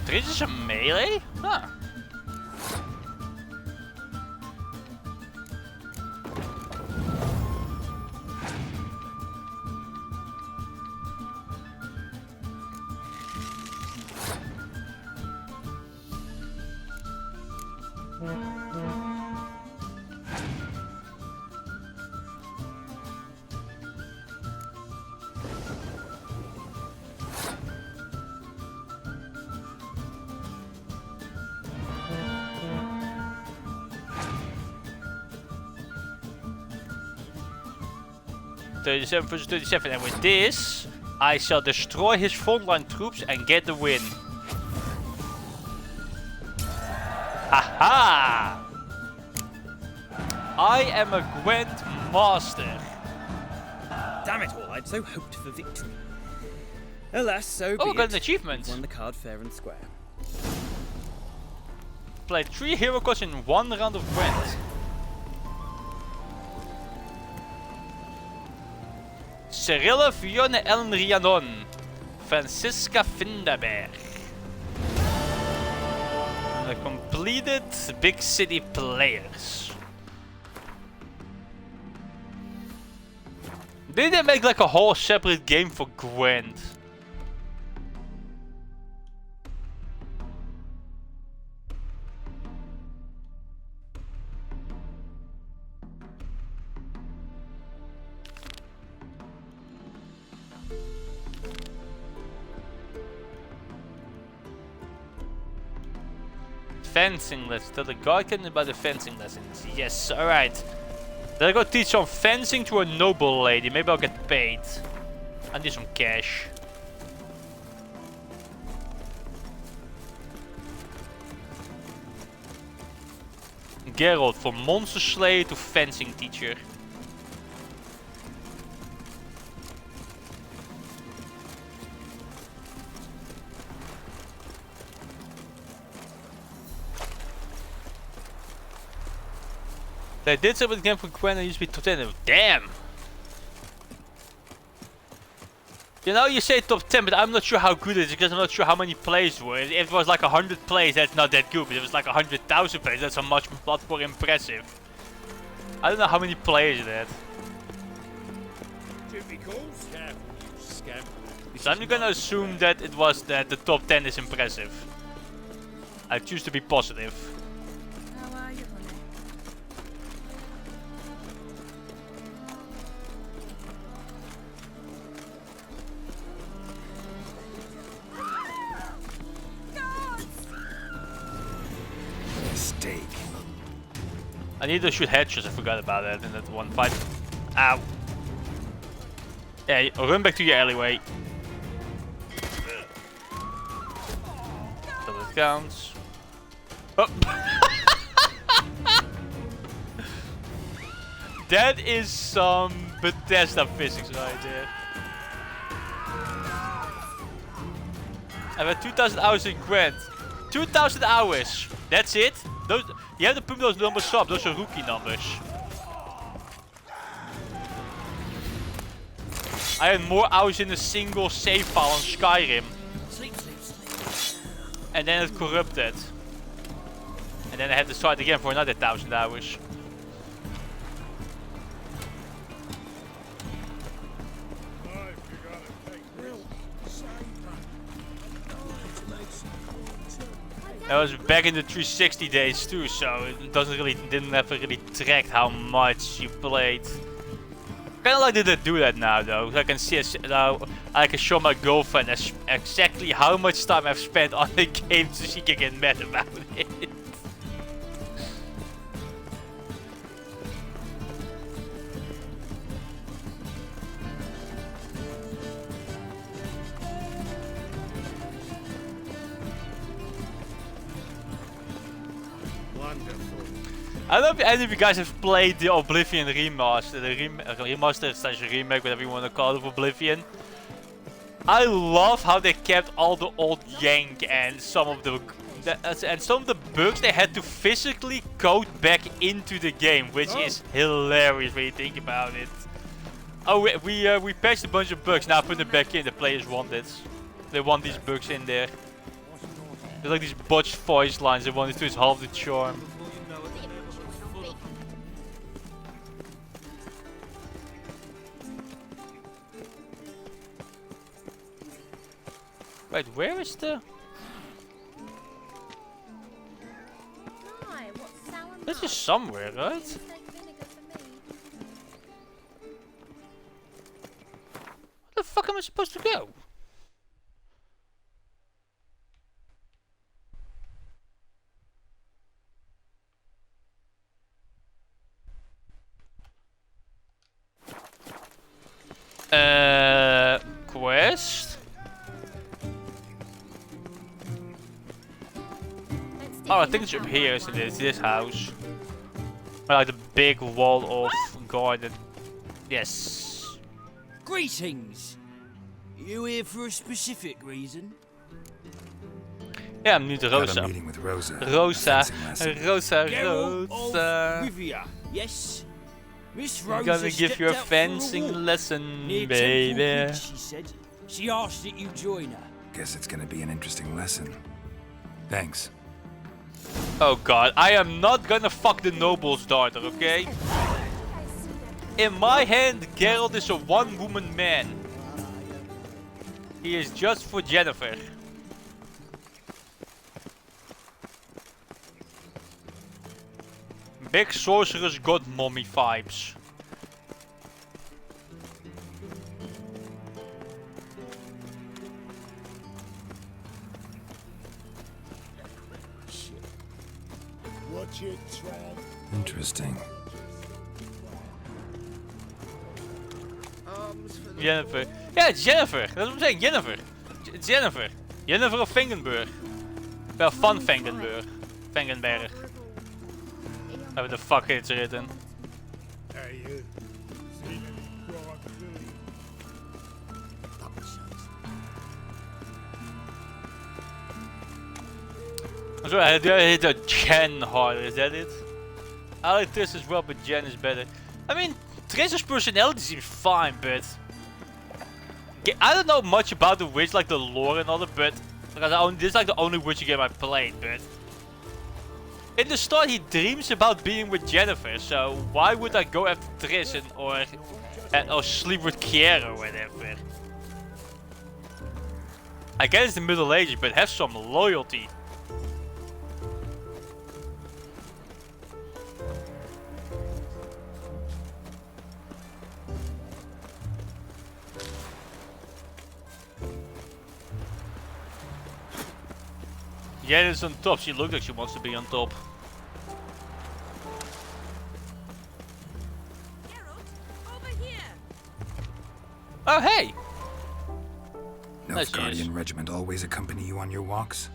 Speaker 1: This is a melee? Huh. Versus 37, and with this, I shall destroy his frontline troops and get the win. Haha! I am a Gwent master.
Speaker 19: Damn it all, I'd so hoped for victory. Alas, so be it.
Speaker 1: Oh, got an achievement.
Speaker 19: We've won the card fair and square.
Speaker 1: Played 3 hero cards in 1 round of Gwent. Cyrilla, Fiona, Ellen Rhiannon, Francisca Finderberg. The completed Big City players. Did they make like a whole separate game for Gwent? Fencing lessons. Tell the guard captain about the fencing lessons. Yes, alright. Then I go teach some fencing to a noble lady. Maybe I'll get paid. I need some cash. Geralt, from monster slayer to fencing teacher. They did say with the game for Gwen, I used to be top 10. Damn! You know, you say top 10, but I'm not sure how good it is because I'm not sure how many plays were. If it was like 100 plays, that's not that good. But if it was like 100,000 plays, that's a much more impressive. I don't know how many players it had. So I'm gonna assume that it was that the top 10 is impressive. I choose to be positive.
Speaker 7: How are you, honey?
Speaker 3: Mistake.
Speaker 1: I need to shoot headshots, I forgot about that in that one fight. Ow. Yeah, run back to your alleyway. So that counts. Oh. That is some Bethesda physics right there. I've had 2,000 hours in Gwent. 2,000 hours! That's it? Those, you have to put those numbers up, those are rookie numbers. I had more hours in a single save file on Skyrim. And then it corrupted. And then I had to start again for another 1,000 hours. That was back in the 360 days too, so it didn't have really tracked how much you played. Kinda like they do that now though, so I can see I can show my girlfriend exactly how much time I've spent on the game so she can get mad about it. I don't know if any of you guys have played the Oblivion remaster, the remaster / remake, whatever you want to call it, of Oblivion. I love how they kept all the old yank and some of the bugs they had to physically code back into the game, which is hilarious when you think about it. Oh, we patched a bunch of bugs. Now put them back in. The players want it. They want these bugs in there. There's like these botched voice lines. They want it to its half the charm. Wait, where is the... This is somewhere, right? Where the fuck am I supposed to go? Quest? Oh, I think it's up here, isn't it? It's this house. Like the big wall of garden. Yes.
Speaker 11: Greetings. You here for a specific reason?
Speaker 1: Yeah, I'm new to Rosa.
Speaker 3: Got a meeting with Rosa.
Speaker 1: Rosa.
Speaker 11: Geralt of Rivia. Yes. Miss Rosa
Speaker 1: I'm gonna give you a fencing lesson, baby.
Speaker 11: She said. She asked that you join her.
Speaker 3: Guess it's gonna be an interesting lesson. Thanks.
Speaker 1: Oh god, I am not gonna fuck the noble's daughter, okay? In my hand, Geralt is a one-woman man. He is just for Jennifer. Big sorceress god mommy vibes.
Speaker 8: Watch it, Trav.
Speaker 3: Interesting.
Speaker 1: Jennifer. Yeah, it's Jennifer. That's what I'm saying. Jennifer. It's Jennifer. Jennifer of Vangenburg. Well, van Vangenburg. Vangenberg. Whatever the fuck it's written.
Speaker 18: Hey, you. Seen any crime, Billy?
Speaker 1: I'm sorry, I hit a Jen harder. Is that it? I like Triss as well, but Jen is better. I mean, Triss's personality seems fine, but I don't know much about the witch, like the lore and all that, but because this is like the only witch game I played, but in the start he dreams about being with Jennifer, so why would I go after Triss or sleep with Kiera or whatever? I guess it's the Middle Ages, but have some loyalty. Yen is on top. She looks like she wants to be on top. Oh, hey!
Speaker 3: Novigradian regiment always accompany you on your walks?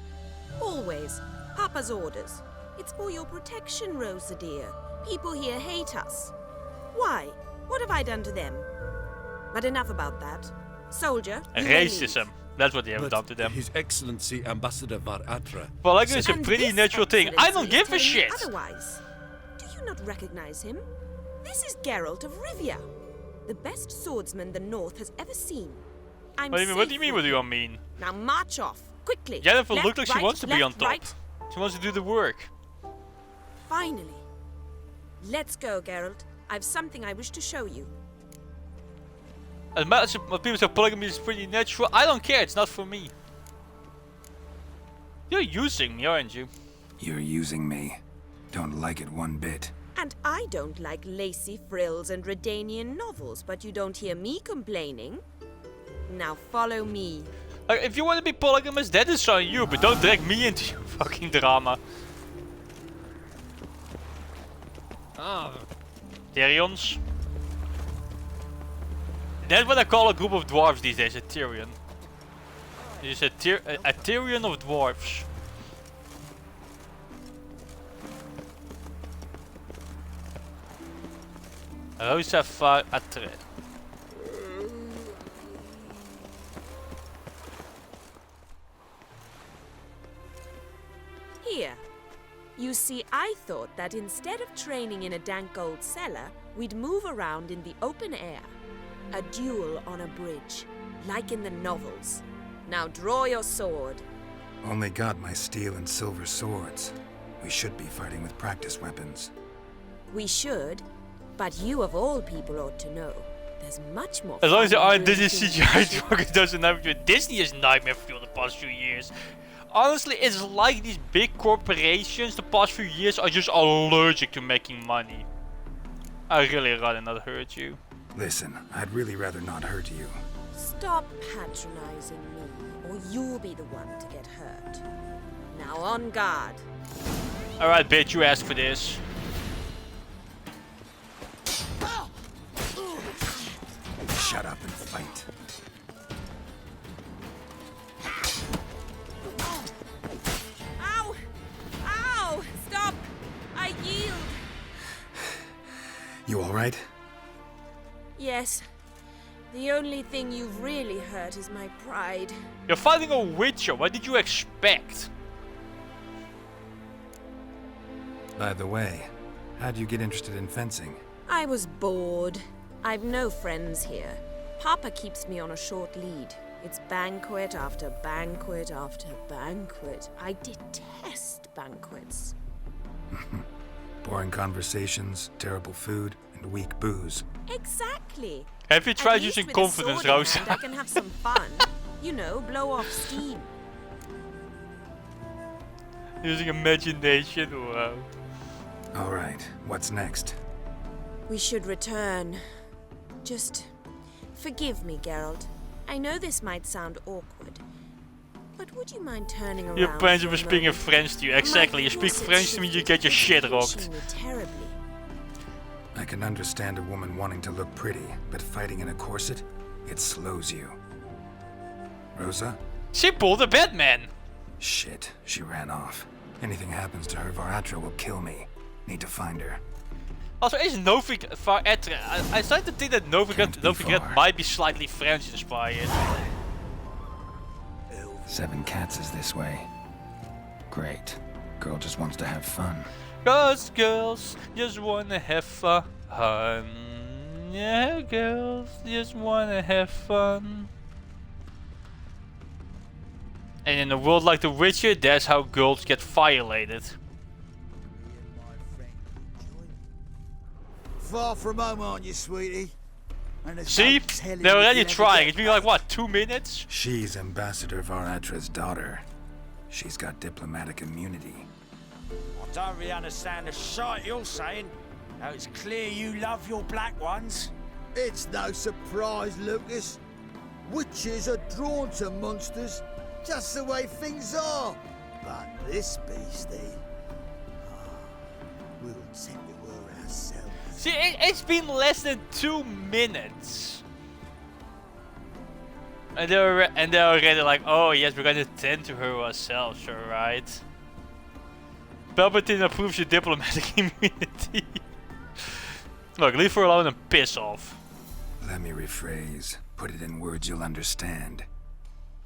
Speaker 20: Always. Papa's orders. It's for your protection, Rosa dear. People here hate us. Why? What have I done to them? But enough about that. Soldier, you may leave.
Speaker 1: Racism. That's what they have done to them.
Speaker 21: His Excellency Ambassador Var Atra.
Speaker 1: Well, like it's a pretty natural thing. I don't give a shit.
Speaker 20: Otherwise, do you not recognize him? This is Geralt of Rivia, the best swordsman the North has ever seen.
Speaker 1: What do you mean? What do you mean?
Speaker 20: Now march off quickly.
Speaker 1: Jennifer
Speaker 20: Left,
Speaker 1: looks like she
Speaker 20: right,
Speaker 1: wants to be on
Speaker 20: left,
Speaker 1: top.
Speaker 20: right.
Speaker 1: She wants to do the work.
Speaker 20: Finally, let's go, Geralt. I've something I wish to show you.
Speaker 1: As much as people say polygamy is pretty natural, I don't care, it's not for me. You're using me, aren't you?
Speaker 3: You're using me. Don't like it one bit.
Speaker 20: And I don't like lacy frills and Redanian novels, but you don't hear me complaining. Now follow me.
Speaker 1: If you want to be polygamous, that is on you, but don't drag me into your fucking drama. Tyrions. That's what I call a group of dwarves these days, a Tyrion. It's a Tyrion of dwarves. Rosa Var Atre.
Speaker 20: Here. You see, I thought that instead of training in a dank old cellar, we'd move around in the open air. A duel on a bridge, like in the novels. Now draw your sword.
Speaker 3: Only got my steel and silver swords. We should be fighting with practice weapons.
Speaker 20: We should, but you of all people ought to know. There's much more.
Speaker 1: As long as there
Speaker 20: fun
Speaker 1: aren't
Speaker 20: doing
Speaker 1: Disney
Speaker 20: things
Speaker 1: CGI
Speaker 20: casual.
Speaker 1: truck, it doesn't have to. Disney is nightmare fuel the past few years. Honestly, it's like these big corporations the past few years are just allergic to making money. I really rather not hurt you.
Speaker 3: Listen, I'd really rather not hurt you.
Speaker 20: Stop patronizing me, or you'll be the one to get hurt. Now on guard.
Speaker 1: Alright, bitch, you asked for this.
Speaker 3: Shut up and fight.
Speaker 20: Ow! Ow! Stop! I yield!
Speaker 3: You alright?
Speaker 20: Yes. The only thing you've really hurt is my pride.
Speaker 1: You're fighting a witcher, what did you expect?
Speaker 3: By the way, how'd you get interested in fencing?
Speaker 20: I was bored. I've no friends here. Papa keeps me on a short lead. It's banquet after banquet after banquet. I detest banquets.
Speaker 3: Boring conversations, terrible food, and weak booze.
Speaker 20: Exactly.
Speaker 1: Have you
Speaker 20: At
Speaker 1: tried
Speaker 20: least
Speaker 1: using
Speaker 20: with a
Speaker 1: confidence,
Speaker 20: sword in
Speaker 1: Rosa?
Speaker 20: hand, I can have some fun. You know, blow off steam.
Speaker 1: Using imagination, wow.
Speaker 3: Alright, what's next?
Speaker 20: We should return. Just forgive me, Geralt. I know this might sound awkward, but would you mind turning around?
Speaker 1: Your parents
Speaker 20: for
Speaker 1: were
Speaker 20: a
Speaker 1: speaking
Speaker 20: moment?
Speaker 1: French to you. Exactly. You speak
Speaker 20: corset
Speaker 1: French to me, you get your shit rocked.
Speaker 20: shifting me terribly.
Speaker 3: I can understand a woman wanting to look pretty, but fighting in a corset? It slows you. Rosa?
Speaker 1: She pulled a Batman!
Speaker 3: Shit, she ran off. Anything happens to her, Varatra will kill me. Need to find her.
Speaker 1: Also, is Novigrad... I started to think that Novigrad might be slightly French inspired.
Speaker 3: 7 cats is this way. Great. Girl just wants to have fun.
Speaker 1: Cause girls just wanna have fun. Yeah, girls just wanna have fun. And in a world like The Witcher, that's how girls get violated.
Speaker 11: Far from home, aren't you, sweetie?
Speaker 1: See? They're already trying. It's been like, what, 2 minutes?
Speaker 3: She's Ambassador Varatra's daughter. She's got diplomatic immunity.
Speaker 11: I don't really understand the shite you're saying. Now it's clear you love your black ones. It's no surprise, Lucas. Witches are drawn to monsters, just the way things are. But this beastie, we'll tend to her ourselves.
Speaker 1: See, it's been less than 2 minutes. And they're already like, oh yes, we're gonna tend to her ourselves, alright. Palpatine approves your diplomatic immunity. Look, leave her alone and piss off.
Speaker 3: Let me rephrase. Put it in words you'll understand.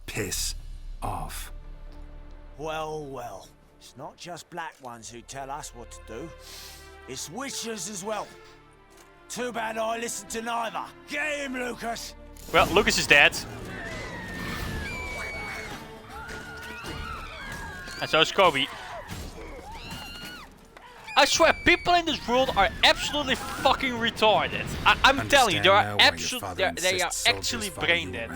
Speaker 3: Piss off.
Speaker 11: Well, well. It's not just black ones who tell us what to do. It's witches as well. Too bad I listened to neither. Get him, Lucas!
Speaker 1: Well, Lucas is dead. And so is Kobe. I swear, people in this world are absolutely fucking retarded. I'm telling you, they are actually brain dead.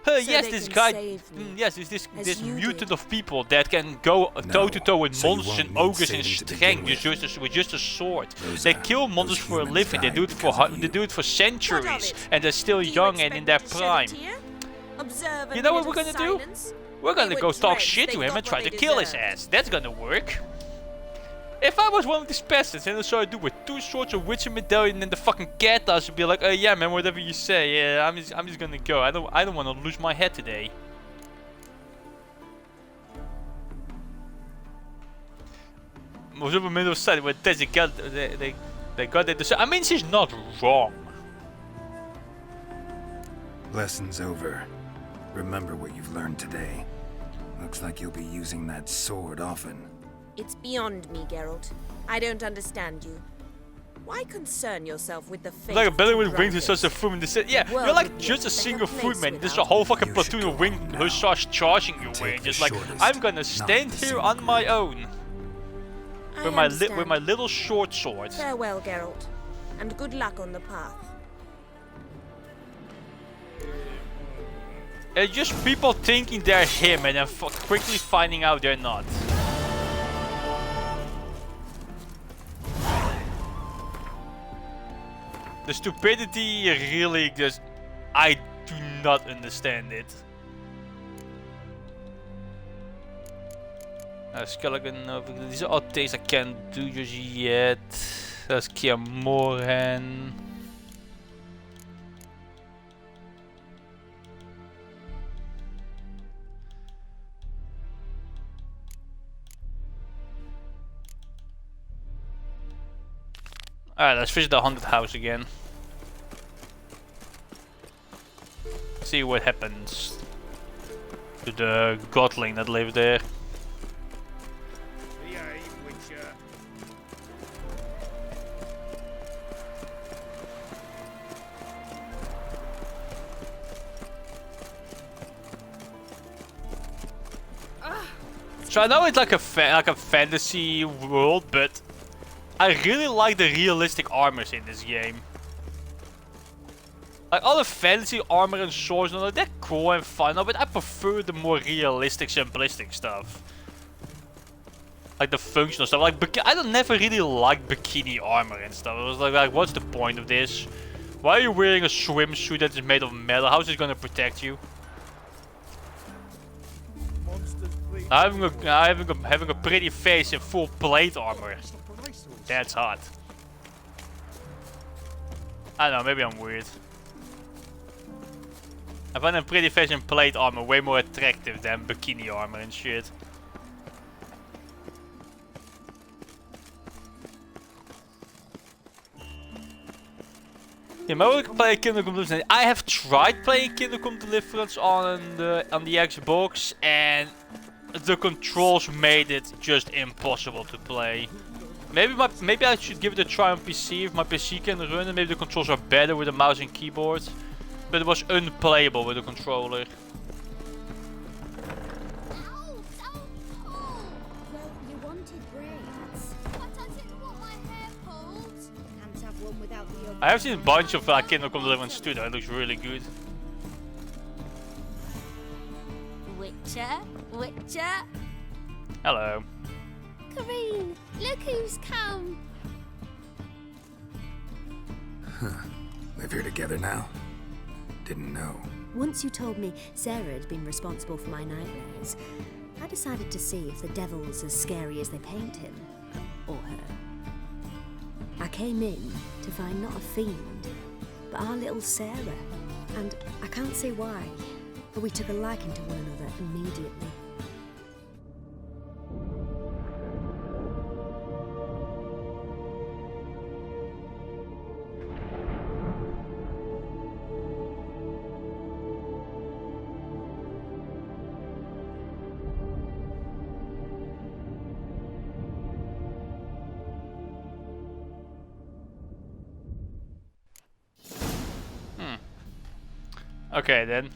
Speaker 1: Yes, this guy, yes, this mutant of people that can go toe to toe with monsters and ogres and strength with just a sword. They kill monsters for a living. They do it for centuries, and they're still young and in their prime. You know what we're gonna do? We're gonna go talk shit to him and try to kill his ass. That's gonna work. If I was one of these peasants and I saw a dude with 2 swords, a witcher medallion, and the fucking cat does, I'd be like, yeah man, whatever you say, yeah, I'm just gonna go. I don't want to lose my head today. Was op het moment of said with they got it. I mean, she's not wrong.
Speaker 3: Lesson's over. Remember what you've learned today. Looks like you'll be using that sword often.
Speaker 20: It's beyond me, Geralt. I don't understand you. Why concern yourself with the fate
Speaker 1: Like a belly
Speaker 20: of
Speaker 1: with wings and
Speaker 20: brothers?
Speaker 1: such a footman. Yeah, you're like just a single footman. There's a whole fucking platoon of wing hussars charging your way. Just like, I'm gonna stand here on my own. With my little short sword.
Speaker 20: Farewell, Geralt. And good luck on the path.
Speaker 1: It's just people thinking they're him and then quickly finding out they're not. The stupidity really just... I do not understand it. Skeleton over... These are all things I can't do just yet. There's Kia Moran. Alright, let's visit the haunted house again. See what happens to the godling that lives there. So I know it's like a fantasy world, but I really like the realistic armors in this game. Like all the fancy armor and swords and all that, they're cool and fun, but I prefer the more realistic, simplistic stuff. Like the functional stuff. Like I never really liked bikini armor and stuff. I was like, what's the point of this? Why are you wearing a swimsuit that is made of metal? How is it gonna protect you? Having a pretty face in full plate armor. That's hot. I don't know, maybe I'm weird. I find them pretty fashion plate armor way more attractive than bikini armor and shit. Yeah, maybe we can play Kingdom Come Deliverance. I have tried playing Kingdom Come Deliverance on the Xbox, and the controls made it just impossible to play. Maybe I should give it a try on PC if my PC can run, and maybe the controls are better with a mouse and keyboard. But it was unplayable with a controller.
Speaker 6: Well, you wanted braids. But I didn't want my hair pulled. Can't have one without the other.
Speaker 1: I have seen a bunch of Kingdom Come Deliverance too, though. It looks really good.
Speaker 6: Witcher.
Speaker 1: Hello.
Speaker 6: Kareen, look who's come.
Speaker 3: Live here together now? Didn't know.
Speaker 4: Once you told me Sarah had been responsible for my nightmares, I decided to see if the devil's as scary as they paint him. Or her. I came in to find not a fiend, but our little Sarah. And I can't say why, but we took a liking to one another immediately.
Speaker 1: Okay then.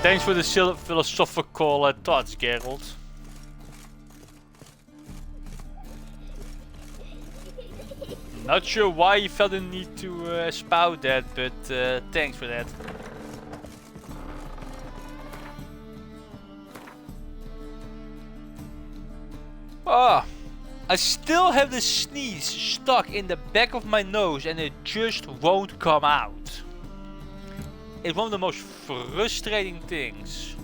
Speaker 1: Thanks for the philosophical thoughts, Geralt. Not sure why you felt the need to spout that, but thanks for that. Ah, I still have the sneeze stuck in the back of my nose and it just won't come out. It's one of the most frustrating things.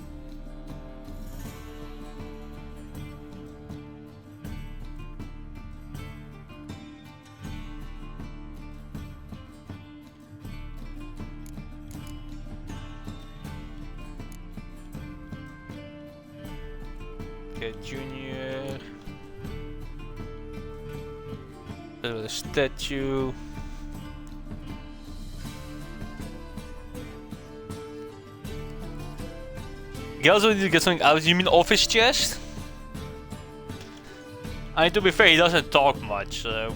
Speaker 1: Okay, Junior. The statue. You also need to get something out. You mean office chest? I mean, to be fair, he doesn't talk much, so...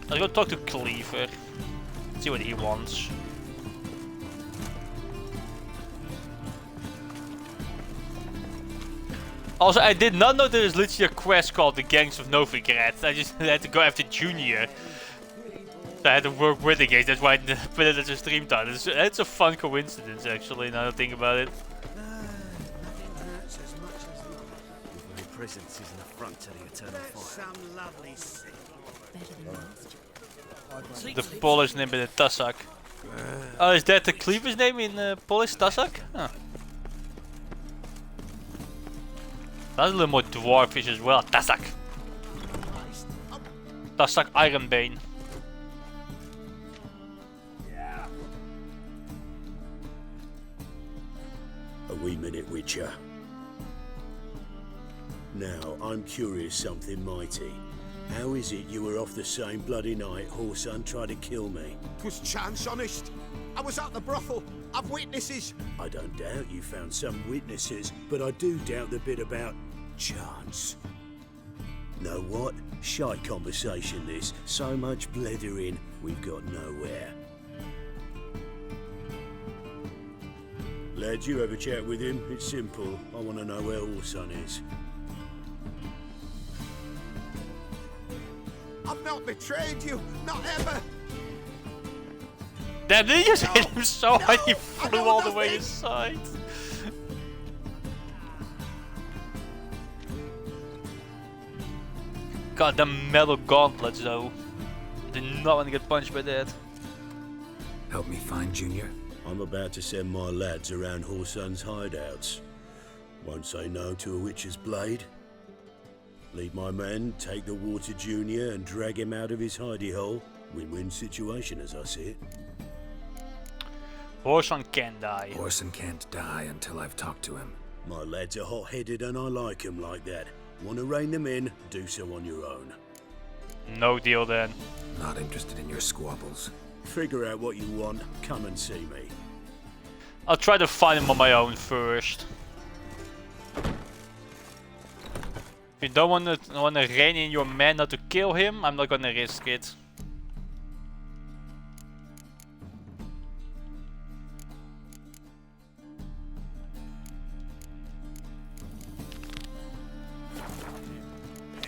Speaker 1: Let's go talk to Cleaver. See what he wants. Also, I did not know there is literally a quest called the Gangs of Novigrad. I just had to go after Junior. So I had to work with the gangs, that's why I put it as a stream title. It's a fun coincidence, actually, now that I think about it.
Speaker 8: My presence is an affront to the eternal fire. Some lovely
Speaker 1: The Polish name is Tassak. Oh, is that the Cleaver's name in Polish? Tassak? Huh. That's a little more dwarfish as well. Tassak. Tassak Ironbane.
Speaker 8: A wee minute, Witcher. Now, I'm curious something mighty. How is it you were off the same bloody night Whoreson tried to kill me?
Speaker 2: 'Twas chance, honest. I was at the brothel. I've witnesses.
Speaker 8: I don't doubt you found some witnesses, but I do doubt the bit about chance. Know what? Shite conversation this. So much blethering, we've got nowhere. Lad, you have a chat with him. It's simple. I want to know where Whoreson is.
Speaker 2: I've not betrayed you. Not ever.
Speaker 1: Damn, did he just hit him so hard he flew all the way inside? God, the metal gauntlets though. Did not want to get punched by that.
Speaker 3: Help me find Junior?
Speaker 8: I'm about to send my lads around Whoreson's hideouts. Won't say no to a witch's blade. Lead my men, take the water Junior and drag him out of his hidey hole. Win-win situation as I see it.
Speaker 1: Horson can die.
Speaker 3: Orson can't die until I've talked to him.
Speaker 8: My lads are hot-headed and I like 'em like that. Want to rein them in, do so on your own.
Speaker 1: No deal then.
Speaker 3: Not interested in your squabbles.
Speaker 8: Figure out what you want, come and see me.
Speaker 1: I'll try to find him on my own first. If you don't want to rein in your men not to kill him, I'm not gonna risk it.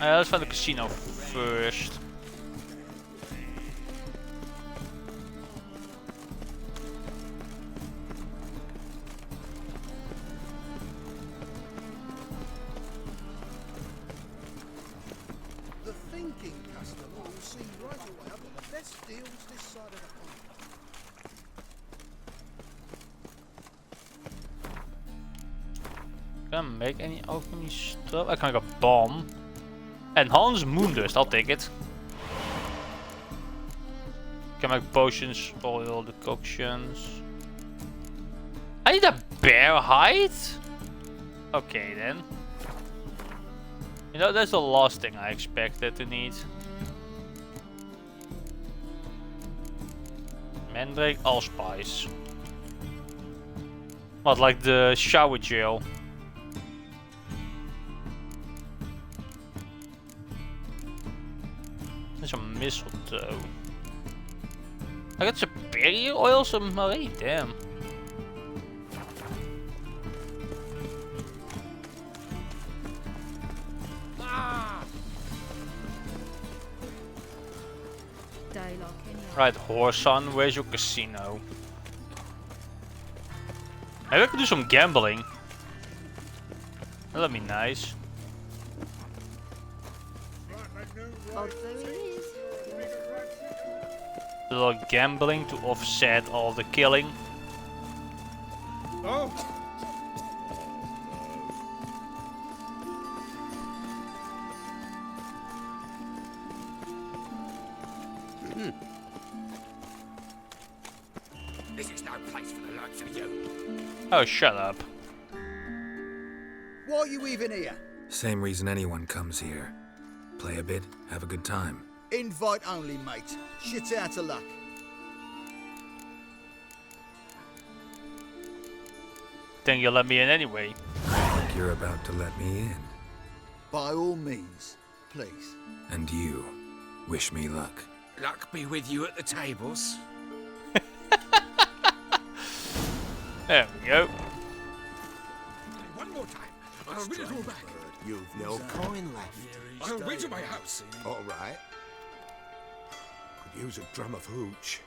Speaker 1: Let's find the casino first.
Speaker 2: The thinking customer will see right away I've got the best deals this side of the pond.
Speaker 1: Can I make any alchemy stuff? I can make a bomb. Enhanced moondust, I'll take it. Can make potions, oil, decoctions. I need a bear hide? Okay then. You know, that's the last thing I expected to need. Mandrake, allspice. What, like the shower gel? There's some mistletoe. I got superior oil, some already, damn. Right, Horson, where's your casino? Maybe I could do some gambling. That'd be nice. A little gambling to offset all the killing.
Speaker 17: Oh.
Speaker 5: This is no place for the likes of you.
Speaker 1: Oh, shut up.
Speaker 2: Why are you even here?
Speaker 3: Same reason anyone comes here. Play a bit, have a good time.
Speaker 2: Invite only, mate. Shit's out of luck.
Speaker 1: Think you'll let me in anyway.
Speaker 3: I think you're about to let me in.
Speaker 2: By all means, please.
Speaker 3: And you, wish me luck.
Speaker 5: Luck be with you at the tables.
Speaker 1: There we go.
Speaker 5: One more time. I'll rid it all back.
Speaker 14: You've no coin left.
Speaker 5: I'll rid you my house.
Speaker 14: All right. Could use a drum of hooch.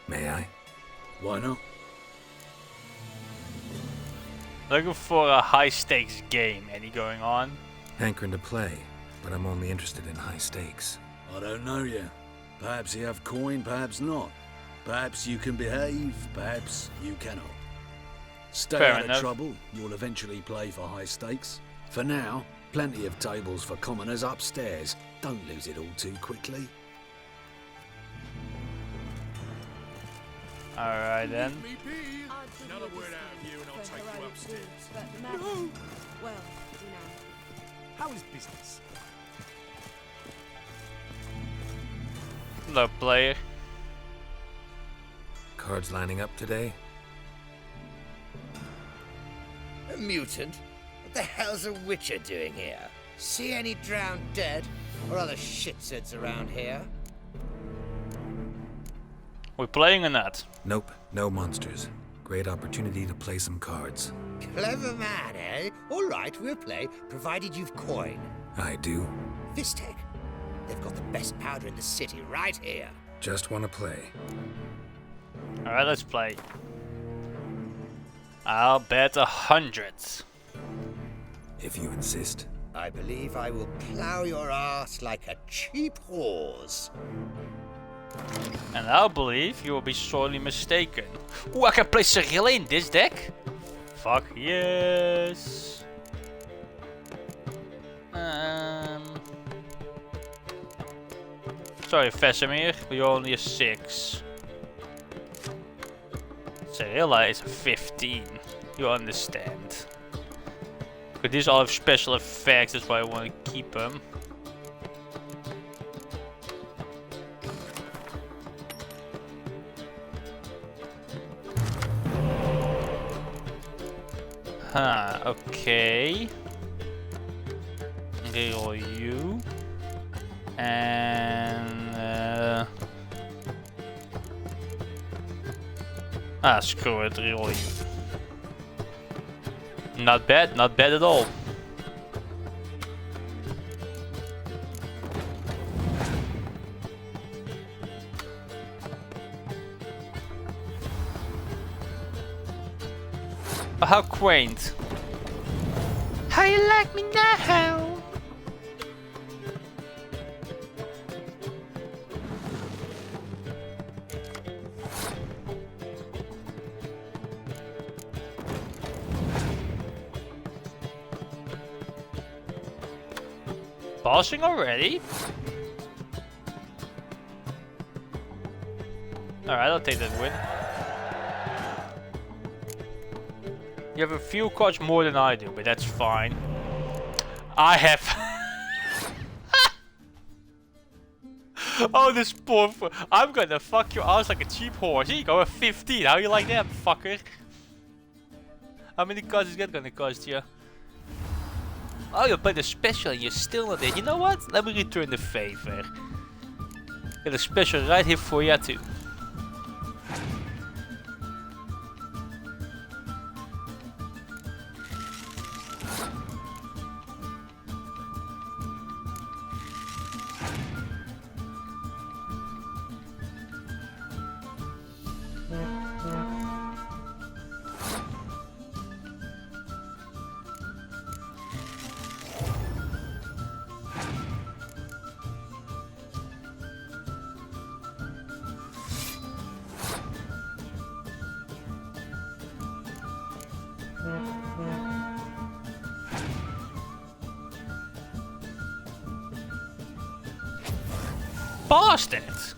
Speaker 3: May I?
Speaker 8: Why not?
Speaker 1: Looking for a high stakes game. Any going on?
Speaker 3: Hankering to play, but I'm only interested in high stakes.
Speaker 8: I don't know yet. Perhaps you have coin, perhaps not. Perhaps you can behave, perhaps you cannot. Stay
Speaker 1: Fair
Speaker 8: out
Speaker 1: enough.
Speaker 8: of trouble, you'll eventually play for high stakes. For now, plenty of tables for commoners upstairs. Don't lose it all too quickly.
Speaker 1: Alright then.
Speaker 17: Another word out of you and I'll take you upstairs.
Speaker 15: No. Well, you know.
Speaker 17: How is business?
Speaker 1: Hello, player.
Speaker 3: Cards lining up today?
Speaker 9: A mutant? What the hell's a witcher doing here? See any drowned dead? Or other shitsuds around here?
Speaker 1: We're playing or not?
Speaker 3: Nope, no monsters. Great opportunity to play some cards.
Speaker 9: Clever man, eh? All right, we'll play, provided you've coin.
Speaker 3: I do.
Speaker 9: Vistek. They've got the best powder in the city right here.
Speaker 3: Just want to play.
Speaker 1: Alright, let's play. I'll bet 100.
Speaker 3: If you insist.
Speaker 9: I believe I will plow your ass like a cheap horse.
Speaker 1: And I'll believe you will be sorely mistaken. Ooh, I can play Cyrilla in this deck? Fuck yes. Sorry, Vesemir, but you're only a 6. Cirilla is a 15. You understand. But these all have special effects, that's why I want to keep them. Huh, okay. Reroll you. And... screw it, reroll you. Not bad at all. How quaint. How you like me now? Bossing already? Alright, I'll take that win. You have a few cards more than I do, but that's fine. I have... Oh, this poor... I'm gonna fuck your ass like a cheap horse. Here you go, a 15. How you like that, fucker? How many cards is that gonna cost you? Oh, you played a special and you're still not there. You know what? Let me return the favor. Got a special right here for you too. Bastards!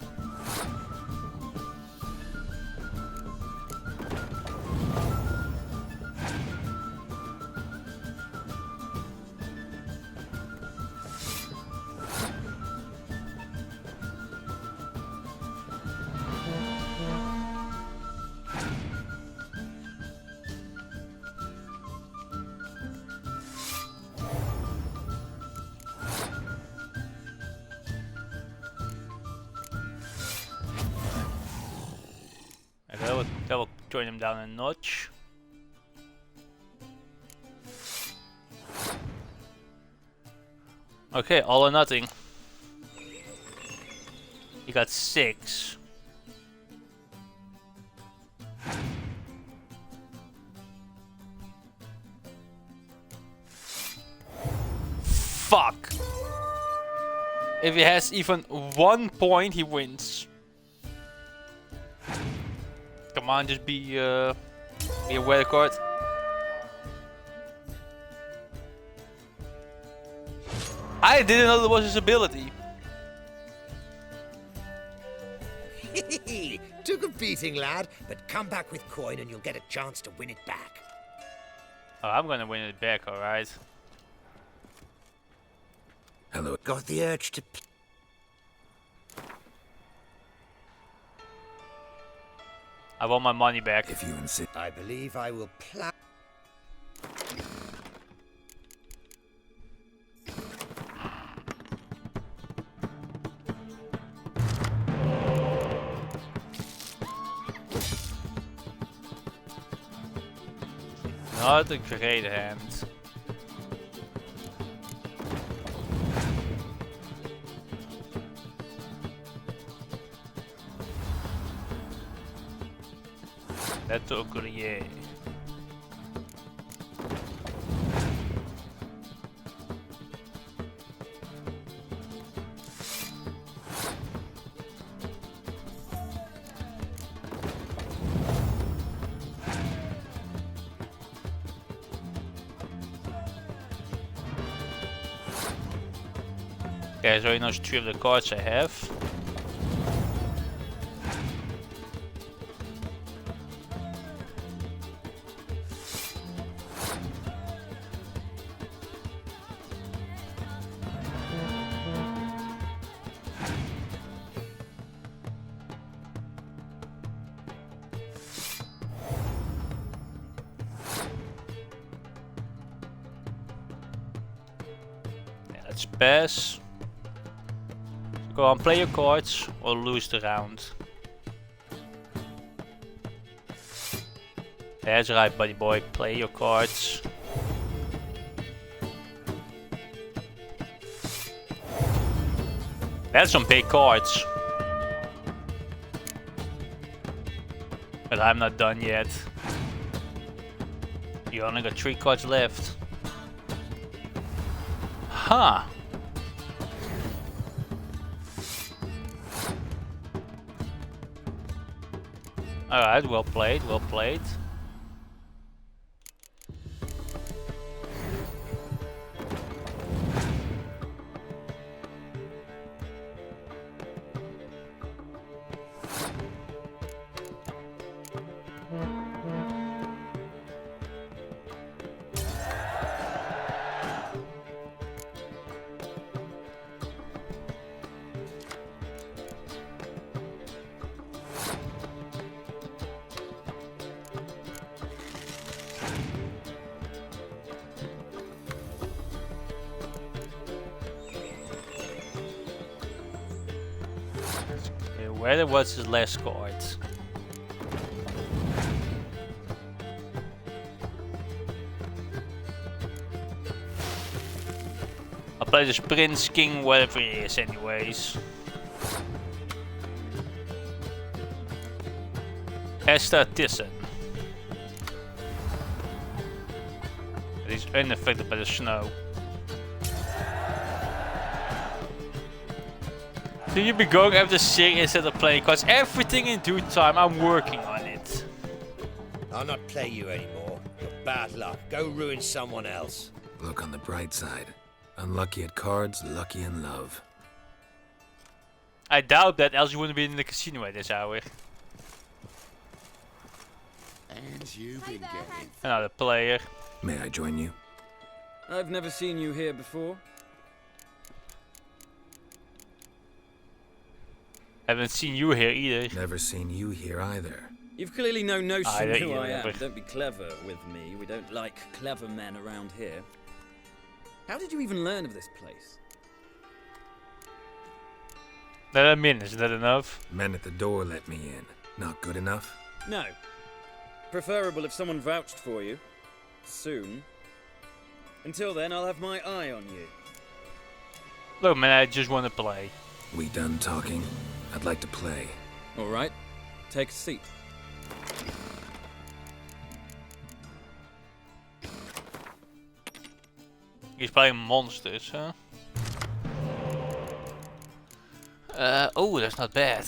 Speaker 1: That will join him down a notch. Okay, all or nothing. You got 6. Fuck! If he has even 1 point, he wins. Come on, just be a wild card. I didn't know that was his ability.
Speaker 9: Took a beating, lad, but come back with coin and you'll get a chance to win it back.
Speaker 1: Oh, I'm gonna win it back, alright.
Speaker 9: Hello. Got the urge to...
Speaker 1: I want my money back.
Speaker 3: If you insist.
Speaker 9: I believe I will plow.
Speaker 1: Not a great hand. Let's agree. Okay, so he knows 3 of the cards I have. cards. Pass. Go on, play your cards or lose the round. That's right, buddy boy. Play your cards. That's some big cards. But I'm not done yet. You only got 3 cards left. Huh. Alright, well played, well played. Where was his last card? I'll play this Prince, King, whatever he is anyways. Esther Thyssen. He's unaffected by the snow. So you be going after sing instead of playing cards. Everything in due time, I'm working on it.
Speaker 9: I'll not play you anymore. You're bad luck. Go ruin someone else.
Speaker 3: Look on the bright side. Unlucky at cards, lucky in love.
Speaker 1: I doubt that, else you wouldn't be in the casino at this hour.
Speaker 14: And you've been getting...
Speaker 1: Another player.
Speaker 3: May I join you?
Speaker 19: I've never seen you here before.
Speaker 1: Haven't seen you here either.
Speaker 3: Never seen you here either.
Speaker 19: You've clearly no notion who I am.
Speaker 1: never.
Speaker 19: Don't be clever with me. We don't like clever men around here. How did you even learn of this place?
Speaker 1: Let him in, isn't that enough?
Speaker 3: Men at the door let me in. Not good enough?
Speaker 19: No. Preferable if someone vouched for you. Soon. Until then, I'll have my eye on you.
Speaker 1: Look, man, I just want to play.
Speaker 3: We done talking? I'd like to play.
Speaker 19: Alright. Take a seat.
Speaker 1: He's playing monsters, huh? Oh, that's not bad.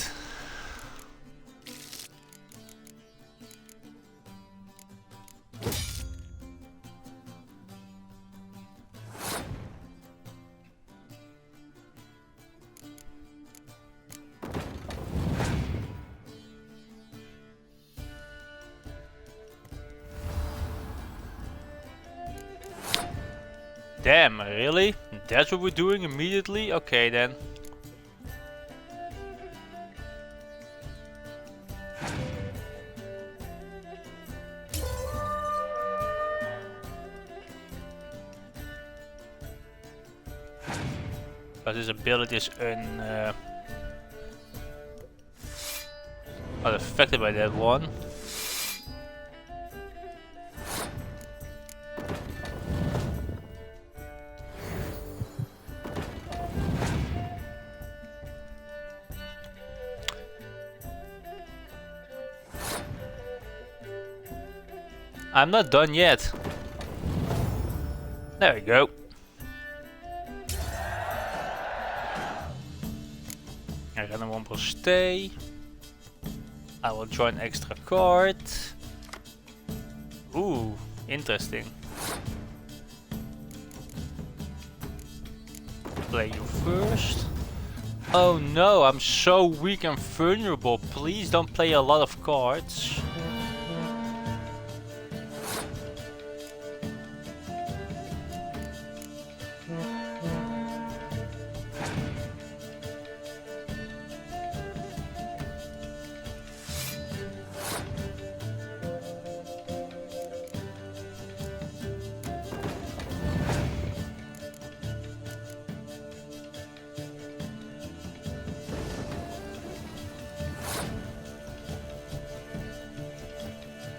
Speaker 1: Damn, really? That's what we're doing immediately? Okay then. But his ability is not affected by that one. I'm not done yet. There we go. I got one will stay. I will join extra card. Ooh, interesting. Play you first. Oh no, I'm so weak and vulnerable. Please don't play a lot of cards.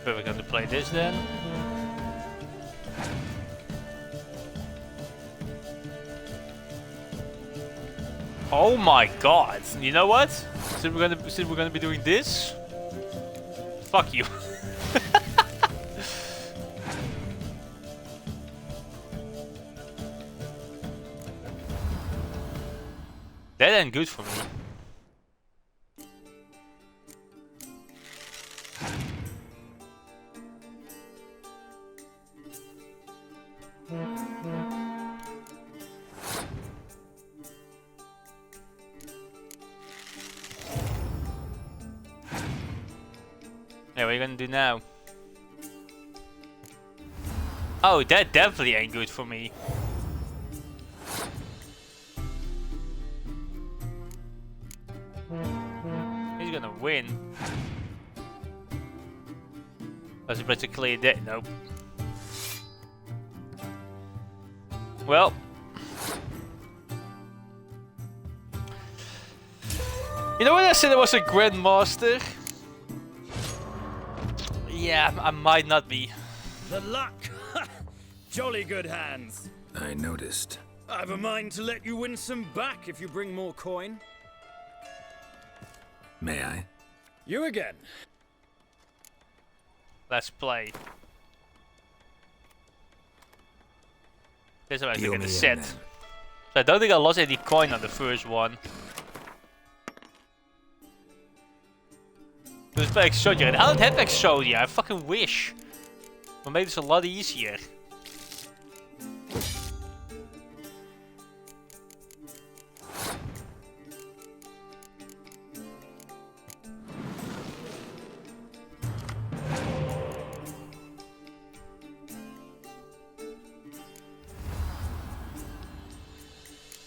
Speaker 1: But we're going to play this then. Oh my god! You know what? Since we're gonna be doing this, fuck you. That ain't good for me. Yeah, what are you gonna do now? Oh, that definitely ain't good for me. He's gonna win. Was he better clear that? Nope. Well. You know when I said I was a Grandmaster? Yeah, I might not be.
Speaker 19: The luck! Jolly good hands.
Speaker 3: I noticed.
Speaker 19: I've a mind to let you win some back if you bring more coin.
Speaker 3: May I?
Speaker 19: You again.
Speaker 1: Let's play. This is what I
Speaker 3: Deal
Speaker 1: think
Speaker 3: me
Speaker 1: the
Speaker 3: in,
Speaker 1: set.
Speaker 3: then.
Speaker 1: So I don't think I lost any coin on the first one. There's no Exodia. I don't have Exodia. I fucking wish. But made this a lot easier.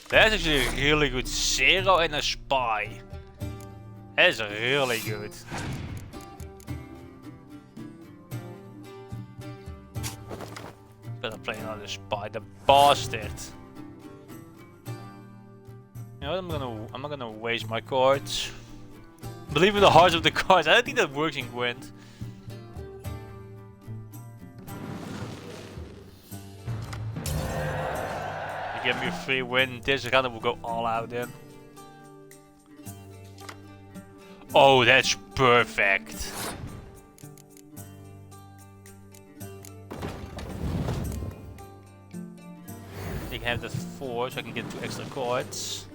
Speaker 1: That's actually a really good Zero and a Spy. That's really good. Better play another Spy, the bastard. You know what, I'm not gonna waste my cards. Believe in the hearts of the cards. I don't think that works in Gwent. Give me a free win. This run will go all out then. Oh, that's perfect. You can have that 4 so I can get 2 extra cards.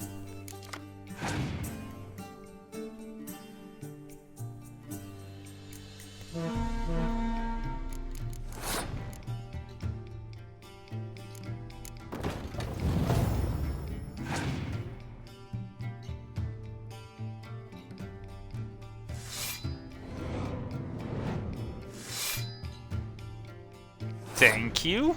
Speaker 1: Thank you.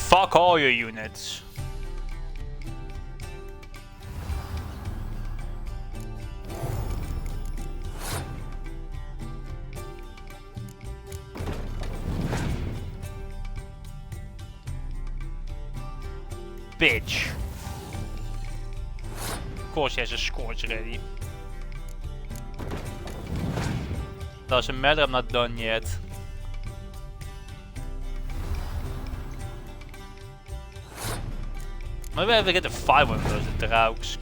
Speaker 1: Fuck all your units. Bitch. Of course he has a scorch ready. Doesn't matter, I'm not done yet. Maybe I have to get the 5 of those, the Draugs.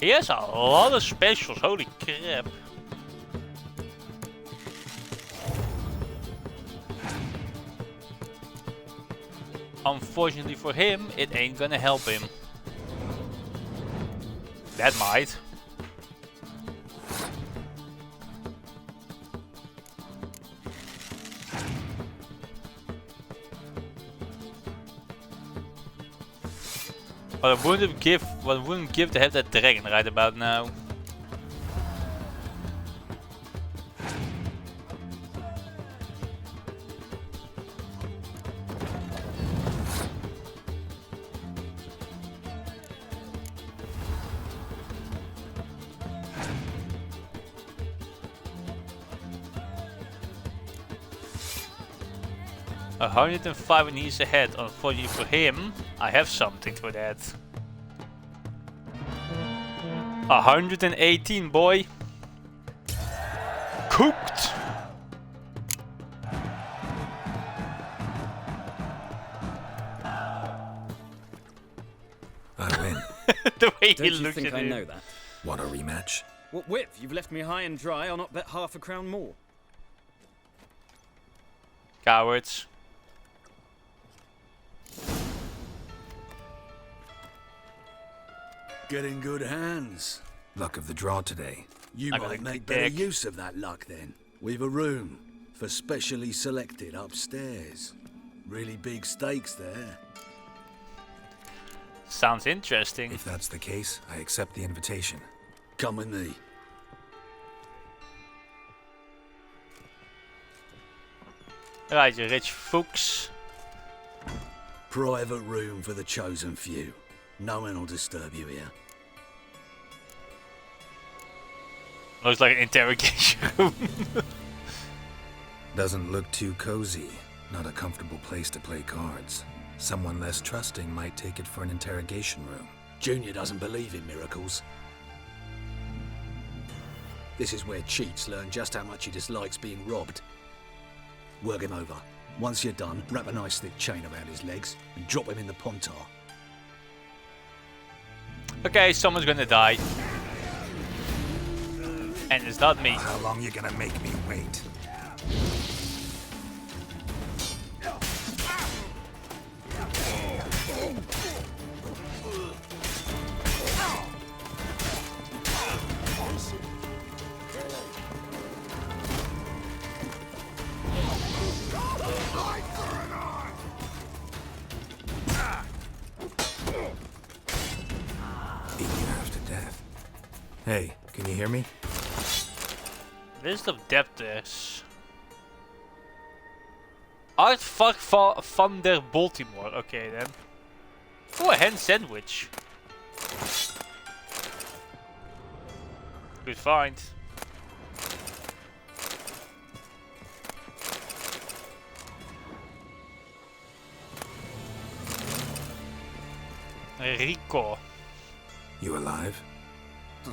Speaker 1: He has a lot of specials, holy crap. Unfortunately for him, it ain't gonna help him. That might. But I wouldn't give to have that dragon right about now. 105 and he's ahead. Unfortunately for him, I have something for that. 118, boy. Cooked.
Speaker 3: I win.
Speaker 1: The way
Speaker 19: Don't
Speaker 1: he
Speaker 19: you
Speaker 1: looks
Speaker 19: think
Speaker 1: at
Speaker 19: I
Speaker 1: him.
Speaker 19: know that?
Speaker 3: Want a rematch?
Speaker 19: What with? You've left me high and dry. I'll not bet half a crown more.
Speaker 1: Cowards.
Speaker 8: Get in good hands.
Speaker 3: Luck of the draw today.
Speaker 8: You
Speaker 1: I got
Speaker 8: might
Speaker 1: a
Speaker 8: make
Speaker 1: good
Speaker 8: better
Speaker 1: deck.
Speaker 8: use of that luck then. We've a room for specially selected upstairs. Really big stakes there.
Speaker 1: Sounds interesting.
Speaker 3: If that's the case, I accept the invitation.
Speaker 8: Come with me.
Speaker 1: Right, you rich fuchs.
Speaker 8: Private room for the chosen few. No one will disturb you here.
Speaker 1: Looks like an interrogation room.
Speaker 3: Doesn't look too cozy. Not a comfortable place to play cards. Someone less trusting might take it for an interrogation room.
Speaker 8: Junior doesn't believe in miracles. This is where cheats learn just how much he dislikes being robbed. Work him over. Once you're done, wrap a nice thick chain around his legs and drop him in the pontar.
Speaker 1: Okay, someone's gonna die. And it's not me.
Speaker 3: How long you gonna make me wait? Beat you half to death. Hey, can you hear me?
Speaker 1: List of debtors. Art van der Baltimore. Okay then. Oh, a hen sandwich. Good find. Rico.
Speaker 3: You alive?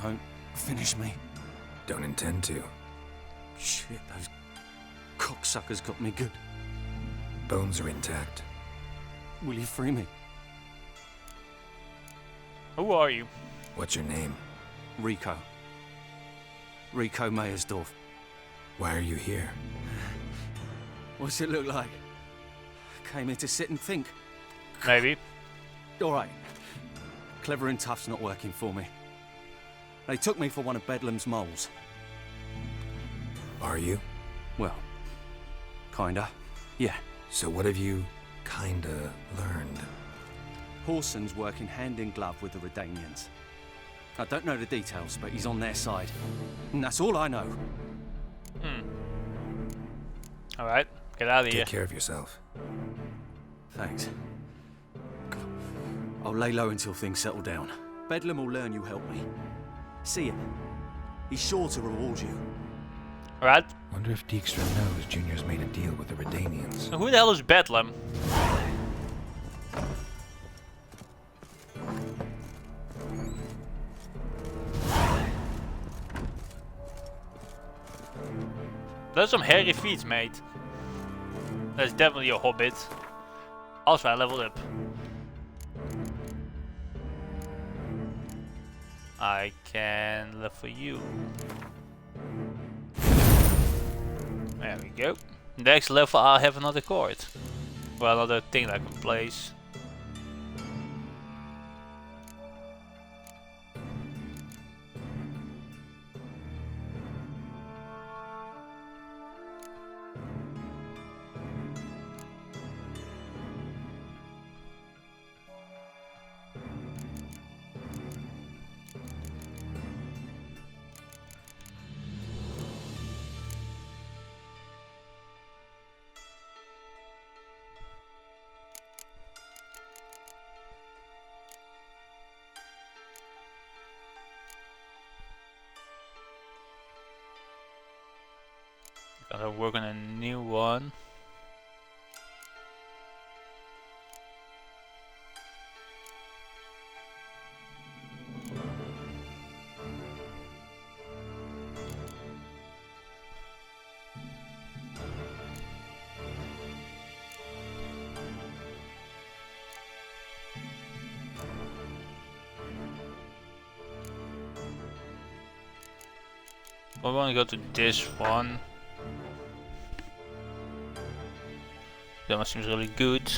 Speaker 11: Don't finish me.
Speaker 3: Don't intend to.
Speaker 11: Shit, those cocksuckers got me good.
Speaker 3: Bones are intact.
Speaker 11: Will you free me?
Speaker 1: Who are you?
Speaker 3: What's your name?
Speaker 11: Rico. Rico Meyersdorf.
Speaker 3: Why are you here?
Speaker 11: What's it look like? Came here to sit and think.
Speaker 1: Maybe.
Speaker 11: Alright. Clever and tough's not working for me. They took me for one of Bedlam's moles.
Speaker 3: Are you?
Speaker 11: Well, kinda. Yeah.
Speaker 3: So what have you kinda learned?
Speaker 11: Horson's working hand in glove with the Redanians. I don't know the details, but he's on their side. And that's all I know.
Speaker 1: Alright, get out of here.
Speaker 3: Take care of yourself.
Speaker 11: Thanks. I'll lay low until things settle down. Bedlam will learn you helped me. See him. He's sure to reward you.
Speaker 1: Alright.
Speaker 3: Wonder if Dijkstra knows Junior's made a deal with the Redanians.
Speaker 1: So who the hell is Bedlam? There's some hairy feet, mate. That's definitely a hobbit. Also, I leveled up. I can live for you. There we go. Next level, I'll have another card. Well, another thing I can place. Gotta work on a new one. I want to go to this one. That one seems really good.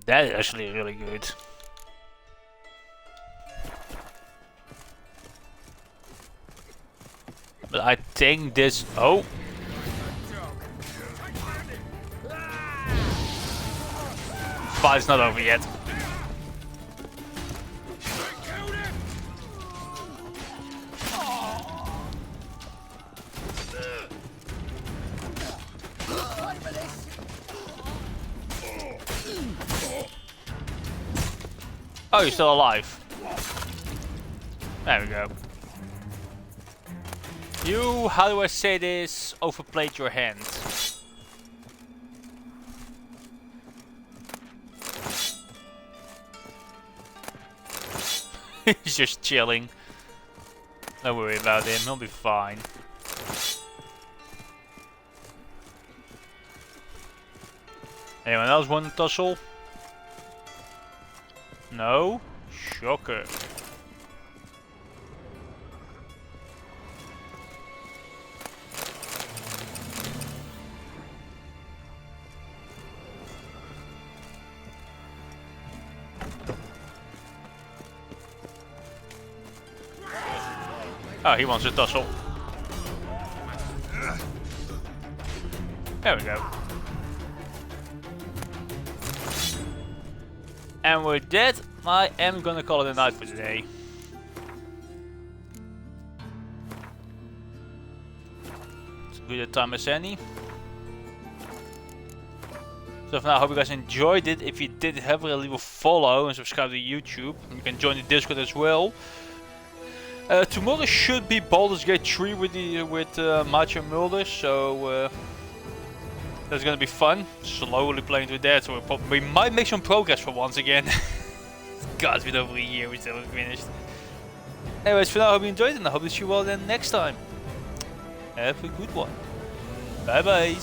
Speaker 1: That is actually really good. But I think this... Oh! Fight's not over yet. Oh, you're still alive. There we go. You, how do I say this, overplayed your hand. He's just chilling. Don't worry about him, he'll be fine. Anyone else want to tussle? No? Shocker. Oh, he wants to tussle. There we go. And with that, I am gonna call it a night for today. It's as good a time as any. So for now, I hope you guys enjoyed it. If you did, have a leave a follow and subscribe to YouTube. You can join the Discord as well. Tomorrow should be Baldur's Gate 3 with Macho Mulder, so that's gonna be fun. Slowly playing through that, so we might make some progress for once again. God, it's been over a year, we still haven't finished. Anyways, for now, I hope you enjoyed it, and I hope to see you all then next time. Have a good one. Bye bye.